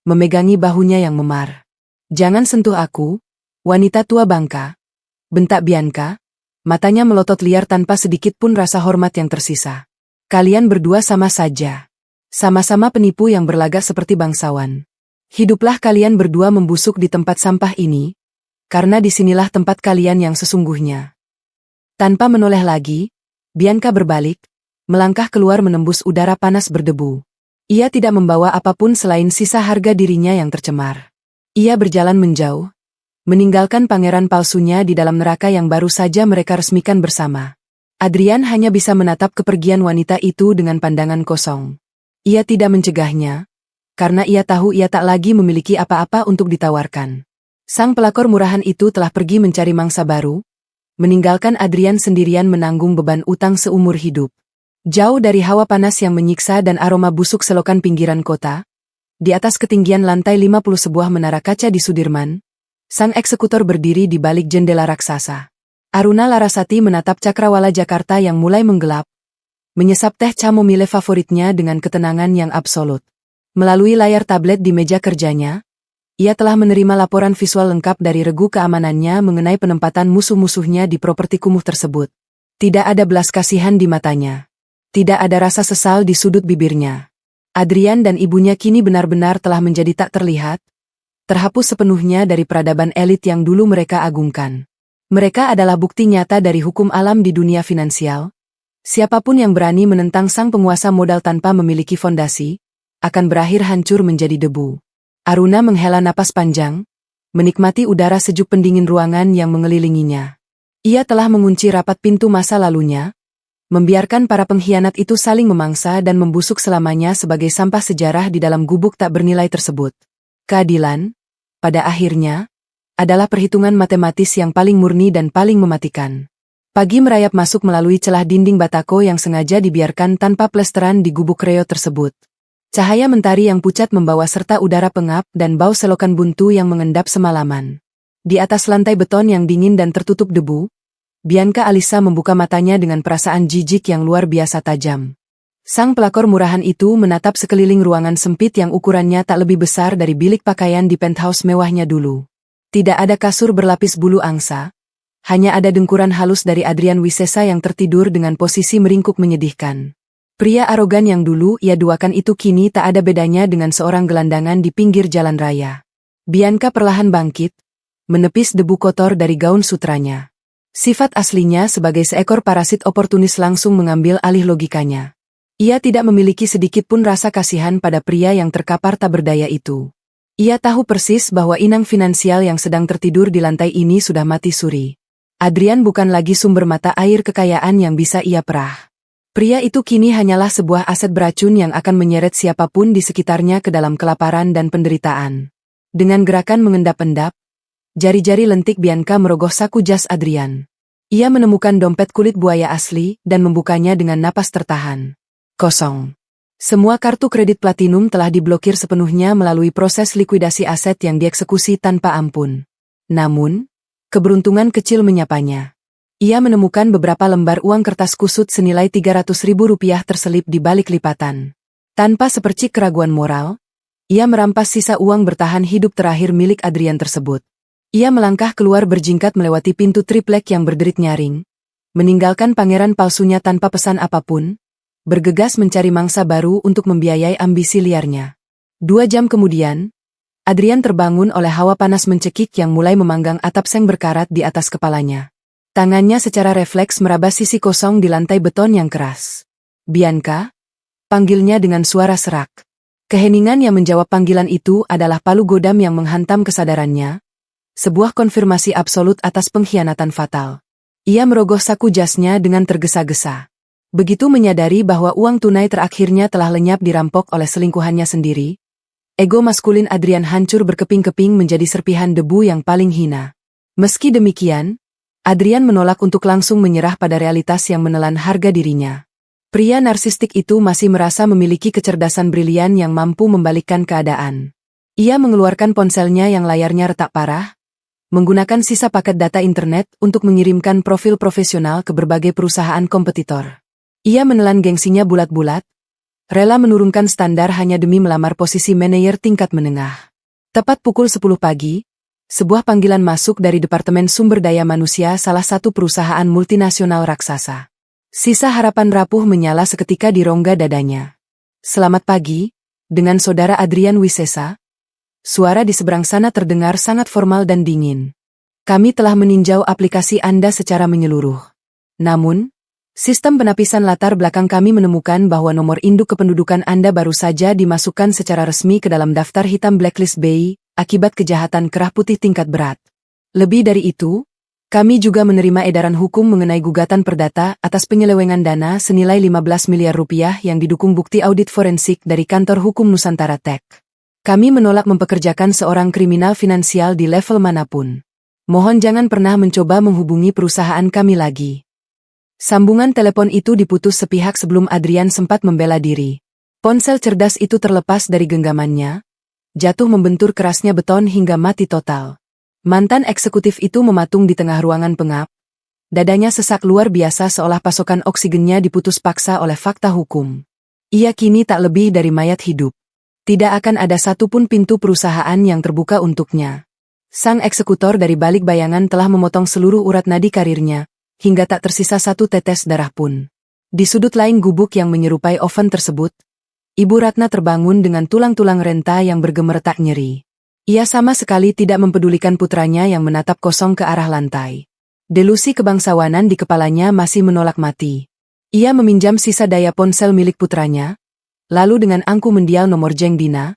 memegangi bahunya yang memar. Jangan sentuh aku, wanita tua bangka, bentak Bianca, Matanya melotot liar tanpa sedikit pun rasa hormat yang tersisa. Kalian berdua sama saja. Sama-sama penipu yang berlagak seperti bangsawan. Hiduplah kalian berdua membusuk di tempat sampah ini, karena disinilah tempat kalian yang sesungguhnya. Tanpa menoleh lagi, Bianca berbalik, melangkah keluar menembus udara panas berdebu. Ia tidak membawa apapun selain sisa harga dirinya yang tercemar. Ia berjalan menjauh, meninggalkan pangeran palsunya di dalam neraka yang baru saja mereka resmikan bersama. Adrian hanya bisa menatap kepergian wanita itu dengan pandangan kosong. Ia tidak mencegahnya, karena ia tahu ia tak lagi memiliki apa-apa untuk ditawarkan. Sang pelakor murahan itu telah pergi mencari mangsa baru, meninggalkan Adrian sendirian menanggung beban utang seumur hidup. Jauh dari hawa panas yang menyiksa dan aroma busuk selokan pinggiran kota, di atas ketinggian lantai 50 sebuah menara kaca di Sudirman, sang eksekutor berdiri di balik jendela raksasa. Aruna Larasati menatap cakrawala Jakarta yang mulai menggelap, menyesap teh chamomile favoritnya dengan ketenangan yang absolut. Melalui layar tablet di meja kerjanya, ia telah menerima laporan visual lengkap dari regu keamanannya mengenai penempatan musuh-musuhnya di properti kumuh tersebut. Tidak ada belas kasihan di matanya. Tidak ada rasa sesal di sudut bibirnya. Adrian dan ibunya kini benar-benar telah menjadi tak terlihat, terhapus sepenuhnya dari peradaban elit yang dulu mereka agungkan. Mereka adalah bukti nyata dari hukum alam di dunia finansial. Siapapun yang berani menentang sang penguasa modal tanpa memiliki fondasi, akan berakhir hancur menjadi debu. Aruna menghela napas panjang, menikmati udara sejuk pendingin ruangan yang mengelilinginya. Ia telah mengunci rapat pintu masa lalunya, membiarkan para pengkhianat itu saling memangsa dan membusuk selamanya sebagai sampah sejarah di dalam gubuk tak bernilai tersebut. Keadilan, pada akhirnya, adalah perhitungan matematis yang paling murni dan paling mematikan. Pagi merayap masuk melalui celah dinding batako yang sengaja dibiarkan tanpa plesteran di gubuk reot tersebut. Cahaya mentari yang pucat membawa serta udara pengap dan bau selokan buntu yang mengendap semalaman. Di atas lantai beton yang dingin dan tertutup debu, Bianca Alisa membuka matanya dengan perasaan jijik yang luar biasa tajam. Sang pelakor murahan itu menatap sekeliling ruangan sempit yang ukurannya tak lebih besar dari bilik pakaian di penthouse mewahnya dulu. Tidak ada kasur berlapis bulu angsa. Hanya ada dengkuran halus dari Adrian Wisesa yang tertidur dengan posisi meringkuk menyedihkan. Pria arogan yang dulu ia duakan itu kini tak ada bedanya dengan seorang gelandangan di pinggir jalan raya. Bianca perlahan bangkit, menepis debu kotor dari gaun sutranya. Sifat aslinya sebagai seekor parasit oportunis langsung mengambil alih logikanya. Ia tidak memiliki sedikit pun rasa kasihan pada pria yang terkapar tak berdaya itu. Ia tahu persis bahwa inang finansial yang sedang tertidur di lantai ini sudah mati suri. Adrian bukan lagi sumber mata air kekayaan yang bisa ia perah. Pria itu kini hanyalah sebuah aset beracun yang akan menyeret siapapun di sekitarnya ke dalam kelaparan dan penderitaan. Dengan gerakan mengendap-endap, jari-jari lentik Bianca merogoh saku jas Adrian. Ia menemukan dompet kulit buaya asli dan membukanya dengan napas tertahan. Kosong. Semua kartu kredit platinum telah diblokir sepenuhnya melalui proses likuidasi aset yang dieksekusi tanpa ampun. Namun, keberuntungan kecil menyapanya. Ia menemukan beberapa lembar uang kertas kusut senilai Rp300.000 terselip di balik lipatan. Tanpa sepercik keraguan moral, ia merampas sisa uang bertahan hidup terakhir milik Adrian tersebut. Ia melangkah keluar berjingkat melewati pintu triplek yang berderit nyaring, meninggalkan pangeran palsunya tanpa pesan apapun, bergegas mencari mangsa baru untuk membiayai ambisi liarnya. 2 jam kemudian, Adrian terbangun oleh hawa panas mencekik yang mulai memanggang atap seng berkarat di atas kepalanya. Tangannya secara refleks meraba sisi kosong di lantai beton yang keras. Bianca, panggilnya dengan suara serak. Keheningan yang menjawab panggilan itu adalah palu godam yang menghantam kesadarannya, sebuah konfirmasi absolut atas pengkhianatan fatal. Ia merogoh saku jasnya dengan tergesa-gesa. Begitu menyadari bahwa uang tunai terakhirnya telah lenyap dirampok oleh selingkuhannya sendiri, ego maskulin Adrian hancur berkeping-keping menjadi serpihan debu yang paling hina. Meski demikian, Adrian menolak untuk langsung menyerah pada realitas yang menelan harga dirinya. Pria narsistik itu masih merasa memiliki kecerdasan brilian yang mampu membalikkan keadaan. Ia mengeluarkan ponselnya yang layarnya retak parah, menggunakan sisa paket data internet untuk mengirimkan profil profesional ke berbagai perusahaan kompetitor. Ia menelan gengsinya bulat-bulat, rela menurunkan standar hanya demi melamar posisi manajer tingkat menengah. Tepat pukul 10 pagi, Sebuah panggilan masuk dari Departemen Sumber Daya Manusia salah satu perusahaan multinasional raksasa. Sisa harapan rapuh menyala seketika di rongga dadanya. Selamat pagi, dengan Saudara Adrian Wisesa. Suara di seberang sana terdengar sangat formal dan dingin. Kami telah meninjau aplikasi Anda secara menyeluruh. Namun, sistem penapisan latar belakang kami menemukan bahwa nomor induk kependudukan Anda baru saja dimasukkan secara resmi ke dalam daftar hitam blacklist BI, akibat kejahatan kerah putih tingkat berat. Lebih dari itu, kami juga menerima edaran hukum mengenai gugatan perdata atas penyelewengan dana senilai 15 miliar rupiah yang didukung bukti audit forensik dari Kantor Hukum Nusantara Tech. Kami menolak mempekerjakan seorang kriminal finansial di level manapun. Mohon jangan pernah mencoba menghubungi perusahaan kami lagi. Sambungan telepon itu diputus sepihak sebelum Adrian sempat membela diri. Ponsel cerdas itu terlepas dari genggamannya, jatuh membentur kerasnya beton hingga mati total. Mantan eksekutif itu mematung di tengah ruangan pengap. Dadanya sesak luar biasa seolah pasokan oksigennya diputus paksa oleh fakta hukum. Ia kini tak lebih dari mayat hidup. Tidak akan ada satupun pintu perusahaan yang terbuka untuknya. Sang eksekutor dari balik bayangan telah memotong seluruh urat nadi karirnya, hingga tak tersisa satu tetes darah pun. Di sudut lain gubuk yang menyerupai oven tersebut, Ibu Ratna terbangun dengan tulang-tulang renta yang bergemeretak nyeri. Ia sama sekali tidak mempedulikan putranya yang menatap kosong ke arah lantai. Delusi kebangsawanan di kepalanya masih menolak mati. Ia meminjam sisa daya ponsel milik putranya, lalu dengan angku mendial nomor Jeng Dina,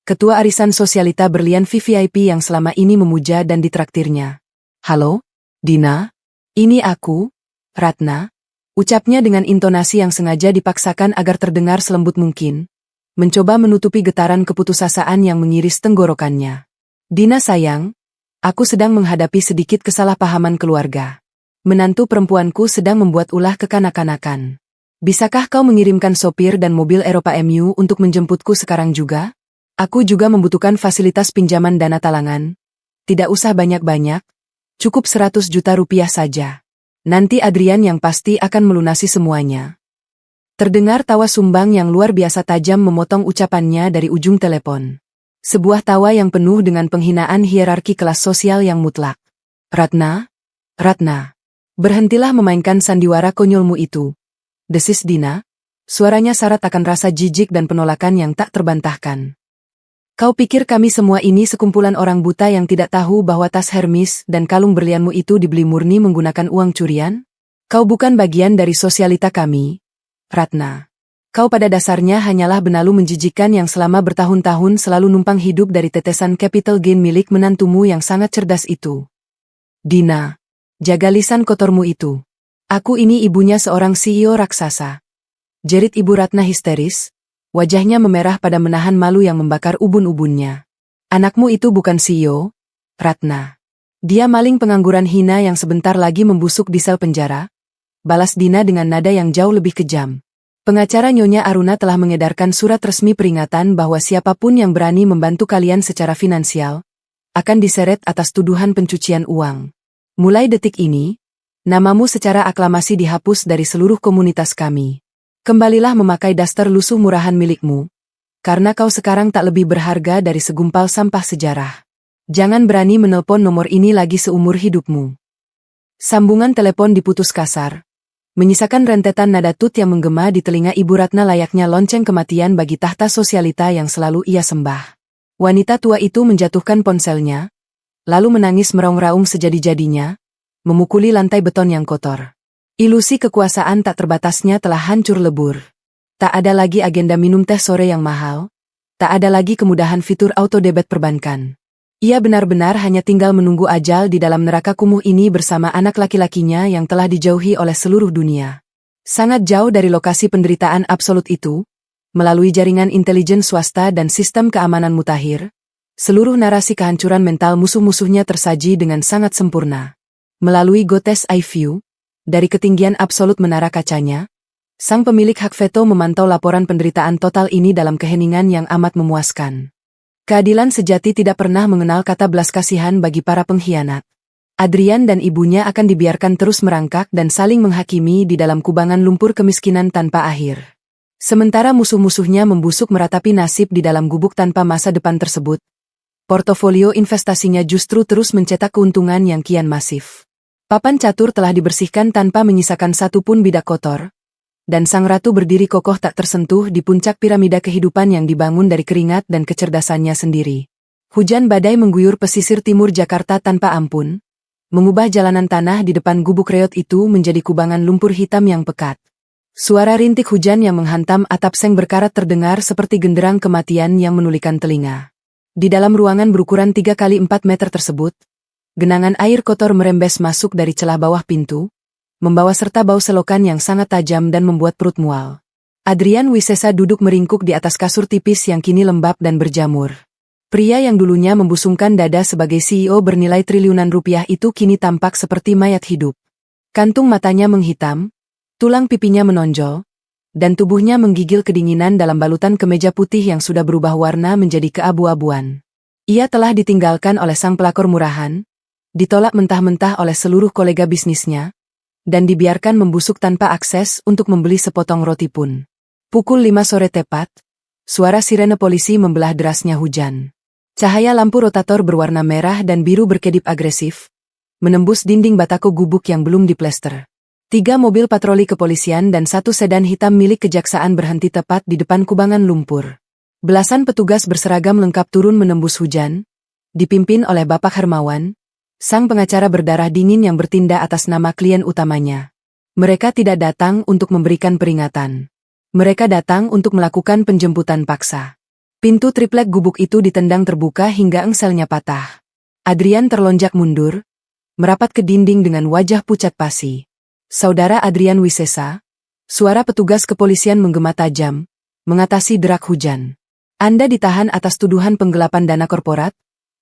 ketua arisan sosialita berlian VVIP yang selama ini memuja dan ditraktirnya. "Halo, Dina? Ini aku, Ratna," ucapnya dengan intonasi yang sengaja dipaksakan agar terdengar selembut mungkin, mencoba menutupi getaran keputusasaan yang mengiris tenggorokannya. "Dina sayang, aku sedang menghadapi sedikit kesalahpahaman keluarga. Menantu perempuanku sedang membuat ulah kekanak-kanakan. Bisakah kau mengirimkan sopir dan mobil Eropa MU untuk menjemputku sekarang juga? Aku juga membutuhkan fasilitas pinjaman dana talangan. Tidak usah banyak-banyak, cukup 100 juta rupiah saja. Nanti Adrian yang pasti akan melunasi semuanya." Terdengar tawa sumbang yang luar biasa tajam memotong ucapannya dari ujung telepon. Sebuah tawa yang penuh dengan penghinaan hierarki kelas sosial yang mutlak. "Ratna? Ratna, berhentilah memainkan sandiwara konyolmu itu," desis Dina. Suaranya syarat akan rasa jijik dan penolakan yang tak terbantahkan. "Kau pikir kami semua ini sekumpulan orang buta yang tidak tahu bahwa tas Hermes dan kalung berlianmu itu dibeli murni menggunakan uang curian? Kau bukan bagian dari sosialita kami, Ratna. Kau pada dasarnya hanyalah benalu menjijikan yang selama bertahun-tahun selalu numpang hidup dari tetesan capital gain milik menantumu yang sangat cerdas itu." "Dina, jaga lisan kotormu itu. Aku ini ibunya seorang CEO raksasa," jerit Ibu Ratna histeris. Wajahnya memerah pada menahan malu yang membakar ubun-ubunnya. "Anakmu itu bukan CEO, Ratna. Dia maling pengangguran hina yang sebentar lagi membusuk di sel penjara," balas Dina dengan nada yang jauh lebih kejam. "Pengacara Nyonya Aruna telah mengedarkan surat resmi peringatan bahwa siapapun yang berani membantu kalian secara finansial akan diseret atas tuduhan pencucian uang. Mulai detik ini, namamu secara aklamasi dihapus dari seluruh komunitas kami. Kembalilah memakai daster lusuh murahan milikmu, karena kau sekarang tak lebih berharga dari segumpal sampah sejarah. Jangan berani menelpon nomor ini lagi seumur hidupmu." Sambungan telepon diputus kasar, menyisakan rentetan nada tut yang menggema di telinga Ibu Ratna layaknya lonceng kematian bagi tahta sosialita yang selalu ia sembah. Wanita tua itu menjatuhkan ponselnya, lalu menangis meraung-raung sejadi-jadinya, memukuli lantai beton yang kotor. Ilusi kekuasaan tak terbatasnya telah hancur lebur. Tak ada lagi agenda minum teh sore yang mahal, tak ada lagi kemudahan fitur auto debit perbankan. Ia benar-benar hanya tinggal menunggu ajal di dalam neraka kumuh ini bersama anak laki-lakinya yang telah dijauhi oleh seluruh dunia. Sangat jauh dari lokasi penderitaan absolut itu, melalui jaringan intelijen swasta dan sistem keamanan mutakhir, seluruh narasi kehancuran mental musuh-musuhnya tersaji dengan sangat sempurna. Melalui Gotes iView, dari ketinggian absolut menara kacanya, sang pemilik hak veto memantau laporan penderitaan total ini dalam keheningan yang amat memuaskan. Keadilan sejati tidak pernah mengenal kata belas kasihan bagi para pengkhianat. Adrian dan ibunya akan dibiarkan terus merangkak dan saling menghakimi di dalam kubangan lumpur kemiskinan tanpa akhir. Sementara musuh-musuhnya membusuk meratapi nasib di dalam gubuk tanpa masa depan tersebut, portofolio investasinya justru terus mencetak keuntungan yang kian masif. Papan catur telah dibersihkan tanpa menyisakan satupun bidak kotor, dan sang ratu berdiri kokoh tak tersentuh di puncak piramida kehidupan yang dibangun dari keringat dan kecerdasannya sendiri. Hujan badai mengguyur pesisir timur Jakarta tanpa ampun, mengubah jalanan tanah di depan gubuk reot itu menjadi kubangan lumpur hitam yang pekat. Suara rintik hujan yang menghantam atap seng berkarat terdengar seperti genderang kematian yang menulikan telinga. Di dalam ruangan berukuran 3 kali 4 meter tersebut, genangan air kotor merembes masuk dari celah bawah pintu, membawa serta bau selokan yang sangat tajam dan membuat perut mual. Adrian Wisesa duduk meringkuk di atas kasur tipis yang kini lembab dan berjamur. Pria yang dulunya membusungkan dada sebagai CEO bernilai triliunan rupiah itu kini tampak seperti mayat hidup. Kantung matanya menghitam, tulang pipinya menonjol, dan tubuhnya menggigil kedinginan dalam balutan kemeja putih yang sudah berubah warna menjadi keabu-abuan. Ia telah ditinggalkan oleh sang pelakor murahan, ditolak mentah-mentah oleh seluruh kolega bisnisnya, dan dibiarkan membusuk tanpa akses untuk membeli sepotong roti pun. Pukul 5 sore tepat, suara sirene polisi membelah derasnya hujan. Cahaya lampu rotator berwarna merah dan biru berkedip agresif, menembus dinding batako gubuk yang belum diplester. 3 mobil patroli kepolisian dan 1 sedan hitam milik kejaksaan berhenti tepat di depan kubangan lumpur. Belasan petugas berseragam lengkap turun menembus hujan, dipimpin oleh Bapak Hermawan, sang pengacara berdarah dingin yang bertindak atas nama klien utamanya. Mereka tidak datang untuk memberikan peringatan. Mereka datang untuk melakukan penjemputan paksa. Pintu triplek gubuk itu ditendang terbuka hingga engselnya patah. Adrian terlonjak mundur, merapat ke dinding dengan wajah pucat pasi. Saudara Adrian Wisesa, suara petugas kepolisian menggema tajam, mengatasi derak hujan. Anda ditahan atas tuduhan penggelapan dana korporat,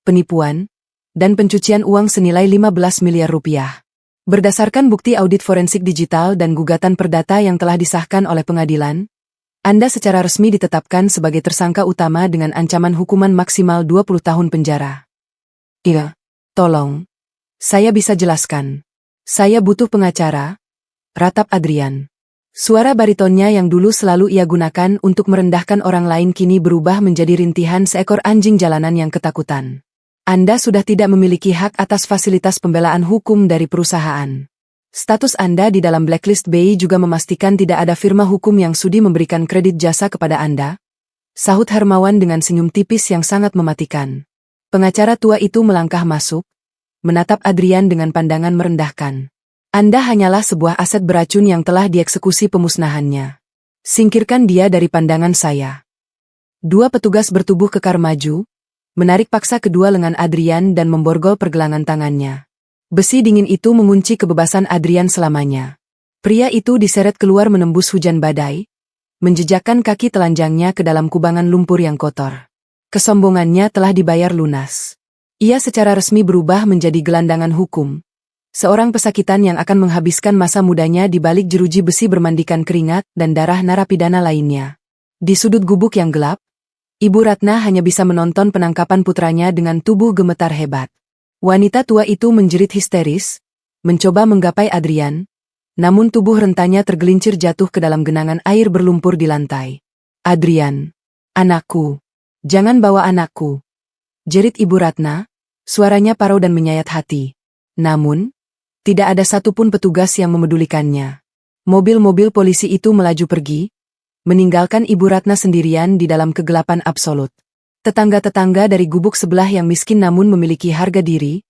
penipuan, dan pencucian uang senilai 15 miliar rupiah. Berdasarkan bukti audit forensik digital dan gugatan perdata yang telah disahkan oleh pengadilan, Anda secara resmi ditetapkan sebagai tersangka utama dengan ancaman hukuman maksimal 20 tahun penjara. Iya, tolong. Saya bisa jelaskan. Saya butuh pengacara, ratap Adrian. Suara baritonnya yang dulu selalu ia gunakan untuk merendahkan orang lain kini berubah menjadi rintihan seekor anjing jalanan yang ketakutan. Anda sudah tidak memiliki hak atas fasilitas pembelaan hukum dari perusahaan. Status Anda di dalam blacklist BI juga memastikan tidak ada firma hukum yang sudi memberikan kredit jasa kepada Anda, sahut Hermawan dengan senyum tipis yang sangat mematikan. Pengacara tua itu melangkah masuk, menatap Adrian dengan pandangan merendahkan. Anda hanyalah sebuah aset beracun yang telah dieksekusi pemusnahannya. Singkirkan dia dari pandangan saya. 2 petugas bertubuh kekar maju, menarik paksa kedua lengan Adrian dan memborgol pergelangan tangannya. Besi dingin itu mengunci kebebasan Adrian selamanya. Pria itu diseret keluar menembus hujan badai, menjejakkan kaki telanjangnya ke dalam kubangan lumpur yang kotor. Kesombongannya telah dibayar lunas. Ia secara resmi berubah menjadi gelandangan hukum. Seorang pesakitan yang akan menghabiskan masa mudanya di balik jeruji besi bermandikan keringat dan darah narapidana lainnya. Di sudut gubuk yang gelap, Ibu Ratna hanya bisa menonton penangkapan putranya dengan tubuh gemetar hebat. Wanita tua itu menjerit histeris, mencoba menggapai Adrian, namun tubuh rentanya tergelincir jatuh ke dalam genangan air berlumpur di lantai. Adrian, anakku, jangan bawa anakku, jerit Ibu Ratna, suaranya parau dan menyayat hati. Namun, tidak ada satupun petugas yang memedulikannya. Mobil-mobil polisi itu melaju pergi, meninggalkan Ibu Ratna sendirian di dalam kegelapan absolut. Tetangga-tetangga dari gubuk sebelah yang miskin namun memiliki harga diri,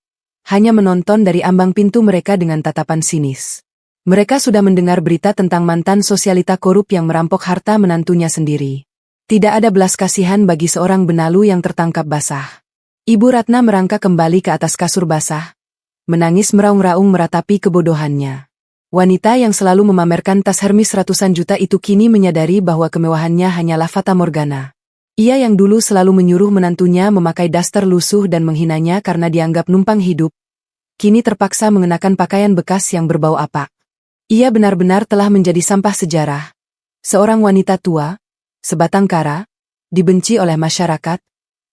hanya menonton dari ambang pintu mereka dengan tatapan sinis. Mereka sudah mendengar berita tentang mantan sosialita korup yang merampok harta menantunya sendiri. Tidak ada belas kasihan bagi seorang benalu yang tertangkap basah. Ibu Ratna merangkak kembali ke atas kasur basah, menangis meraung-raung meratapi kebodohannya. Wanita yang selalu memamerkan tas Hermes ratusan juta itu kini menyadari bahwa kemewahannya hanyalah fata morgana. Ia yang dulu selalu menyuruh menantunya memakai daster lusuh dan menghinanya karena dianggap numpang hidup, kini terpaksa mengenakan pakaian bekas yang berbau apak. Ia benar-benar telah menjadi sampah sejarah. Seorang wanita tua, sebatang kara, dibenci oleh masyarakat,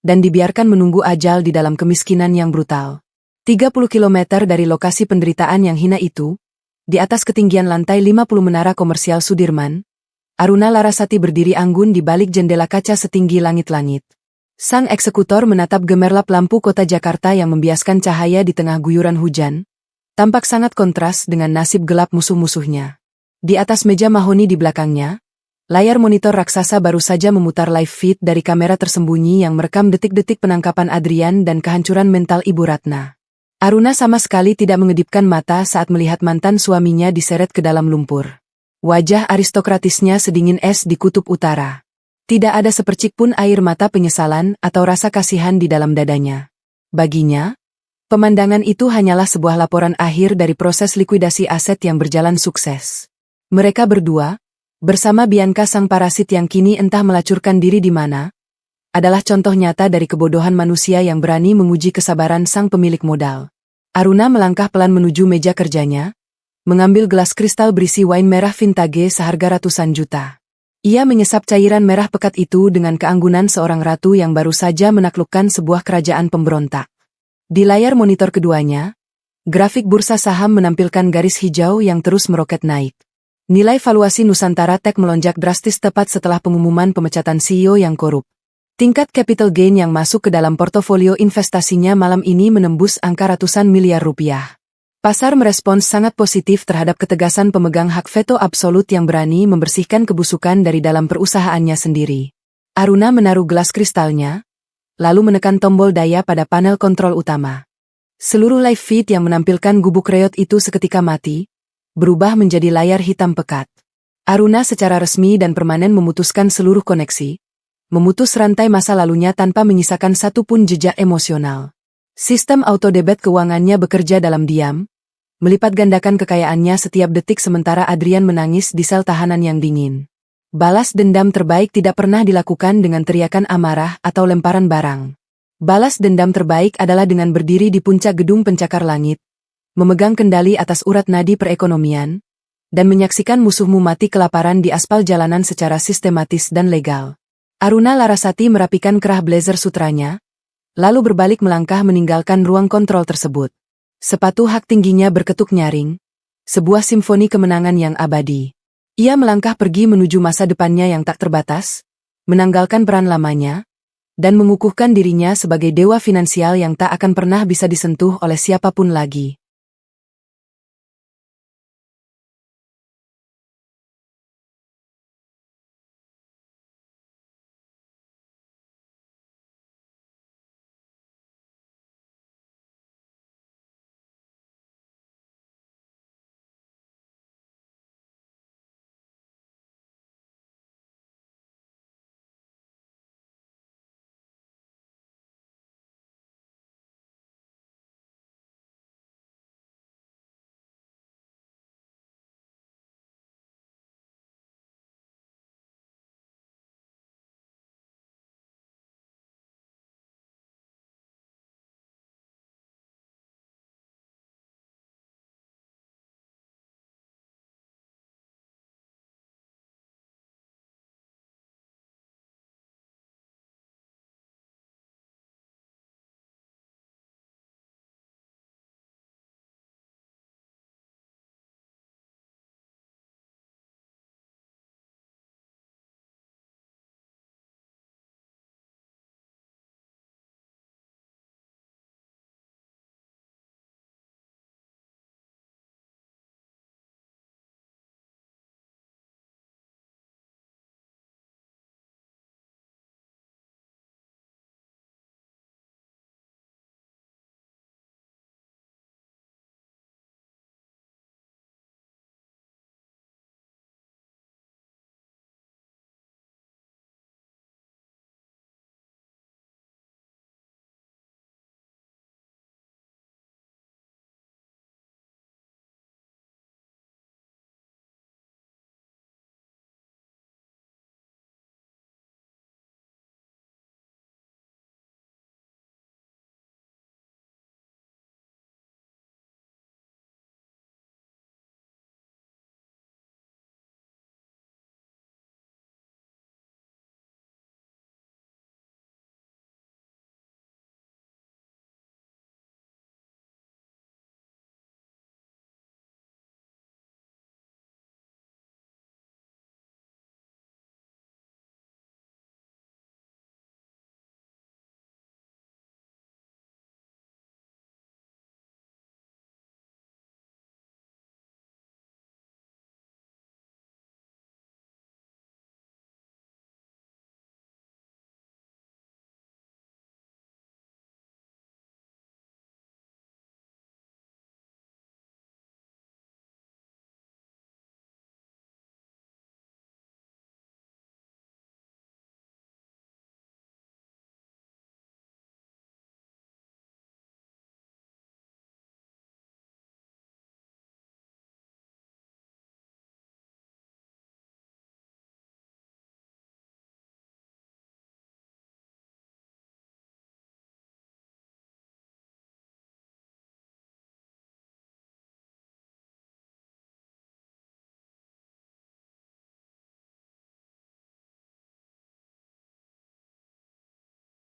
dan dibiarkan menunggu ajal di dalam kemiskinan yang brutal. 30 km dari lokasi penderitaan yang hina itu, di atas ketinggian lantai 50 Menara Komersial Sudirman, Aruna Larasati berdiri anggun di balik jendela kaca setinggi langit-langit. Sang eksekutor menatap gemerlap lampu kota Jakarta yang membiaskan cahaya di tengah guyuran hujan, tampak sangat kontras dengan nasib gelap musuh-musuhnya. Di atas meja mahoni di belakangnya, layar monitor raksasa baru saja memutar live feed dari kamera tersembunyi yang merekam detik-detik penangkapan Adrian dan kehancuran mental Ibu Ratna. Aruna sama sekali tidak mengedipkan mata saat melihat mantan suaminya diseret ke dalam lumpur. Wajah aristokratisnya sedingin es di kutub utara. Tidak ada sepercik pun air mata penyesalan atau rasa kasihan di dalam dadanya. Baginya, pemandangan itu hanyalah sebuah laporan akhir dari proses likuidasi aset yang berjalan sukses. Mereka berdua, bersama Bianca sang parasit yang kini entah melacurkan diri di mana, adalah contoh nyata dari kebodohan manusia yang berani menguji kesabaran sang pemilik modal. Aruna melangkah pelan menuju meja kerjanya, mengambil gelas kristal berisi wine merah vintage seharga ratusan juta. Ia menyesap cairan merah pekat itu dengan keanggunan seorang ratu yang baru saja menaklukkan sebuah kerajaan pemberontak. Di layar monitor keduanya, grafik bursa saham menampilkan garis hijau yang terus meroket naik. Nilai valuasi Nusantara Tech melonjak drastis tepat setelah pengumuman pemecatan CEO yang korup. Tingkat capital gain yang masuk ke dalam portofolio investasinya malam ini menembus angka ratusan miliar rupiah. Pasar merespons sangat positif terhadap ketegasan pemegang hak veto absolut yang berani membersihkan kebusukan dari dalam perusahaannya sendiri. Aruna menaruh gelas kristalnya, lalu menekan tombol daya pada panel kontrol utama. Seluruh live feed yang menampilkan gubuk reot itu seketika mati, berubah menjadi layar hitam pekat. Aruna secara resmi dan permanen memutuskan seluruh koneksi, memutus rantai masa lalunya tanpa menyisakan satu pun jejak emosional. Sistem autodebit keuangannya bekerja dalam diam, melipat gandakan kekayaannya setiap detik sementara Adrian menangis di sel tahanan yang dingin. Balas dendam terbaik tidak pernah dilakukan dengan teriakan amarah atau lemparan barang. Balas dendam terbaik adalah dengan berdiri di puncak gedung pencakar langit, memegang kendali atas urat nadi perekonomian, dan menyaksikan musuhmu mati kelaparan di aspal jalanan secara sistematis dan legal. Aruna Larasati merapikan kerah blazer sutranya, lalu berbalik melangkah meninggalkan ruang kontrol tersebut. Sepatu hak tingginya berketuk nyaring, sebuah simfoni kemenangan yang abadi. Ia melangkah pergi menuju masa depannya yang tak terbatas, menanggalkan peran lamanya, dan mengukuhkan dirinya sebagai dewa finansial yang tak akan pernah bisa disentuh oleh siapapun lagi.